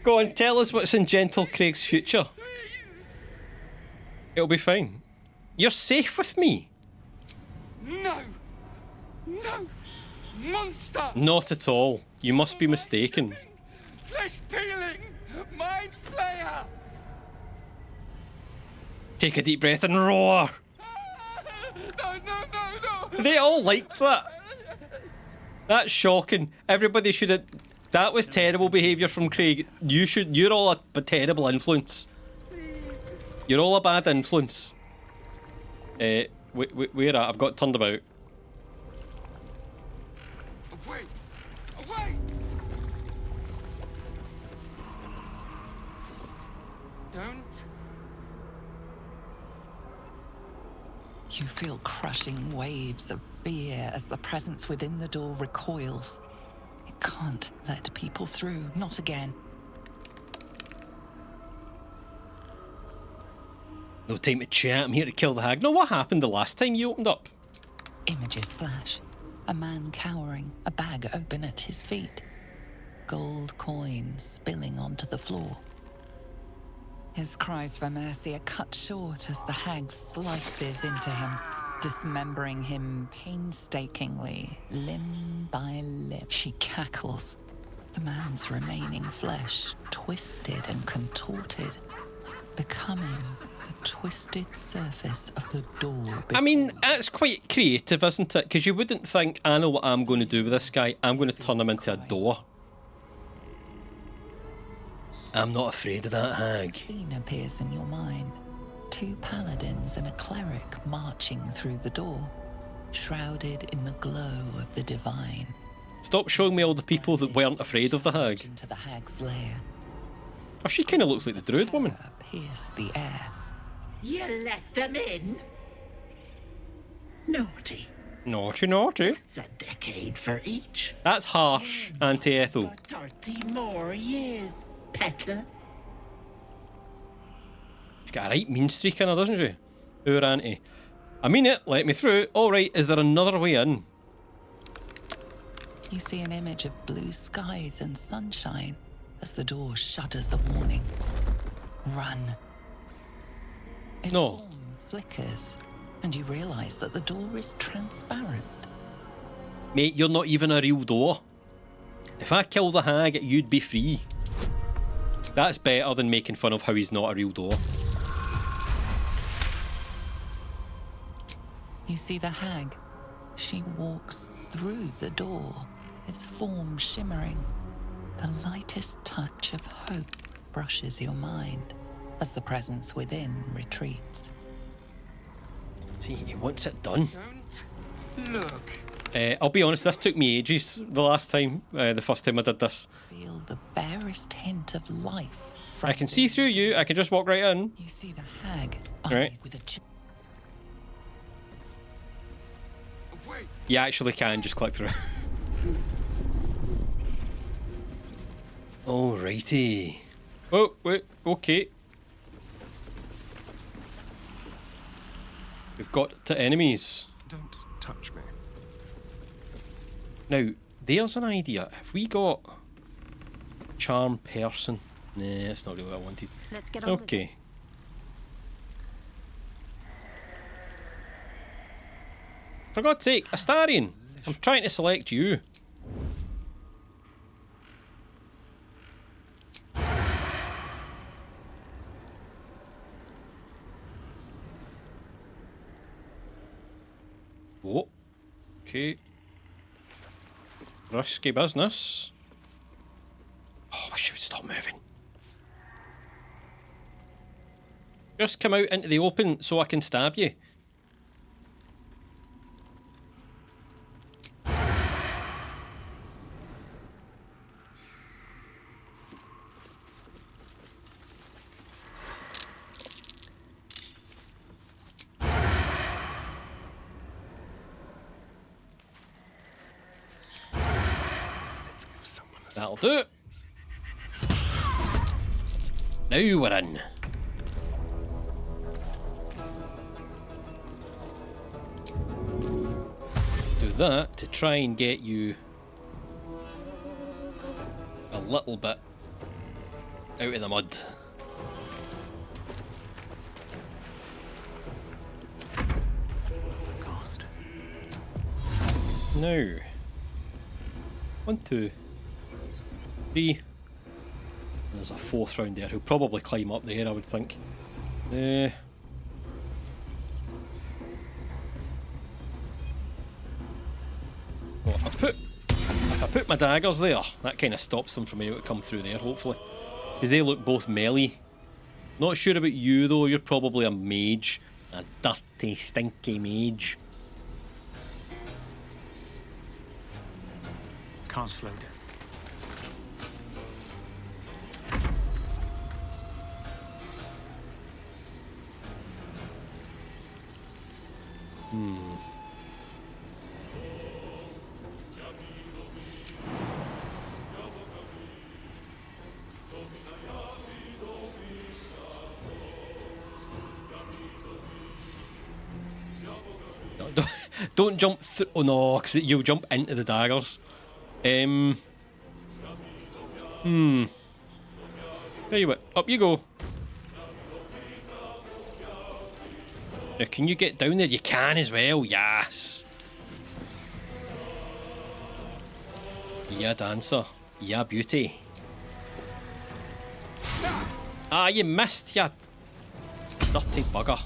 [SPEAKER 1] Go on, tell us what's in Gentle Craig's future. It'll be fine. You're safe with me.
[SPEAKER 3] No! No! Monster!
[SPEAKER 1] Not at all. You must be mistaken.
[SPEAKER 3] Flesh peeling! Mind flayer!
[SPEAKER 1] Take a deep breath and roar.
[SPEAKER 3] No!
[SPEAKER 1] They all liked that. That's shocking. Everybody should have... That was terrible behaviour from Craig. You're all a terrible influence. You're all a bad influence. Where at? I've got turned about.
[SPEAKER 3] Away! Away! Don't.
[SPEAKER 5] You feel crushing waves of fear as the presence within the door recoils. It can't let people through, not again.
[SPEAKER 1] No time to chat, I'm here to kill the hag. No, what happened the last time you opened up?
[SPEAKER 5] Images flash. A man cowering, a bag open at his feet. Gold coins spilling onto the floor. His cries for mercy are cut short as the hag slices into him, dismembering him painstakingly, limb by limb. She cackles. The man's remaining flesh twisted and contorted, becoming the twisted surface of the door.
[SPEAKER 1] I mean, that's quite creative, isn't it? Because you wouldn't think, I know what I'm going to do with this guy. I'm going to turn him into a door. I'm not afraid of that hag.
[SPEAKER 5] A scene appears in your mind. Two paladins and a cleric marching through the door, shrouded in the glow of the divine.
[SPEAKER 1] Stop showing me all the people that weren't afraid of the hag.
[SPEAKER 5] Into the hag's lair.
[SPEAKER 1] Oh, she kind of looks like the druid woman.
[SPEAKER 5] Pierce the air.
[SPEAKER 11] You let them in? Naughty.
[SPEAKER 1] Naughty, naughty.
[SPEAKER 11] That's a decade for each.
[SPEAKER 1] That's harsh, Auntie Ethel.
[SPEAKER 11] 30 more years, petal.
[SPEAKER 1] She's got a right mean streak in her, doesn't she? Poor Auntie. I mean it, let me through. Alright, is there another way in?
[SPEAKER 5] You see an image of blue skies and sunshine as the door shudders a warning. Run. Its form flickers, and you realise that the door is transparent.
[SPEAKER 1] Mate, you're not even a real door. If I killed a hag, you'd be free. That's better than making fun of how he's not a real door.
[SPEAKER 5] You see the hag. She walks through the door, its form shimmering. The lightest touch of hope brushes your mind as the presence within retreats.
[SPEAKER 1] See, he wants it done.
[SPEAKER 3] Look.
[SPEAKER 1] I'll be honest, this took me ages the last time, the first time I did this.
[SPEAKER 5] Feel the barest hint of life.
[SPEAKER 1] I can see through you, I can just walk right in.
[SPEAKER 5] You see the hag
[SPEAKER 1] Right.
[SPEAKER 5] with a
[SPEAKER 1] You actually can just click through. Alrighty. Oh, wait, okay. We've got to enemies.
[SPEAKER 8] Don't touch me.
[SPEAKER 1] Now, there's an idea. Have we got charm person? Nah, that's not really what I wanted.
[SPEAKER 21] Let's get on with it.
[SPEAKER 1] Okay. For God's sake, Astarion! I'm trying to select you. Oh. Okay. Risky business. Oh, I wish you would stop moving. Just come out into the open so I can stab you. That'll do it. Now we're in. Do that to try and get you a little bit out of the mud. Now, 1, 2, 3. There's a 4th round there. He'll probably climb up there, I would think. Well, if I put my daggers there, that kind of stops them from being able to come through there, hopefully. Because they look both melee. Not sure about you though, you're probably a mage. A dirty, stinky mage.
[SPEAKER 13] Can't slow down.
[SPEAKER 1] Don't jump through. Oh no, because you'll jump into the daggers. Tell you what, up you go. Now, can you get down there? You can as well, yes. Yeah, dancer. Yeah, beauty. Ah, you missed, you dirty bugger.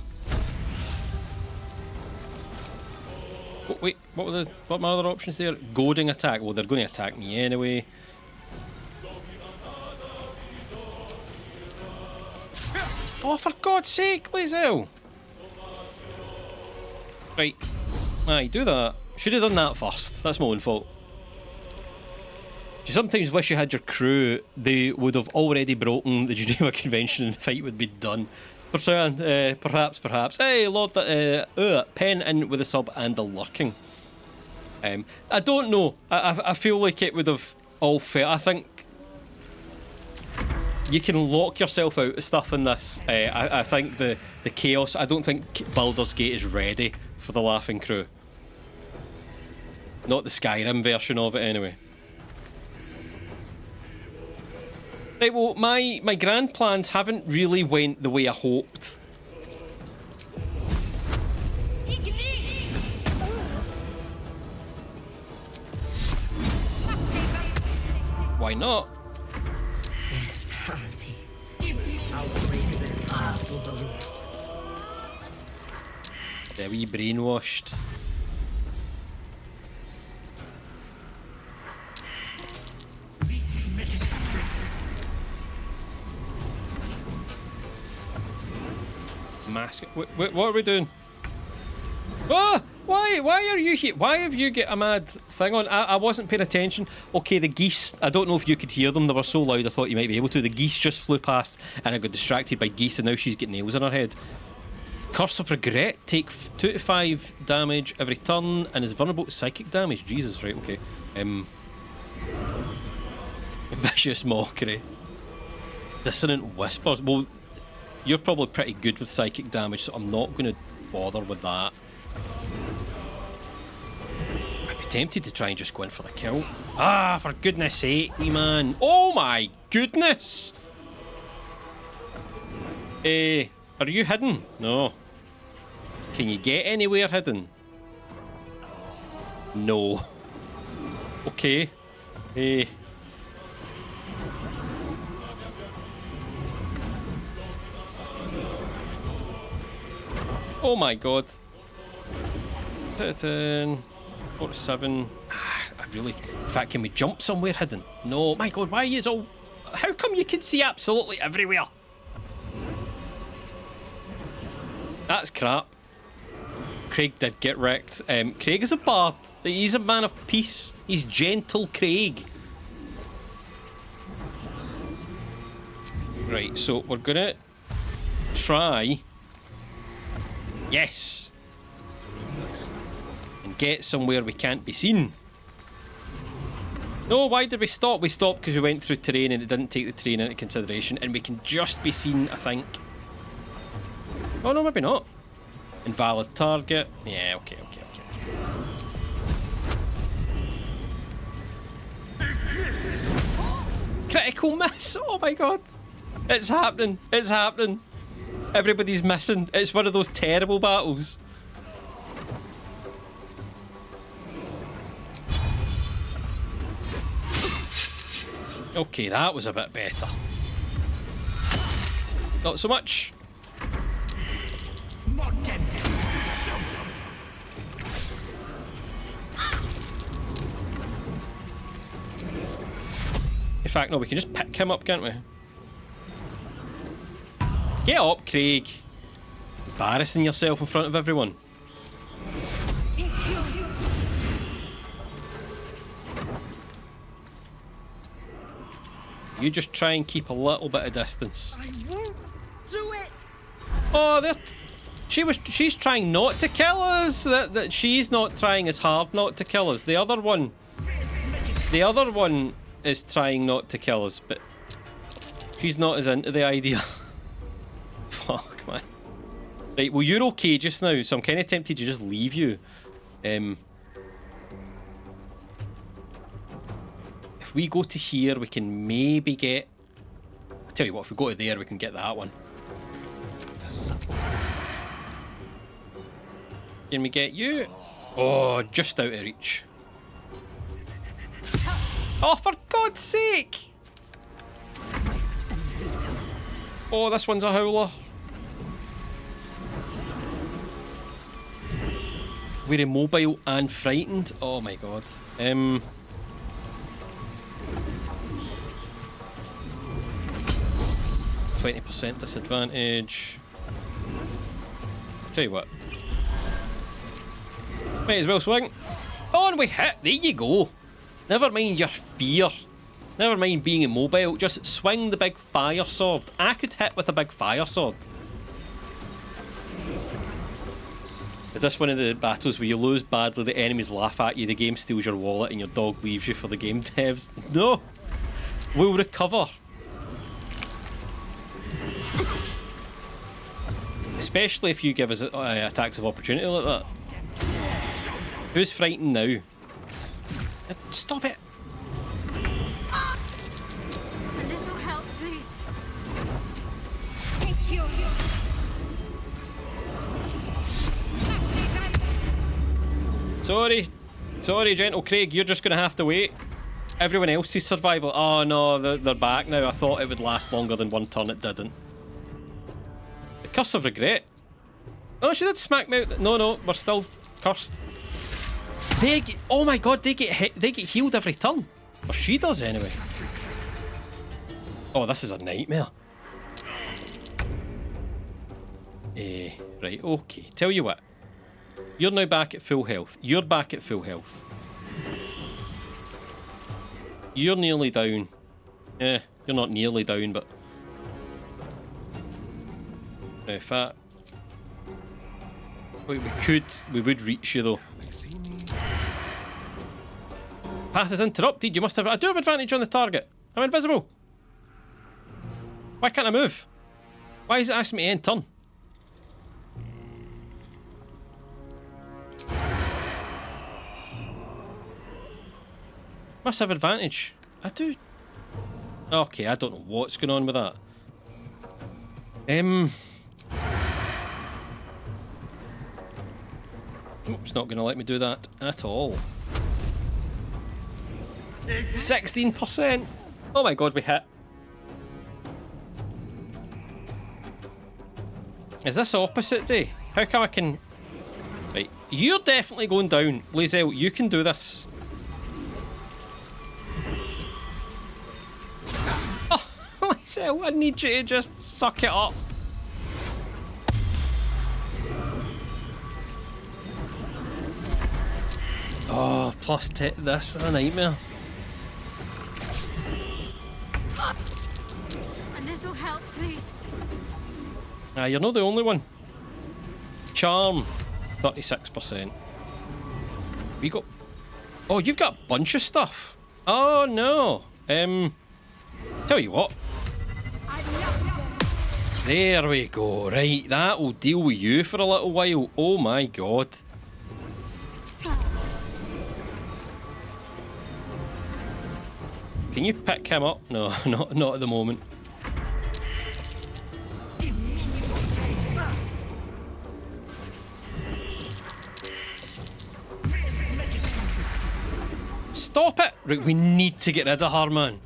[SPEAKER 1] Oh, wait, what were my other options there? Goading attack. Well, they're going to attack me anyway. Oh, for God's sake, Lae'zel! Right. Aye, do that. Should have done that first. That's my own fault. You sometimes wish you had your crew. They would have already broken the Geneva Convention and the fight would be done. Perhaps. Hey, Lord, pen in with the sub and the lurking. I don't know. I feel like it would have all fair. I think You can lock yourself out of stuff in this. I think the chaos. I don't think Baldur's Gate is ready for the Laughing Crew. Not the Skyrim version of it, anyway. Right, well, my grand plans haven't really went the way I hoped. Why not?
[SPEAKER 19] Yes, Auntie. I'll break their powerful balloons.
[SPEAKER 1] They're wee brainwashed. Mask. What are we doing? Ah! Why are you here? Why have you got a mad thing on? I wasn't paying attention. Okay, the geese. I don't know if you could hear them. They were so loud I thought you might be able to. The geese just flew past and I got distracted by geese and now she's got nails in her head. Curse of Regret. Take 2 to 5 damage every turn and is vulnerable to psychic damage. Jesus, right, okay. Vicious Mockery. Dissonant Whispers. Well, you're probably pretty good with psychic damage, so I'm not going to bother with that. I'd be tempted to try and just go in for the kill. Ah, for goodness sake, wee man. Oh my goodness! Are you hidden? No. Can you get anywhere hidden? No. Okay. Oh my god. 10, 47. I really. In fact, can we jump somewhere hidden? No. My god, why is all. How come you can see absolutely everywhere? That's crap. Craig did get wrecked. Craig is a bard. He's a man of peace. He's gentle Craig. Right, so we're gonna try. Yes! And get somewhere we can't be seen. No, why did we stop? We stopped because we went through terrain and it didn't take the terrain into consideration, and we can just be seen, I think. Oh no, maybe not. Invalid target. Yeah, okay. Critical miss! Oh my god! It's happening! It's happening! Everybody's missing. It's one of those terrible battles. Okay, that was a bit better. Not so much. In fact, no, we can just pick him up, can't we? Get up, Craig. Embarrassing yourself in front of everyone. You just try and keep a little bit of distance.
[SPEAKER 11] I won't do it.
[SPEAKER 1] Oh, she's trying not to kill us. That she's not trying as hard not to kill us. The other one is trying not to kill us, but she's not as into the idea. Fuck, man. Right, well, you're okay just now, so I'm kind of tempted to just leave you. If we go to here, we can maybe get... I tell you what, if we go to there, we can get that one. Can we get you? Oh, just out of reach. Oh, for God's sake! Oh, this one's a howler. We're immobile and frightened. Oh my god. 20% disadvantage. Tell you what. Might as well swing. Oh, and we hit. There you go. Never mind your fear. Never mind being immobile. Just swing the big fire sword. I could hit with a big fire sword. Is this one of the battles where you lose badly, the enemies laugh at you, the game steals your wallet, and your dog leaves you for the game devs? No! We'll recover. Especially if you give us attacks of opportunity like that. Who's frightened now? Stop it!
[SPEAKER 21] A little help, please.
[SPEAKER 1] Sorry, Gentle Craig, you're just going to have to wait. Everyone else's survival. Oh no, they're back now. I thought it would last longer than one turn, it didn't. The curse of regret. Oh, she did smack me out. No, we're still cursed. Oh my god, they get healed every turn. Or she does anyway. Oh, this is a nightmare. Right, okay. Tell you what. You're now back at full health. You're back at full health. You're nearly down. You're not nearly down, but... If that... We would reach you though. Path is interrupted. You must have... I do have advantage on the target. I'm invisible. Why can't I move? Why is it asking me to end turn? Must have advantage. I do. Okay, I don't know what's going on with that. It's not going to let me do that at all. 16%. Oh my god, we hit. Is this opposite day? How come I can... Right, you're definitely going down. Lae'zel, you can do this. Oh, Lae'zel, I need you to just suck it up. Oh, plus this is a nightmare.
[SPEAKER 21] A little help, please.
[SPEAKER 1] You're not the only one. Charm, 36%. We got... Oh, you've got a bunch of stuff. Oh, no. Tell you what. There we go. Right, that will deal with you for a little while. Oh, my God. Can you pick him up? No, not at the moment. Stop it! Right, we need to get rid of her, man.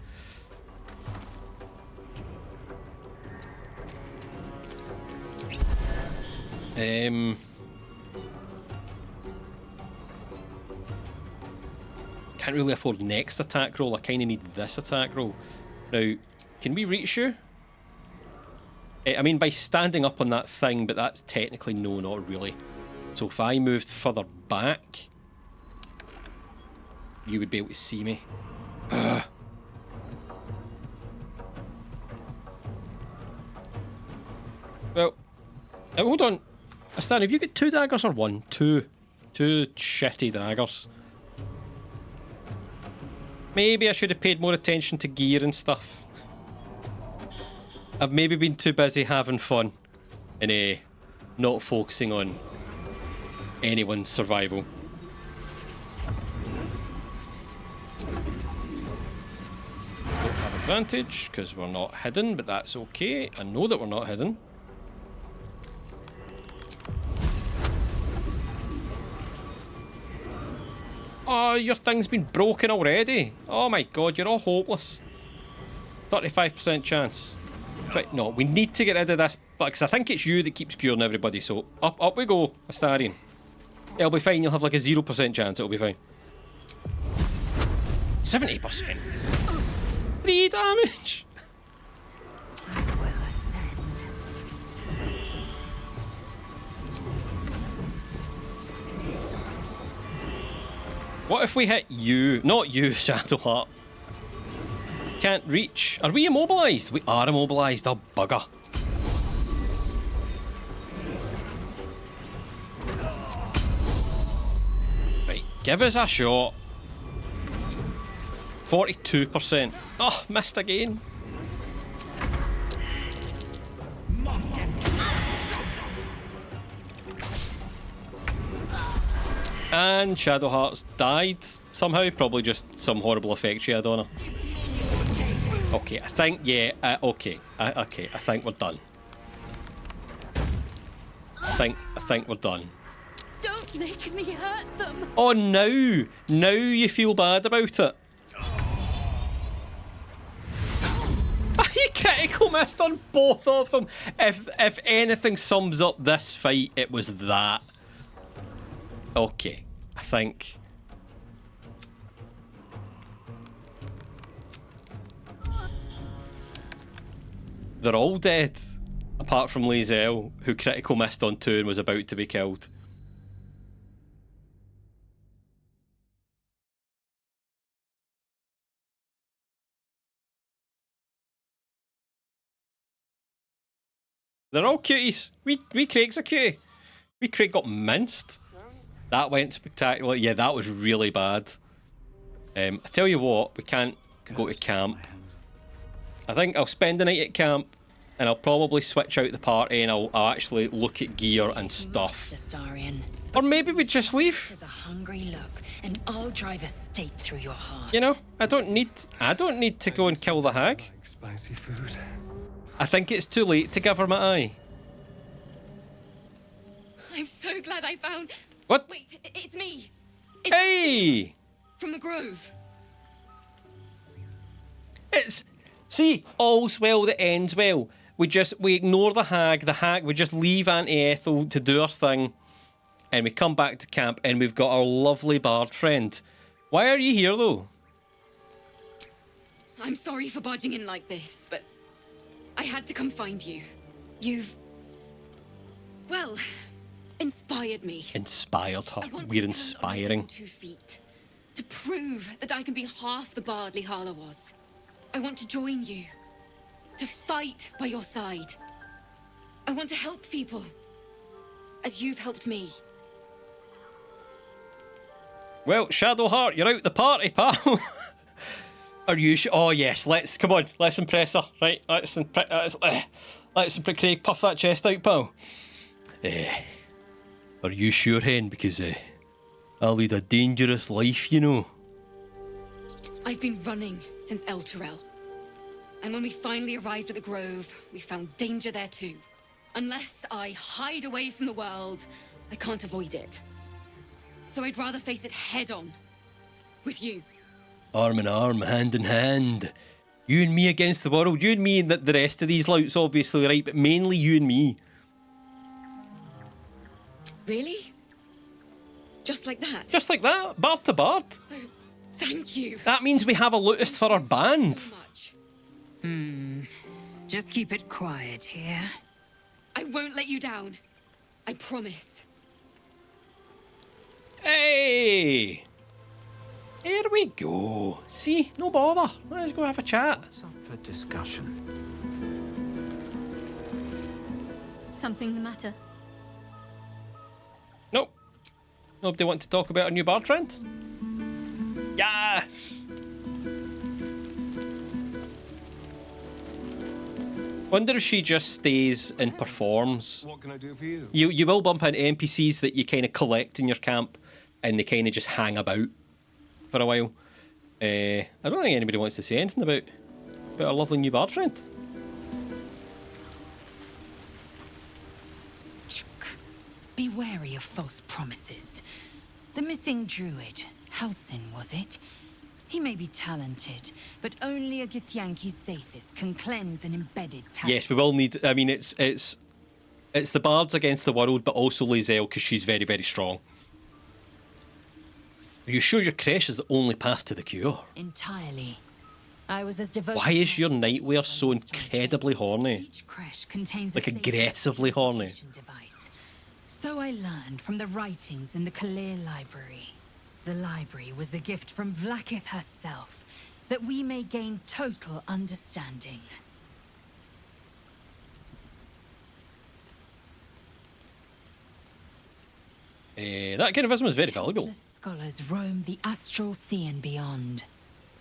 [SPEAKER 1] Can't really afford next attack roll. I kind of need this attack roll. Now, can we reach you? I mean, by standing up on that thing, but that's technically no, not really. So if I moved further back, you would be able to see me. Well, hold on. Stan, have you got 2 daggers or 1? 2. 2 shitty daggers. Maybe I should have paid more attention to gear and stuff. I've maybe been too busy having fun and not focusing on anyone's survival. Don't have advantage because we're not hidden, but that's okay. I know that we're not hidden. Oh, your thing's been broken already. Oh my god, you're all hopeless. 35% chance. Right, no, we need to get rid of this, because I think it's you that keeps curing everybody, so up we go, Astarion. It'll be fine, you'll have like a 0% chance, it'll be fine. 70%. 3 damage. What if we hit you? Not you, Shadowheart. Can't reach. Are we immobilised? We are immobilised. Oh, bugger. Right, give us a shot. 42%. Oh, missed again. And Shadowheart's died somehow. Probably just some horrible effect she had on her. Okay, I think, yeah, okay. Okay, I think we're done. I think we're done.
[SPEAKER 6] Don't make me hurt them.
[SPEAKER 1] Oh, now you feel bad about it. He critical missed on both of them. If anything sums up this fight, it was that. Okay, I think. They're all dead, apart from Lae'zel, who critical missed on 2 and was about to be killed. They're all cuties. We Craig's a cutie. We Craig got minced. That went spectacular. Yeah, that was really bad. I tell you what, we can't go to camp. I think I'll spend the night at camp, and I'll probably switch out the party, and I'll actually look at gear and stuff. Or maybe we just leave.
[SPEAKER 19] There's a hungry look, and I'll drive a stake through your heart.
[SPEAKER 1] You know, I don't need to go and kill the hag.
[SPEAKER 8] Spicy food.
[SPEAKER 1] I think it's too late to give her my eye.
[SPEAKER 14] I'm so glad I found...
[SPEAKER 1] What?
[SPEAKER 14] Wait, it's me.
[SPEAKER 1] Hey!
[SPEAKER 14] From the Grove.
[SPEAKER 1] It's... See, all's well that ends well. We ignore the hag, we just leave Auntie Ethel to do her thing, and we come back to camp, and we've got our lovely bard friend. Why are you here, though?
[SPEAKER 14] I'm sorry for barging in like this, but I had to come find you. You've... well, inspired me.
[SPEAKER 1] Inspired her. We're inspiring.
[SPEAKER 14] 2 feet. To prove that I can be half the bard Lihala was. I want to join you. To fight by your side. I want to help people. As you've helped me.
[SPEAKER 1] Well, Shadowheart, you're out the party, pal. Are you oh yes, let's impress her. Right, let's Craig, puff that chest out, pal. Are you sure, hen? Because I'll lead a dangerous life, you know.
[SPEAKER 14] I've been running since El Turel. And when we finally arrived at the Grove, we found danger there too. Unless I hide away from the world, I can't avoid it. So I'd rather face it head on. With you.
[SPEAKER 1] Arm in arm, hand in hand. You and me against the world. You and me and the rest of these louts, obviously, right? But mainly you and me.
[SPEAKER 14] Really? Just like that?
[SPEAKER 1] Just like that? Bard to bard.
[SPEAKER 14] Oh, thank you.
[SPEAKER 1] That means we have a lutist for our band.
[SPEAKER 14] So much.
[SPEAKER 19] Just keep it quiet here.
[SPEAKER 14] I won't let you down. I promise.
[SPEAKER 1] Hey! Here we go. See? No bother. Let's go have a chat.
[SPEAKER 4] What's up for discussion?
[SPEAKER 18] Something the matter?
[SPEAKER 1] Nope. Nobody want to talk about our new bard friend? Yes! Wonder if she just stays and performs.
[SPEAKER 8] What can I do for you?
[SPEAKER 1] You will bump into NPCs that you kind of collect in your camp, and they kind of just hang about for a while. I don't think anybody wants to say anything about our lovely new bard friend.
[SPEAKER 19] Be wary of false promises. The missing druid, Halsin, was it? He may be talented, but only a Githyanki Zathis can cleanse an embedded talent.
[SPEAKER 1] Yes, we will need... I mean, it's the bards against the world, but also Lae'zel, because she's very, very strong. Are you sure your creche is the only path to the cure?
[SPEAKER 19] Entirely. I was as devoted.
[SPEAKER 1] Why is your nightwear so incredibly horny?
[SPEAKER 19] Each creche contains
[SPEAKER 1] Like aggressively horny.
[SPEAKER 19] Device. So I learned from the writings in the Kalir library. The library was a gift from Vlaakith herself, that we may gain total understanding.
[SPEAKER 1] That kind of wisdom is very valuable.
[SPEAKER 19] Countless scholars roam the astral sea and beyond,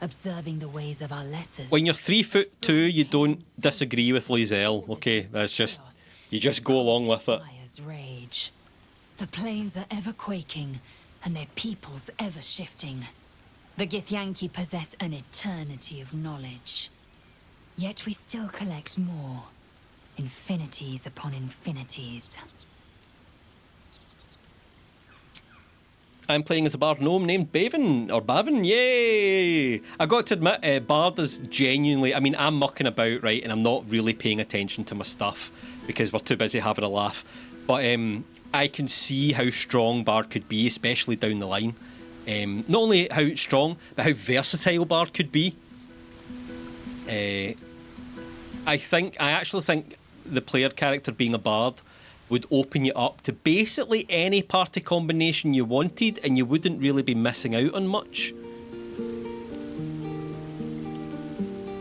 [SPEAKER 19] observing the ways of our lessers.
[SPEAKER 1] When you're 3'2", you don't disagree with Lae'zel, okay? That's just... You just go along with it.
[SPEAKER 19] Fire's rage. The plains are ever quaking, and their peoples ever shifting. The Githyanki possess an eternity of knowledge. Yet we still collect more. Infinities upon infinities.
[SPEAKER 1] I'm playing as a bard gnome named Bavin, yay! I got to admit, Bard is genuinely, I mean, I'm mucking about, right, and I'm not really paying attention to my stuff because we're too busy having a laugh. But I can see how strong Bard could be, especially down the line. Not only how strong, but how versatile Bard could be. I actually think the player character being a Bard would open you up to basically any party combination you wanted, and you wouldn't really be missing out on much.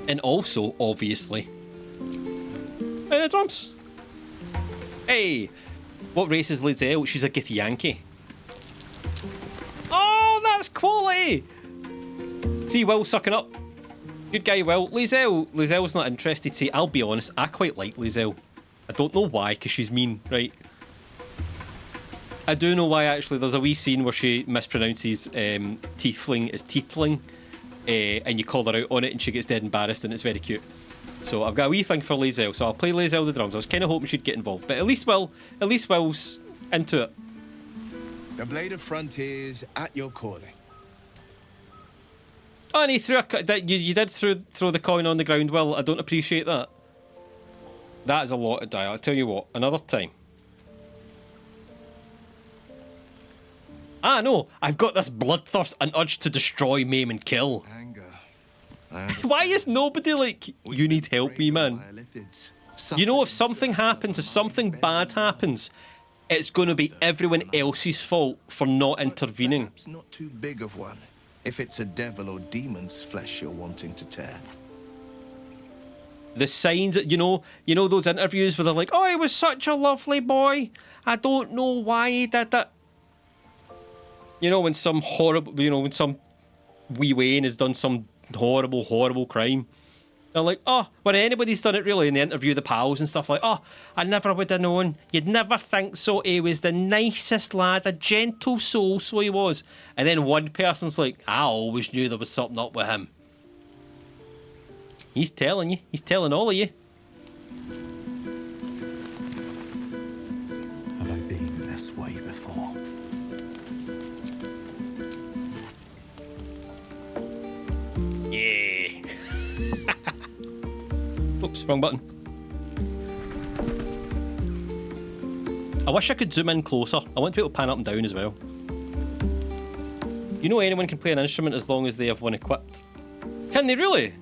[SPEAKER 1] And also, obviously, drums. Hey, what race is Lizelle? She's a Githyanki. Oh, that's quality! See, Will sucking up. Good guy, Will. Lizelle's not interested. See, I'll be honest, I quite like Lizelle. I don't know why, because she's mean, right? I do know why, actually. There's a wee scene where she mispronounces tiefling as teethling, and you call her out on it, and she gets dead embarrassed, and it's very cute. So I've got a wee thing for Lizelle, so I'll play Lizelle the drums. I was kind of hoping she'd get involved, but at least Will's into it.
[SPEAKER 16] The blade of frontiers at your calling.
[SPEAKER 1] Oh, and he threw you did throw the coin on the ground, Will. I don't appreciate that. That is a lot of die. I'll tell you what, another time. Ah, no, I've got this bloodthirst and urge to destroy, maim, and kill.
[SPEAKER 16] Anger.
[SPEAKER 1] Why is nobody like, you need help me, man? You know, if something happens, if something bad happens, it's going to be everyone else's fault for not intervening.
[SPEAKER 16] Perhaps not too big of one, if it's a devil or demon's flesh you're wanting to tear.
[SPEAKER 1] The signs, you know those interviews where they're like, oh, he was such a lovely boy. I don't know why he did it. You know, when some wee Wayne has done some horrible crime. They're like, oh, when anybody's done it really, and they interview the pals and stuff like, oh, I never would have known. You'd never think so. He was the nicest lad, a gentle soul, so he was. And then one person's like, I always knew there was something up with him. He's telling you. He's telling all of you.
[SPEAKER 4] Have I been this way before?
[SPEAKER 1] Yeah. Oops, wrong button. I wish I could zoom in closer. I want to be able to pan up and down as well. You know anyone can play an instrument as long as they have one equipped? Can they really?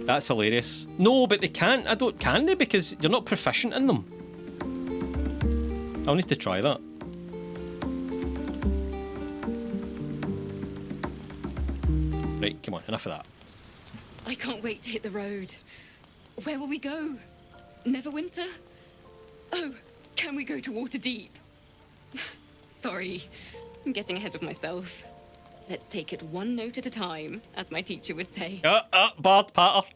[SPEAKER 1] That's hilarious. No, but they can't. Can they? Because you're not proficient in them. I'll need to try that. Right, come on, enough of that.
[SPEAKER 14] I can't wait to hit the road. Where will we go? Neverwinter? Oh, can we go to Waterdeep? Sorry, I'm getting ahead of myself. Let's take it one note at a time, as my teacher would say.
[SPEAKER 1] Bard patter.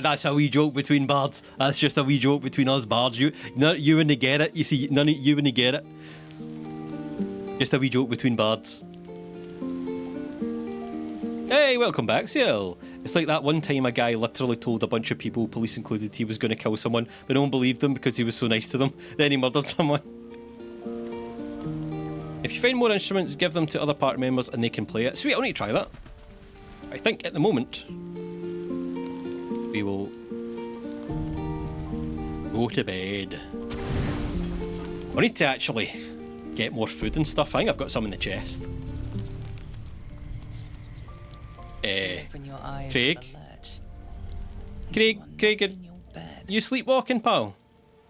[SPEAKER 1] That's a wee joke between bards. That's just a wee joke between us bards. You wouldn't get it. You see, none of you wouldn't get it. Just a wee joke between bards. Hey, welcome back, Ciel. It's like that one time a guy literally told a bunch of people, police included, he was going to kill someone, but no one believed him because he was so nice to them. Then he murdered someone. If you find more instruments, give them to other party members and they can play it. Sweet, I'll need to try that. I think at the moment we will go to bed. I need to actually get more food and stuff. I think I've got some in the chest. Craig, you sleepwalking, pal?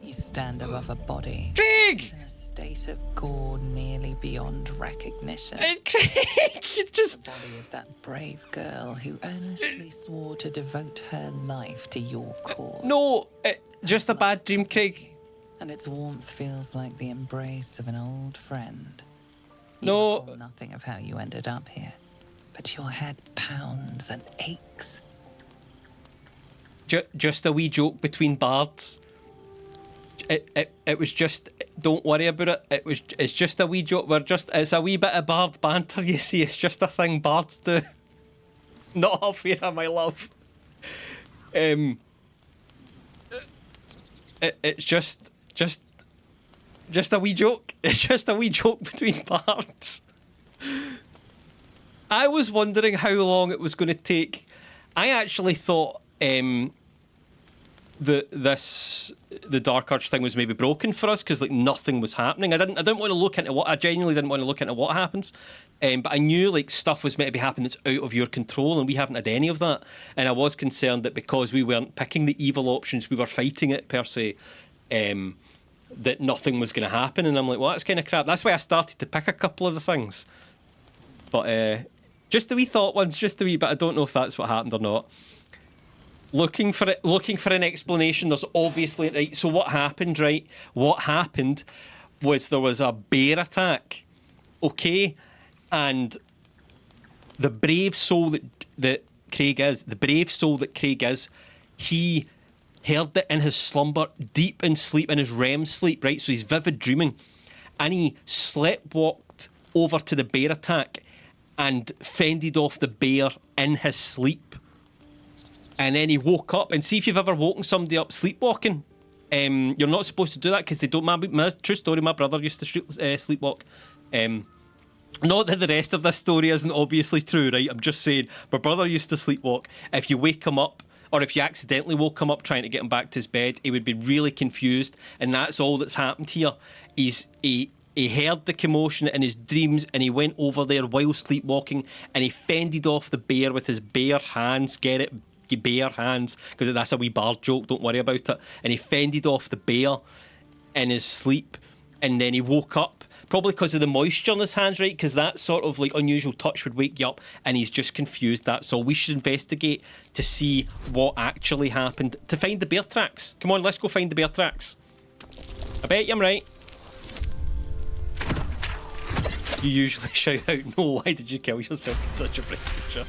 [SPEAKER 5] You stand above a body.
[SPEAKER 1] Craig!
[SPEAKER 5] In a state of gore nearly beyond recognition.
[SPEAKER 1] Craig, you just...
[SPEAKER 5] The body of that brave girl who earnestly swore to devote her life to your cause.
[SPEAKER 1] No, just a bad dream, Craig.
[SPEAKER 5] And its warmth feels like the embrace of an old friend. You
[SPEAKER 1] no.
[SPEAKER 5] recall nothing of how you ended up here, but your head pounds and aches.
[SPEAKER 1] Just a wee joke between bards. It was just Don't worry about it. It's just a wee joke. It's a wee bit of Bard banter, you see. It's just a thing Bards do. Not Alfira, my love. It's just a wee joke. It's just a wee joke between Bards. I was wondering how long it was going to take. I actually thought the Dark Arch thing was maybe broken for us because like nothing was happening. I didn't want to look into what. I genuinely didn't want to look into what happens. But I knew like stuff was meant to be happening that's out of your control, and we haven't had any of that. And I was concerned that because we weren't picking the evil options, we were fighting it per se. That nothing was going to happen, and I'm like, well, that's kind of crap. That's why I started to pick a couple of the things. But just a wee thought ones, just a wee bit. I don't know if that's what happened or not. Looking for an explanation. There's obviously right. So what happened? Right. What happened was there was a bear attack. Okay, and the brave soul that Craig is, he heard it in his slumber, deep in sleep, in his REM sleep. Right. So he's vivid dreaming, and he sleptwalked over to the bear attack and fended off the bear in his sleep. And then he woke up. And see if you've ever woken somebody up sleepwalking. You're not supposed to do that because they don't. My true story, my brother used to sleepwalk. Not that the rest of this story isn't obviously true, right? I'm just saying my brother used to sleepwalk. If you wake him up, or if you accidentally woke him up trying to get him back to his bed, he would be really confused. And that's all that's happened here. He heard the commotion in his dreams, and he went over there while sleepwalking, and he fended off the bear with his bare hands. Get it? Bare hands, because that's a wee Bard joke. Don't worry about it. And he fended off the bear in his sleep, and then he woke up, probably because of the moisture in his hands, right? Because that sort of like unusual touch would wake you up, and he's just confused. That's all. We should investigate to see what actually happened, to find the bear tracks. Come on, let's go find the bear tracks. I bet you I'm right. You usually shout out, no, why did you kill yourself in such a bright picture?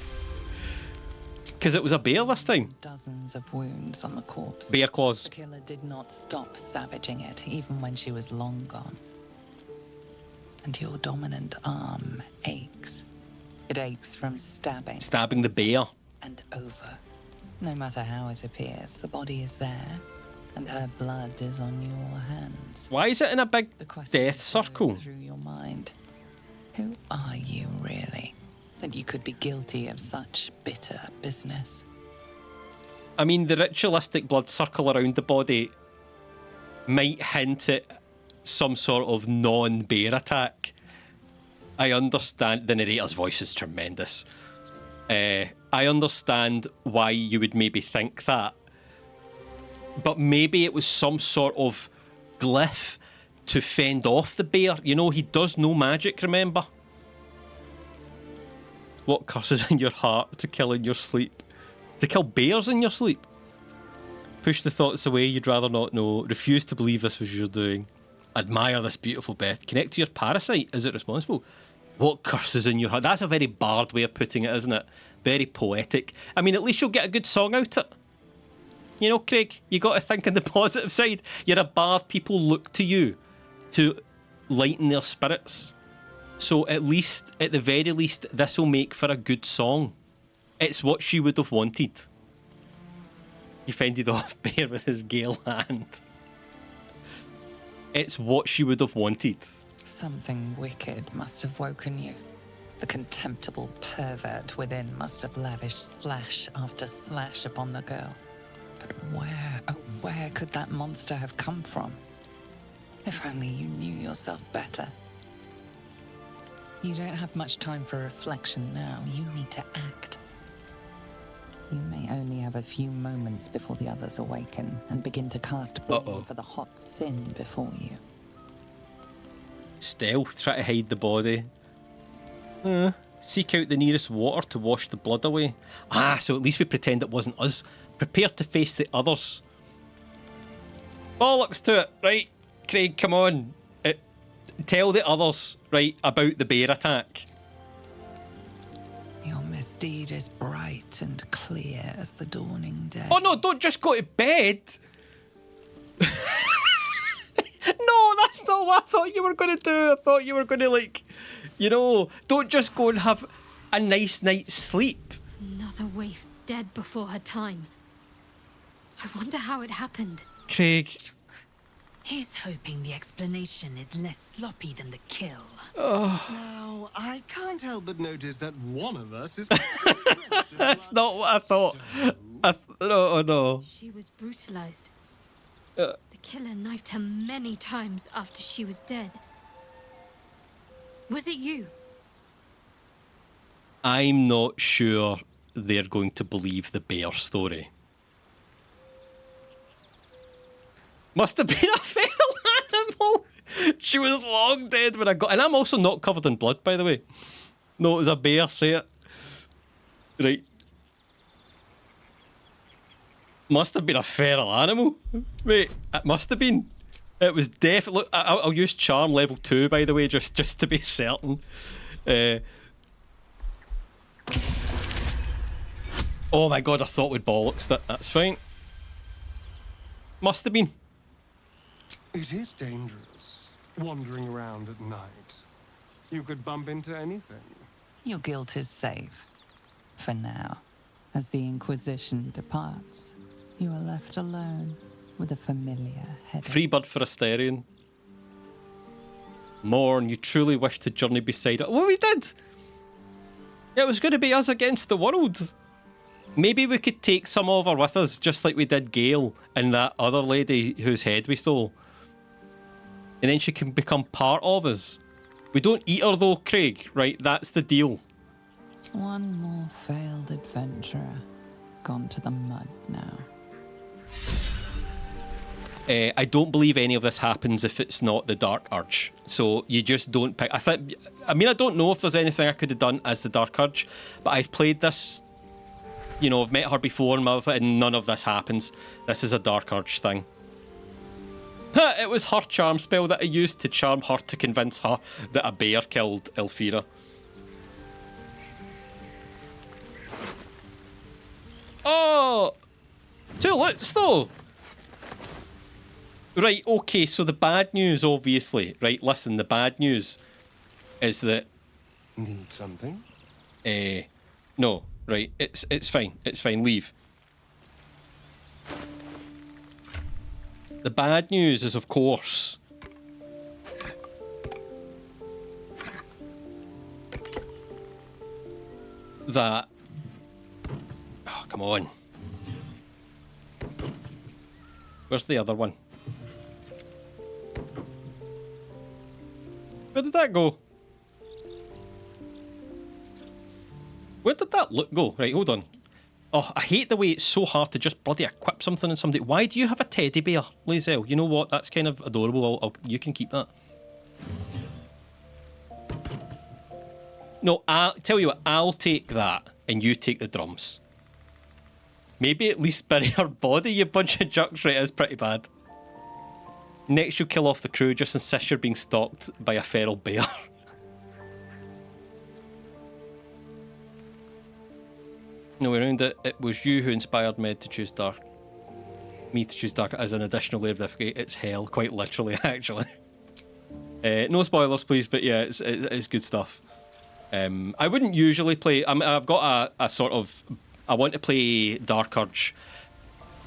[SPEAKER 1] Because it was a bear this time.
[SPEAKER 5] Dozens of wounds on the corpse.
[SPEAKER 1] Bear claws.
[SPEAKER 5] The killer did not stop savaging it, even when she was long gone. And your dominant arm aches. It aches from stabbing.
[SPEAKER 1] Stabbing the bear.
[SPEAKER 5] And over. No matter how it appears, the body is there, and her blood is on your hands.
[SPEAKER 1] Why is it in a big death circle?
[SPEAKER 5] Through your mind. Who are you really, that you could be guilty of such bitter business?
[SPEAKER 1] I mean, the ritualistic blood circle around the body might hint at some sort of non-bear attack. I understand. The narrator's voice is tremendous. I understand why you would maybe think that. But maybe it was some sort of glyph to fend off the bear. You know, he does no magic, remember? What curses in your heart to kill in your sleep? To kill bears in your sleep? Push the thoughts away you'd rather not know. Refuse to believe this was your doing. Admire this beautiful Beth. Connect to your parasite. Is it responsible? What curses in your heart? That's a very Bard way of putting it, isn't it? Very poetic. I mean, at least you'll get a good song out of it. You know, Craig, you got to think on the positive side. You're a Bard. People look to you to lighten their spirits. So at the very least, this will make for a good song. It's what she would have wanted. He fended off bear with his gale hand. It's what she would have wanted.
[SPEAKER 5] Something wicked must have woken you. The contemptible pervert within must have lavished slash after slash upon the girl. But where could that monster have come from? If only you knew yourself better. You don't have much time for reflection now. You need to act. You may only have a few moments before the others awaken and begin to cast blame for the hot sin before you.
[SPEAKER 1] Stealth, try to hide the body. Seek out the nearest water to wash the blood away. So at least we pretend it wasn't us. Prepare to face the others. Bollocks to it, right? Craig, come on. Tell the others, right, about the bear attack.
[SPEAKER 5] Your misdeed is bright and clear as the dawning day.
[SPEAKER 1] Oh no, don't just go to bed. No, that's not what I thought you were going to do. I thought you were going to, like, you know, don't just go and have a nice night's sleep.
[SPEAKER 18] Another waif dead before her time. I wonder how it happened.
[SPEAKER 1] Craig.
[SPEAKER 19] He's hoping the explanation is less sloppy than the kill.
[SPEAKER 8] Now, I can't help but notice that one of us is...
[SPEAKER 1] That's not what I thought. No.
[SPEAKER 18] She was brutalized.
[SPEAKER 1] The
[SPEAKER 18] killer knifed her many times after she was dead. Was it you?
[SPEAKER 1] I'm not sure they're going to believe the bear story. Must have been a feral animal. She was long dead when I got... And I'm also not covered in blood, by the way. No, it was a bear, say it. Right. Must have been a feral animal. Wait, it must have been. It was definitely... Look, I'll use charm level 2, by the way, just to be certain. Oh my god, I thought we'd bollocks that. That's fine. Must have been.
[SPEAKER 8] It is dangerous, wandering around at night. You could bump into anything.
[SPEAKER 5] Your guilt is safe. For now. As the Inquisition departs, you are left alone with a familiar headache.
[SPEAKER 1] Free bird for Asterion. Mourn, you truly wish to journey beside it. Well, we did! It was going to be us against the world. Maybe we could take some of her with us, just like we did Gale and that other lady whose head we stole. And then she can become part of us. We don't eat her though, Craig, right? That's the deal.
[SPEAKER 5] One more failed adventurer. Gone to the mud now.
[SPEAKER 1] I don't believe any of this happens if it's not the Dark Urge. So you just don't pick... I mean, I don't know if there's anything I could have done as the Dark Urge, but I've played this... You know, I've met her before and none of this happens. This is a Dark Urge thing. It was her charm spell that I used to charm her to convince her that a bear killed Elfira. Oh! 2 loots though! Right, okay, so the bad news, obviously. Right, listen, the bad news is that...
[SPEAKER 8] Need something?
[SPEAKER 1] No, right, it's fine, leave. The bad news is, of course... that... Oh, come on. Where's the other one? Where did that go? Where did that look go? Right, hold on. Oh, I hate the way it's so hard to just bloody equip something in somebody. Why do you have a teddy bear, Lae'zel? You know what? That's kind of adorable. You can keep that. No, I'll tell you what. I'll take that, and you take the drums. Maybe at least bury her body, you bunch of jucks. Right, it's pretty bad. Next, you kill off the crew. Just insist you're being stalked by a feral bear. No way around it. It was you who inspired me to choose dark. Me to choose dark as an additional layer of difficulty. It's hell, quite literally, actually. No spoilers, please. But yeah, it's good stuff. I wouldn't usually play. I've got a sort of. I want to play Dark Urge,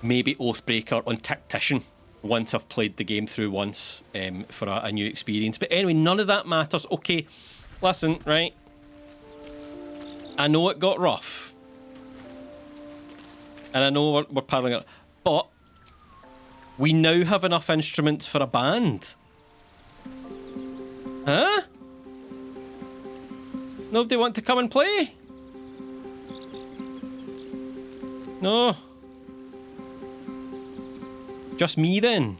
[SPEAKER 1] maybe Oathbreaker on Tactician once I've played the game through once for a new experience. But anyway, none of that matters. Okay, listen, right? I know it got rough. And I know we're paddling it. But we now have enough instruments for a band. Huh? Nobody want to come and play? No. Just me then.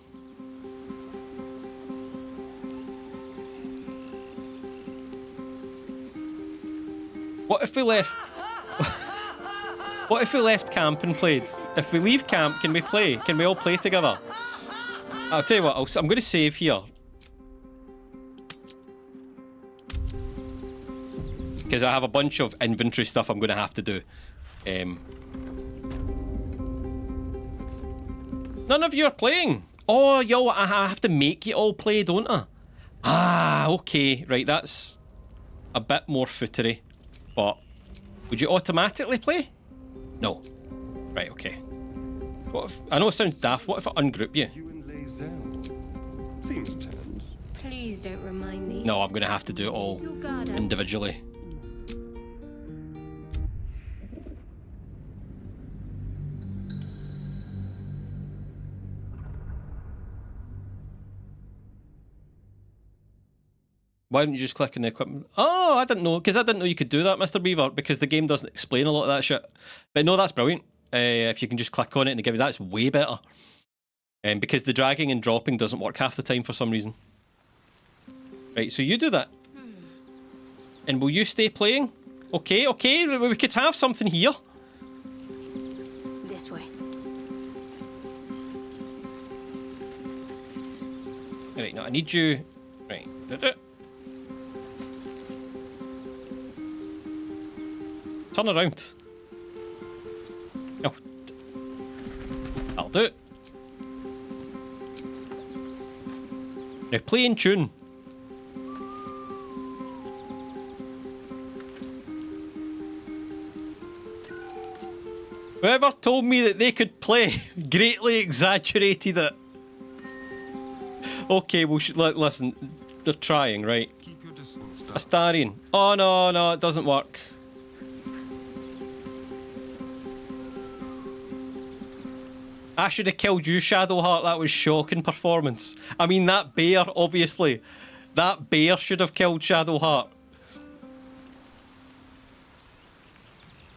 [SPEAKER 1] What if we left? What if we left camp and played? If we leave camp, can we play? Can we all play together? I'll tell you what, I'm going to save here. Because I have a bunch of inventory stuff I'm going to have to do. None of you are playing. Oh, yo, I have to make you all play, don't I? Ah, okay, right, that's a bit more footery, but would you automatically play? No. Right, okay. What if, I know it sounds daft, what if I ungroup you?
[SPEAKER 8] Seems tense.
[SPEAKER 21] Please don't remind me.
[SPEAKER 1] No, I'm going to have to do it all
[SPEAKER 21] You gotta.
[SPEAKER 1] individually. Why didn't you just click on the equipment? Oh, I didn't know, because I didn't know you could do that, Mr. Beaver, because the game doesn't explain a lot of that shit. But no, that's brilliant. If you can just click on it and give you that's way better. Because the dragging and dropping doesn't work half the time for some reason. Right, so you do that. And will you stay playing? Okay, okay, we could have something here.
[SPEAKER 21] This way.
[SPEAKER 1] Right, no, I need you. Right. Turn around. Oh. That'll do it. Now play in tune. Whoever told me that they could play greatly exaggerated it. Okay, well, listen, they're trying, right?
[SPEAKER 8] Keep your distance.
[SPEAKER 1] Astarion. Oh, no, no, it doesn't work. I should have killed you, Shadowheart. That was shocking performance. I mean, that bear, obviously. That bear should have killed Shadowheart.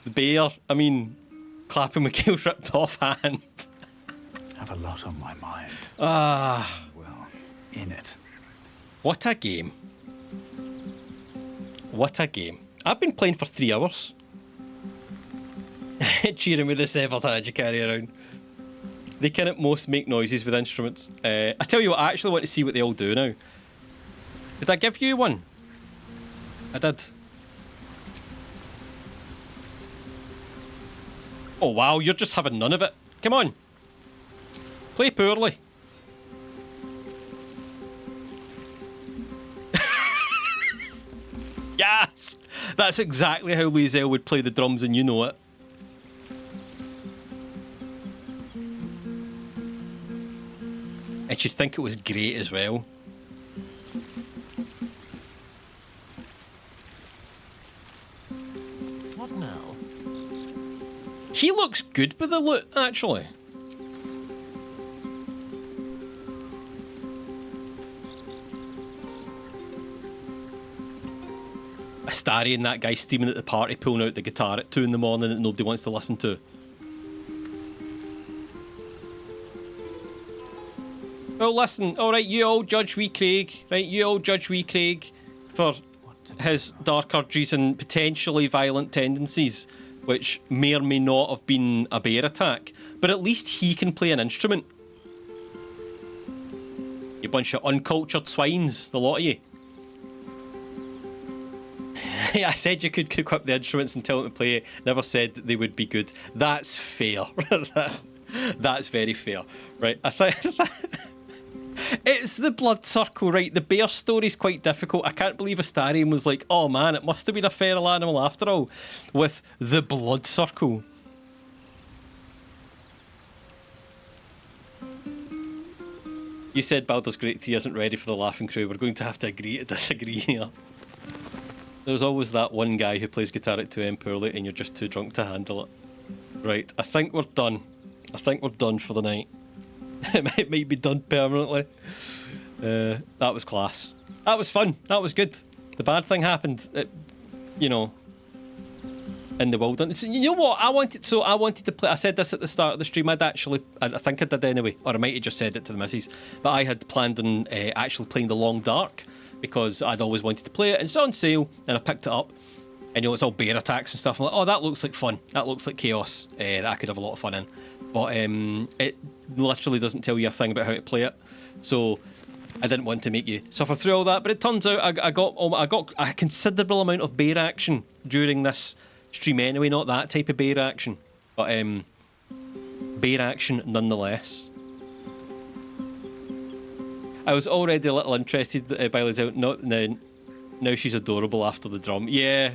[SPEAKER 1] The bear, I mean, clapping McGill's ripped off hand.
[SPEAKER 12] Have a lot on my mind.
[SPEAKER 1] Ah.
[SPEAKER 12] Well, in it.
[SPEAKER 1] What a game. What a game. I've been playing for 3 hours. Cheering with the severed hand you carry around. They can at most make noises with instruments. I tell you what, I actually want to see what they all do now. Did I give you one? I did. Oh wow, you're just having none of it. Come on. Play poorly. Yes! That's exactly how Liesel would play the drums, and you know it. And she'd think it was great as well.
[SPEAKER 17] What now?
[SPEAKER 1] He looks good with the loot, actually. Astarion, that guy steaming at the party, pulling out the guitar at 2 in the morning that nobody wants to listen to. Well, listen, alright, you all judge wee Craig, right? You all judge wee Craig for his dark urges and potentially violent tendencies, which may or may not have been a bear attack, but at least he can play an instrument. You bunch of uncultured swines, the lot of you. I said you could equip the instruments and tell them to play it, never said that they would be good. That's fair. That's very fair. Right, I think... It's the blood circle, right? The bear story's quite difficult. I can't believe Astarion was like, oh man, it must have been a feral animal after all, with the blood circle. You said Baldur's Gate 3 isn't ready for the laughing crew. We're going to have to agree to disagree here. There's always that one guy who plays guitar at 2 AM poorly and you're just too drunk to handle it. Right, I think we're done. I think we're done for the night. It might be done permanently. That was class. That was fun. That was good. The bad thing happened, you know, in the wilderness. You know what? I wanted to play. I said this at the start of the stream. I think I did anyway, or I might have just said it to the missus. But I had planned on actually playing The Long Dark because I'd always wanted to play it. And it's on sale, and I picked it up. And you know, it's all bear attacks and stuff. I'm like, oh, that looks like fun. That looks like chaos that I could have a lot of fun in. But it literally doesn't tell you a thing about how to play it. So I didn't want to make you suffer through all that. But it turns out I got a considerable amount of bear action during this stream anyway. Not that type of bear action, but bear action nonetheless. I was already a little interested by Lizelle. Not now she's adorable after the drum. Yeah.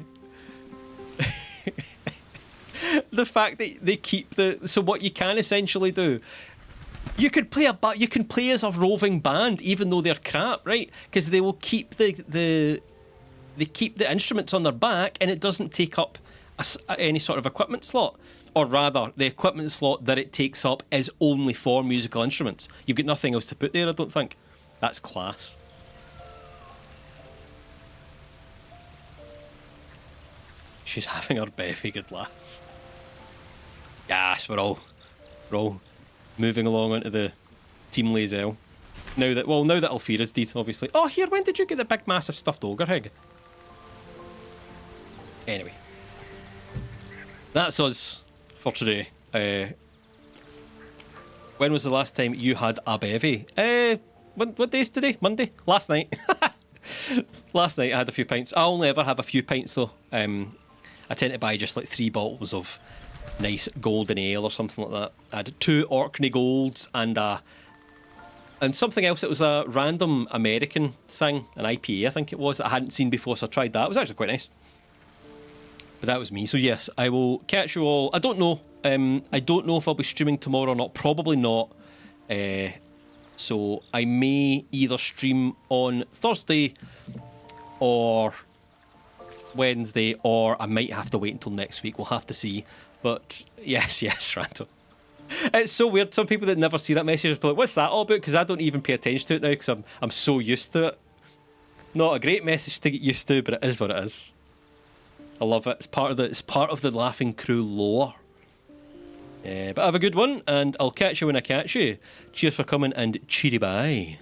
[SPEAKER 1] The fact that they keep so what you can essentially do, you can play as a roving band even though they're crap, right? Because they will keep they keep the instruments on their back and it doesn't take up any sort of equipment slot. Or rather, the equipment slot that it takes up is only for musical instruments. You've got nothing else to put there, I don't think. That's class. She's having her bevy, good lass. Yes, we're all moving along onto the Team Lae'zel. Now that Alfira's dead, obviously. Oh, here, when did you get the big, massive stuffed ogre hig? Anyway. That's us for today. When was the last time you had a bevy? What day is today? Monday? Last night. Last night I had a few pints. I only ever have a few pints though. I tend to buy just like 3 bottles of nice golden ale or something like that. I had 2 Orkney Golds and something else. It was a random American thing, an IPA I think it was, that I hadn't seen before, so I tried that. It was actually quite nice. But that was me. So yes, I will catch you all. I don't know. I don't know if I'll be streaming tomorrow or not. Probably not. So I may either stream on Thursday or Wednesday, or I might have to wait until next week. We'll have to see. But yes, random. It's so weird. Some people that never see that message are like, "What's that all about?" Because I don't even pay attention to it now because I'm so used to it. Not a great message to get used to, but it is what it is. I love it. It's part of the Laughing Crew lore. But have a good one, and I'll catch you when I catch you. Cheers for coming, and cheery bye.